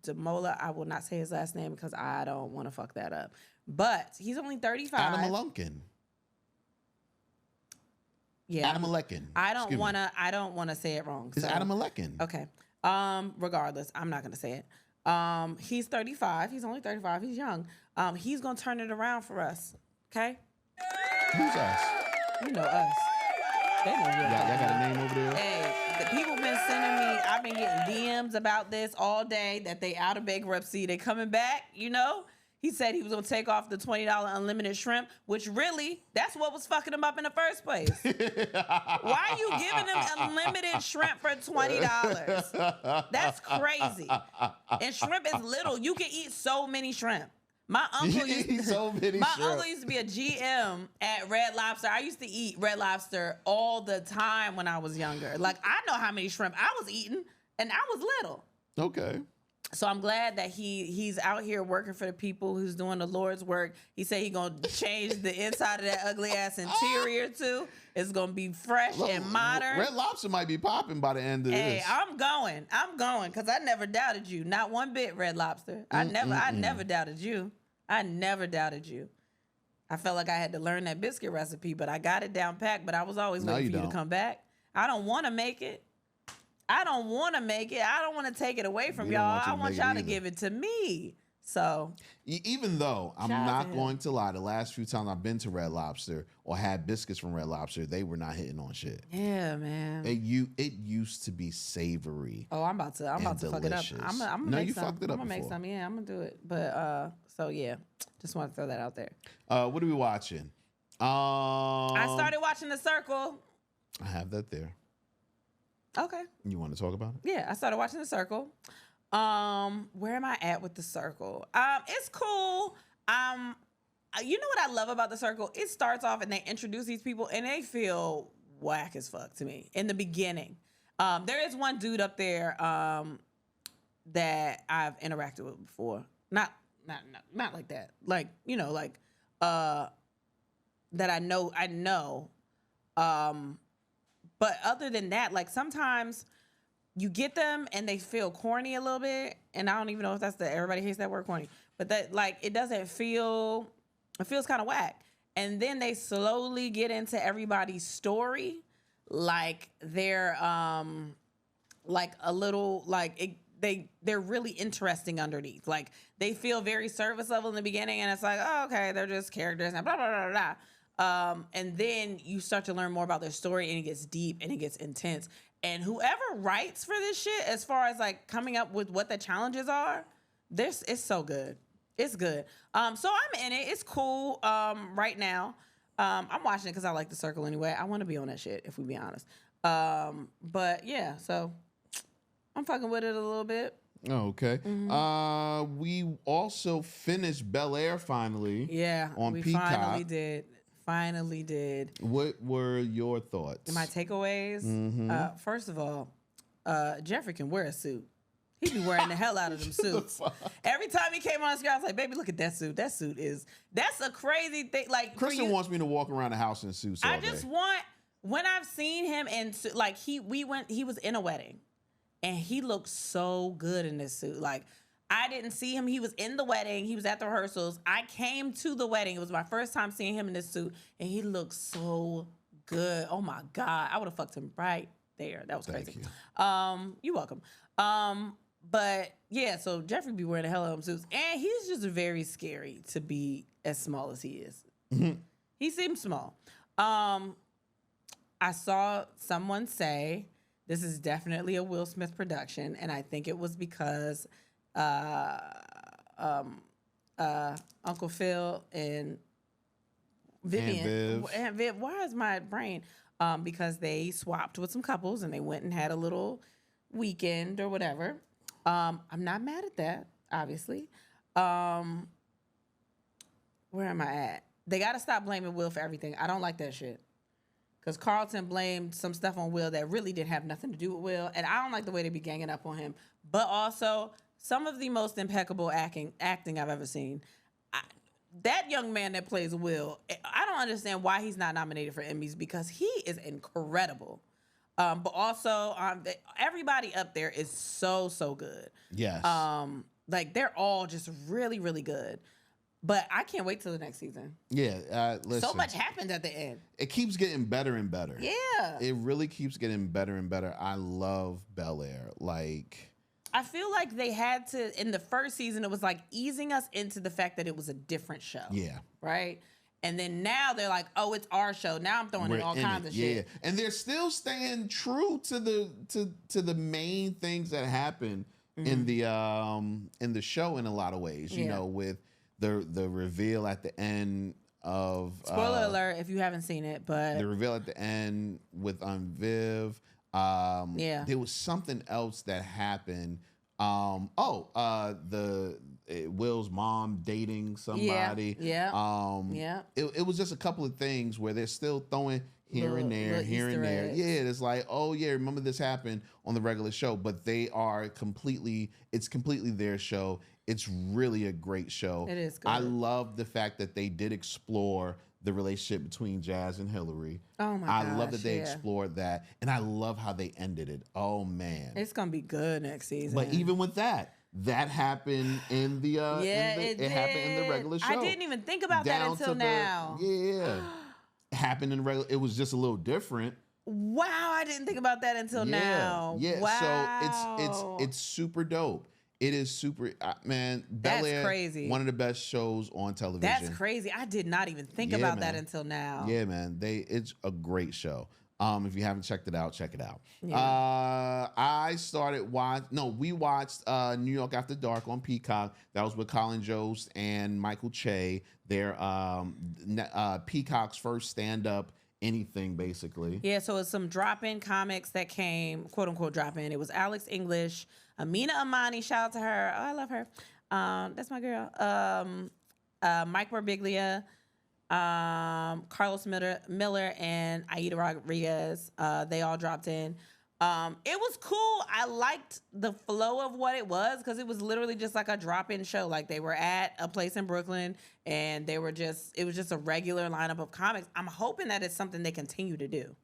Demola. I will not say his last name because I don't want to fuck that up. But he's only 35. Adam Malunkin. Yeah, Adam Alekin. I don't want to say it wrong. It's Adam Alekin. Okay. Regardless, I'm not gonna say it. He's 35. He's only 35. He's young. He's gonna turn it around for us. Okay. Who's us? You know us. They know you. Y'all got a name over there? Hey, the people been sending me. I've been getting DMs about this all day. That they out of bankruptcy. They coming back. He said he was gonna take off the $20 unlimited shrimp, which really, that's what was fucking him up in the first place. Why are you giving him unlimited shrimp for $20? That's crazy. And shrimp is little. You can eat so many shrimp. My uncle used to be a GM at Red Lobster. I used to eat Red Lobster all the time when I was younger. Like, I know how many shrimp I was eating, and I was little. Okay. So I'm glad that he's out here working for the people, who's doing the Lord's work. He said he's going to change the inside of that ugly ass interior too. It's going to be fresh and modern. Red Lobster might be popping by the end of this. Hey, I'm going because I never doubted you. Not one bit, Red Lobster. I never doubted you. I never doubted you. I felt like I had to learn that biscuit recipe, but I got it down packed, but I was always waiting for you to come back. I don't want to make it. I don't want to take it away from y'all. I want y'all to give it to me. So, even though I'm not going to lie, the last few times I've been to Red Lobster or had biscuits from Red Lobster, they were not hitting on shit. Yeah, man. It used to be savory. Oh, I'm about to fuck it up. I'm gonna make some. Fucked it up. I'm gonna make some. Yeah, I'm gonna do it. But so yeah, just want to throw that out there. What are we watching? I started watching The Circle. I have that there. Okay. You want to talk about it? Yeah, I started watching The Circle. Where am I at with The Circle? It's cool. You know what I love about The Circle? It starts off and they introduce these people and they feel whack as fuck to me in the beginning. There is one dude up there that I've interacted with before. Not like that. Like, that I know. But other than that, like sometimes you get them and they feel corny a little bit. And I don't even know if that's everybody hates that word corny. But that it feels kind of whack. And then they slowly get into everybody's story. Like they're like a little they're really interesting underneath. Like they feel very surface level in the beginning and it's like, oh, okay, they're just characters and blah, blah, blah, blah. And then you start to learn more about their story and it gets deep and it gets intense. And whoever writes for this shit, as far as like coming up with what the challenges are, this is so good. It's good. So I'm in it. It's cool. Right now, I'm watching it because I like The Circle anyway. I want to be on that shit, if we be honest. But yeah, so I'm fucking with it a little bit. Oh, okay. We also finished Bel Air finally. Yeah, on we Peacock. Finally did. What were your thoughts? My takeaways. First of all, Jeffrey can wear a suit. He be wearing the hell out of them suits. Every time he came on the screen, I was like, "Baby, look at that suit. That's a crazy thing." Like Kristen wants me to walk around the house in suits all I just day. want when I've seen him in like he was in a wedding, and he looked so good in this suit. Like I didn't see him. He was in the wedding. He was at the rehearsals. I came to the wedding. It was my first time seeing him in this suit, and he looked so good. Oh my God, I would have fucked him right there. That was crazy. Thank you. You're welcome. But yeah, so Jeffrey be wearing the hell out of them suits, and he's just very scary to be as small as he is. He seems small. I saw someone say this is definitely a Will Smith production, and I think it was because Uncle Phil and Vivian and Viv. Why is my brain? Because they swapped with some couples and they went and had a little weekend or whatever. I'm not mad at that, obviously. Where am I at? They got to stop blaming Will for everything. I don't like that shit. Because Carlton blamed some stuff on Will that really didn't have nothing to do with Will. And I don't like the way they be ganging up on him. But also, some of the most impeccable acting I've ever seen. That young man that plays Will, I don't understand why he's not nominated for Emmys because he is incredible. But also, everybody up there is so good. Yes. Like they're all just really, really good. But I can't wait till the next season. Yeah. Listen, so much happened at the end. It keeps getting better and better. Yeah. It really keeps getting better and better. I love Bel Air. Like, I feel like they had to, in the first season, it was like easing us into the fact that it was a different show. Yeah. Right? And then now they're like, oh, it's our show. Now I'm throwing in all kinds of shit. Yeah. And they're still staying true to the main things that happen in the show in a lot of ways. You know, with the reveal at the end of spoiler alert if you haven't seen it, but the reveal at the end with Viv. There was something else that happened. Will's mom dating somebody. It was just a couple of things where they're still throwing here and there. Yeah, it's like, oh yeah, remember this happened on the regular show, but it's completely their show. It's really a great show. It is good. I love the fact that they did explore the relationship between Jazz and Hillary. Oh my gosh, I love that they explored that, and I love how they ended it. Oh man, it's gonna be good next season. But even with that happened in the it happened in the regular show. I didn't even think about that until now. It happened in the regular. It was just a little different. Wow, I didn't think about that until now. Yeah, wow. So it's super dope. It is super, man. Bel Air, crazy. One of the best shows on television. That's crazy. I did not even think about that until now. Yeah, man. It's a great show. If you haven't checked it out, check it out. Yeah. We watched New York After Dark on Peacock. That was with Colin Jost and Michael Che. They're Peacock's first stand-up anything, basically. Yeah, so it's some drop-in comics that came, quote-unquote drop-in. It was Alex English, Amina Amani, shout out to her. Oh, I love her. That's my girl. Mike Birbiglia, Carlos Miller, and Aida Rodriguez. They all dropped in. It was cool. I liked the flow of what it was because it was literally just like a drop-in show. Like they were at a place in Brooklyn and it was just a regular lineup of comics. I'm hoping that it's something they continue to do.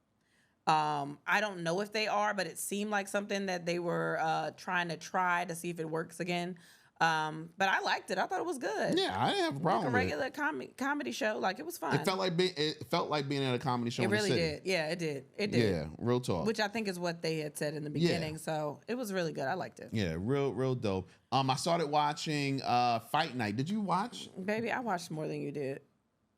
I don't know if they are, but it seemed like something that they were trying to see if it works again. But I liked it. I thought it was good. Yeah, I didn't have a problem like a with regular comedy show. Like it was fun. It felt like being at a comedy show. It in the really city. did. Yeah, it did. It did. Yeah, real talk. Which I think is what they had said in the beginning. Yeah. So it was really good. I liked it. Yeah, real dope. I started watching Fight Night. Did you watch? Baby, I watched more than you did.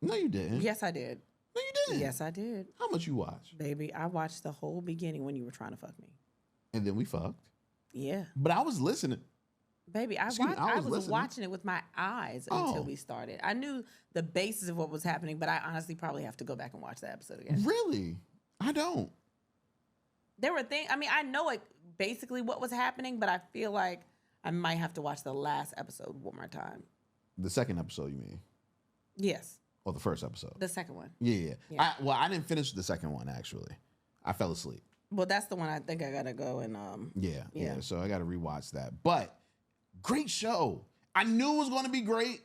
No, you didn't. Yes, I did. No, you didn't. Yes, I did. How much you watch? Baby, I watched the whole beginning when you were trying to fuck me. And then we fucked. Yeah. But I was listening. Baby, I was listening. watching it with my eyes until we started. I knew the basis of what was happening, but I honestly probably have to go back and watch that episode again. Really? I don't. There were things, I mean, I know it basically what was happening, but I feel like I might have to watch the last episode one more time. The second episode, you mean? Yes. Or the first episode? The second one. Yeah. I didn't finish the second one, actually. I fell asleep. Well, that's the one I think I got to go and... Yeah. So I got to rewatch that. But great show. I knew it was going to be great.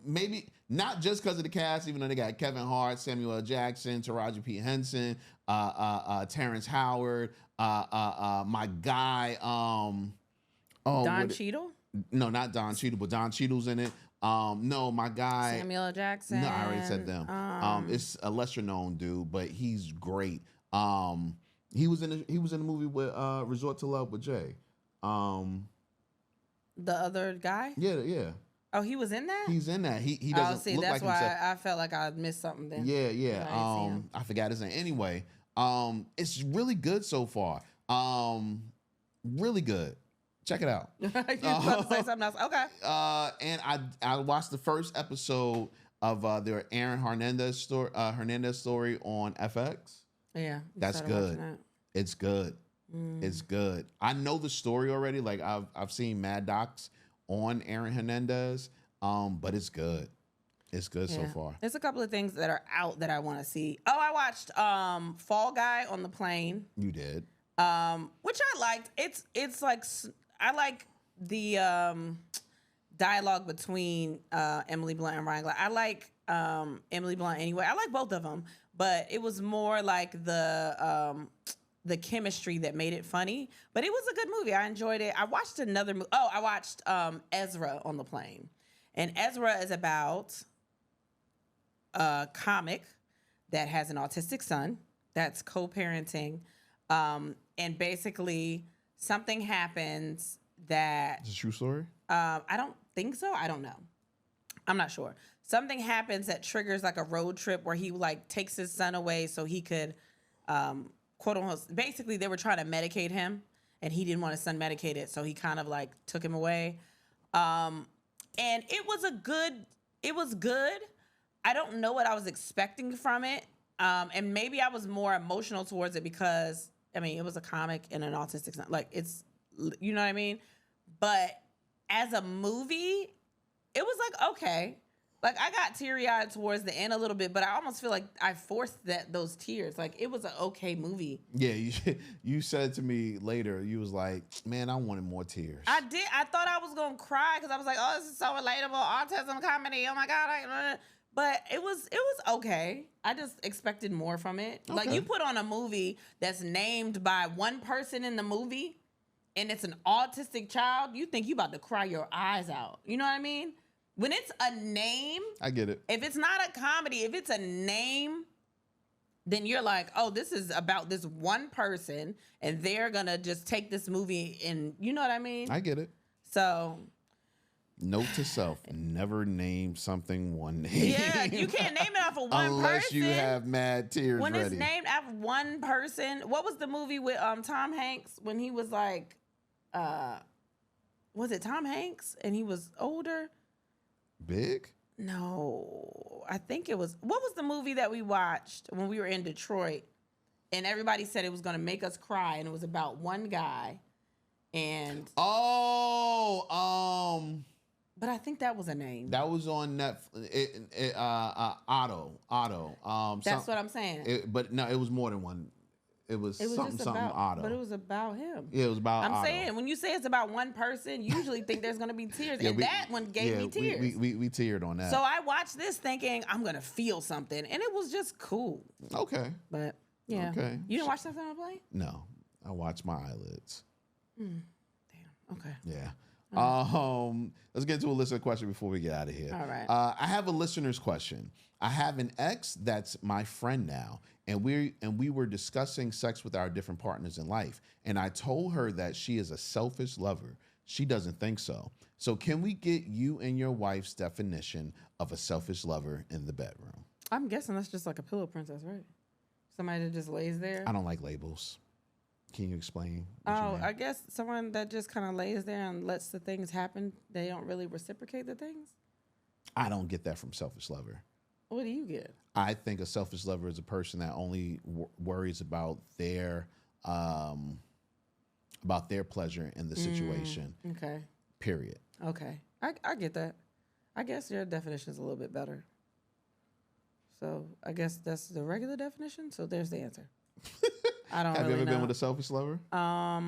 Maybe not just because of the cast, even though they got Kevin Hart, Samuel L. Jackson, Taraji P. Henson, Terrence Howard, my guy... Don Cheadle? No, not Don Cheadle, but Don Cheadle's in it. No, my guy Samuel L. Jackson. No, I already said them. It's a lesser known dude, but he's great. He was in the movie with Resort to Love with Jay. The other guy? Yeah. Oh, he was in that? He's in that. He doesn't look that's like why himself. I felt like I missed something then. Yeah. I forgot his name. Anyway, it's really good so far. Really good. Check it out. You was about to say something else. Okay. And I watched the first episode of their Aaron Hernandez story on FX. Yeah. That's good. It's good. It's good. I know the story already. Like I've seen Mad Docs on Aaron Hernandez. But it's good. It's good so far. There's a couple of things that are out that I want to see. Oh, I watched Fall Guy on the plane. You did. Which I liked. It's like I like the dialogue between Emily Blunt and Ryan Gosling. I like Emily Blunt anyway. I like both of them, but it was more like the chemistry that made it funny. But it was a good movie. I enjoyed it. I watched another movie. Oh, I watched Ezra on the plane, and Ezra is about a comic that has an autistic son that's co-parenting, and basically something happens that... Is it a true story? I don't think so. I don't know. I'm not sure. Something happens that triggers like a road trip where he like takes his son away so he could, quote unquote, basically they were trying to medicate him and he didn't want his son medicated. So he kind of like took him away. And it was good. I don't know what I was expecting from it. And maybe I was more emotional towards it because, I mean, it was a comic and an autistic son. Like, it's, you know what I mean? But as a movie, it was like, okay. Like, I got teary-eyed towards the end a little bit, but I almost feel like I forced those tears. Like, it was an okay movie. Yeah, you said to me later, you was like, man, I wanted more tears. I did. I thought I was going to cry because I was like, oh, this is so relatable. Autism comedy. Oh, my God. But it was okay. I just expected more from it. Okay. Like, you put on a movie that's named by one person in the movie, and it's an autistic child, you think you about to cry your eyes out. You know what I mean? When it's a name, I get it. If it's not a comedy, if it's a name, then you're like, oh, this is about this one person, and they're gonna just take this movie and you know what I mean? I get it. So, note to self: never name something one name. Yeah, you can't name it off of one unless person. you have mad tears when ready. It's named after one person. What was the movie with Tom Hanks when he was like, was it Tom Hanks and he was older? Big? No, I think it was. What was the movie that we watched when we were in Detroit? And everybody said it was going to make us cry, and it was about one guy. And but I think that was a name. That was on Netflix. Otto. That's what I'm saying. But no, it was more than one. It was something Otto. But it was about him. Yeah, it was about Otto. I'm saying, when you say it's about one person, you usually think there's going to be tears. And that one gave me tears. We teared on that. So I watched this thinking, I'm going to feel something. And it was just cool. Okay. But, yeah. Okay. You didn't watch something on the plane? No. I watched my eyelids. Damn. Okay. Yeah. Let's get into a listener question before we get out of here. All right. I have a listener's question. I have an ex that's my friend now, and we were discussing sex with our different partners in life, and I told her that she is a selfish lover. She doesn't think so. So can we get you and your wife's definition of a selfish lover in the bedroom? I'm guessing that's just like a pillow princess, right? Somebody that just lays there. I don't like labels. Can you explain? What you Oh, mean? I guess someone that just kind of lays there and lets the things happen. They don't really reciprocate the things. I don't get that from selfish lover. What do you get? I think a selfish lover is a person that only worries about their pleasure in the situation. Okay. Period. Okay. I get that. I guess your definition is a little bit better. So I guess that's the regular definition. So there's the answer. I don't Have really you ever know. been with a selfish lover? I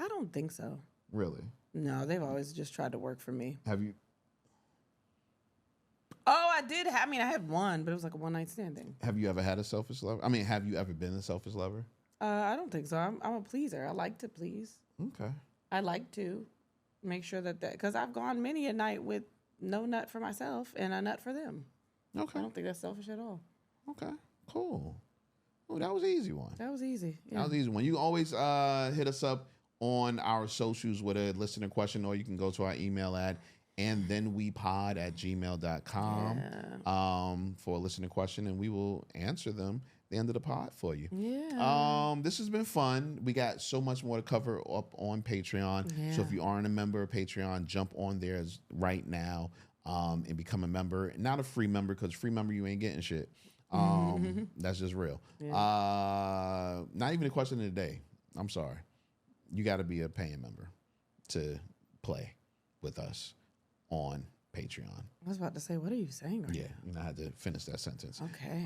don't think so. Really? No, they've always just tried to work for me. Have you? Oh, I did. I mean, I had one, but it was like a one-night stand thing. Have you ever had a selfish lover? I mean, have you ever been a selfish lover? I don't think so. I'm a pleaser. I like to please. Okay. I like to make sure that because I've gone many a night with no nut for myself and a nut for them. Okay. I don't think that's selfish at all. Okay. Cool. Oh, that was an easy one. That was easy. Yeah. That was an easy one. You can always hit us up on our socials with a listener question, or you can go to our email at andthenwepod@gmail.com for a listener question, and we will answer them at the end of the pod for you. Yeah. This has been fun. We got so much more to cover up on Patreon. Yeah. So if you aren't a member of Patreon, jump on there right now and become a member. Not a free member, because free member you ain't getting shit. That's just real. Yeah. Not even a question of the day. I'm sorry. You got to be a paying member to play with us on Patreon. I was about to say, what are you saying right Yeah, you know, I had to finish that sentence. Okay.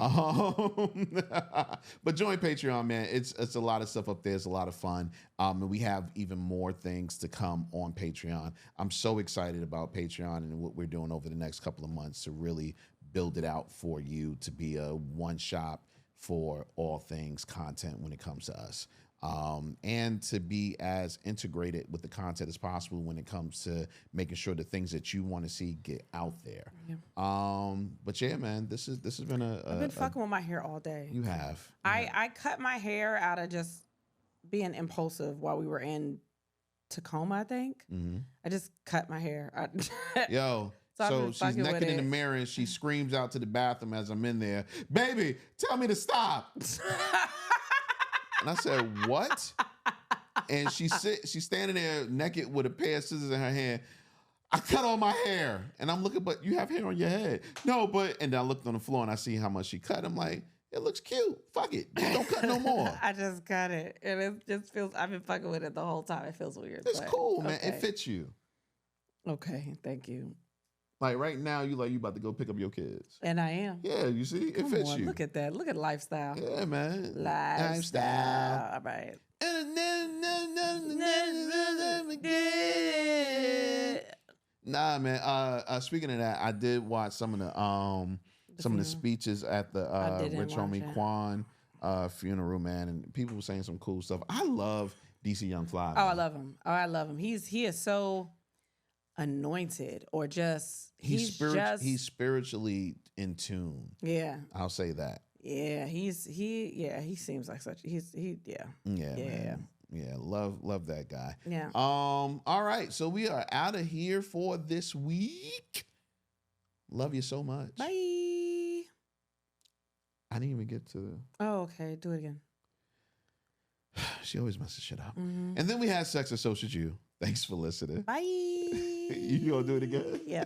But join Patreon, man. It's a lot of stuff up there. It's a lot of fun. And we have even more things to come on Patreon. I'm so excited about Patreon and what we're doing over the next couple of months to really build it out for you to be a one shop for all things content when it comes to us. And to be as integrated with the content as possible when it comes to making sure the things that you want to see get out there. Yeah. But yeah, man, this has been I've been fucking with my hair all day. You have. I cut my hair out of just being impulsive while we were in Tacoma, I think. Mm-hmm. I just cut my hair. Yo. So I've So been she's fucking with naked in the it. mirror and she screams out to the bathroom as I'm in there, "Baby, tell me to stop." And I said, "What?" And she's standing there naked with a pair of scissors in her hand. "I cut all my hair." And I'm looking, "But you have hair on your head." "No, but," and then I looked on the floor and I see how much she cut. I'm like, "It looks cute. Fuck it. Just don't cut no more." I just cut it. And it just feels, I've been fucking with it the whole time. It feels weird. It's but cool, man. okay. It fits you. Okay, thank you. Like right now, you about to go pick up your kids. And I am. Yeah, you see? It Come fits on, you. look at that. Look at lifestyle. Yeah, man. Lifestyle. All right. Nah, man. Speaking of that, I did watch some of the speeches at the didn't Rich watch Homie it. Quan funeral, man, and people were saying some cool stuff. I love DC Young Fly. Oh, I love him. Oh, I love him. He is so anointed, or just He's spiritually in tune. yeah. I'll say that. Yeah, he seems like such. Yeah. Man. Yeah, love that guy. Yeah. All right, so we are out of here for this week. Love you so much. Bye. I didn't even get to. Oh, okay. Do it again. She always messes shit up. And then we had Sex Associate You. Thanks for listening. Bye. You gonna do it again? Yeah.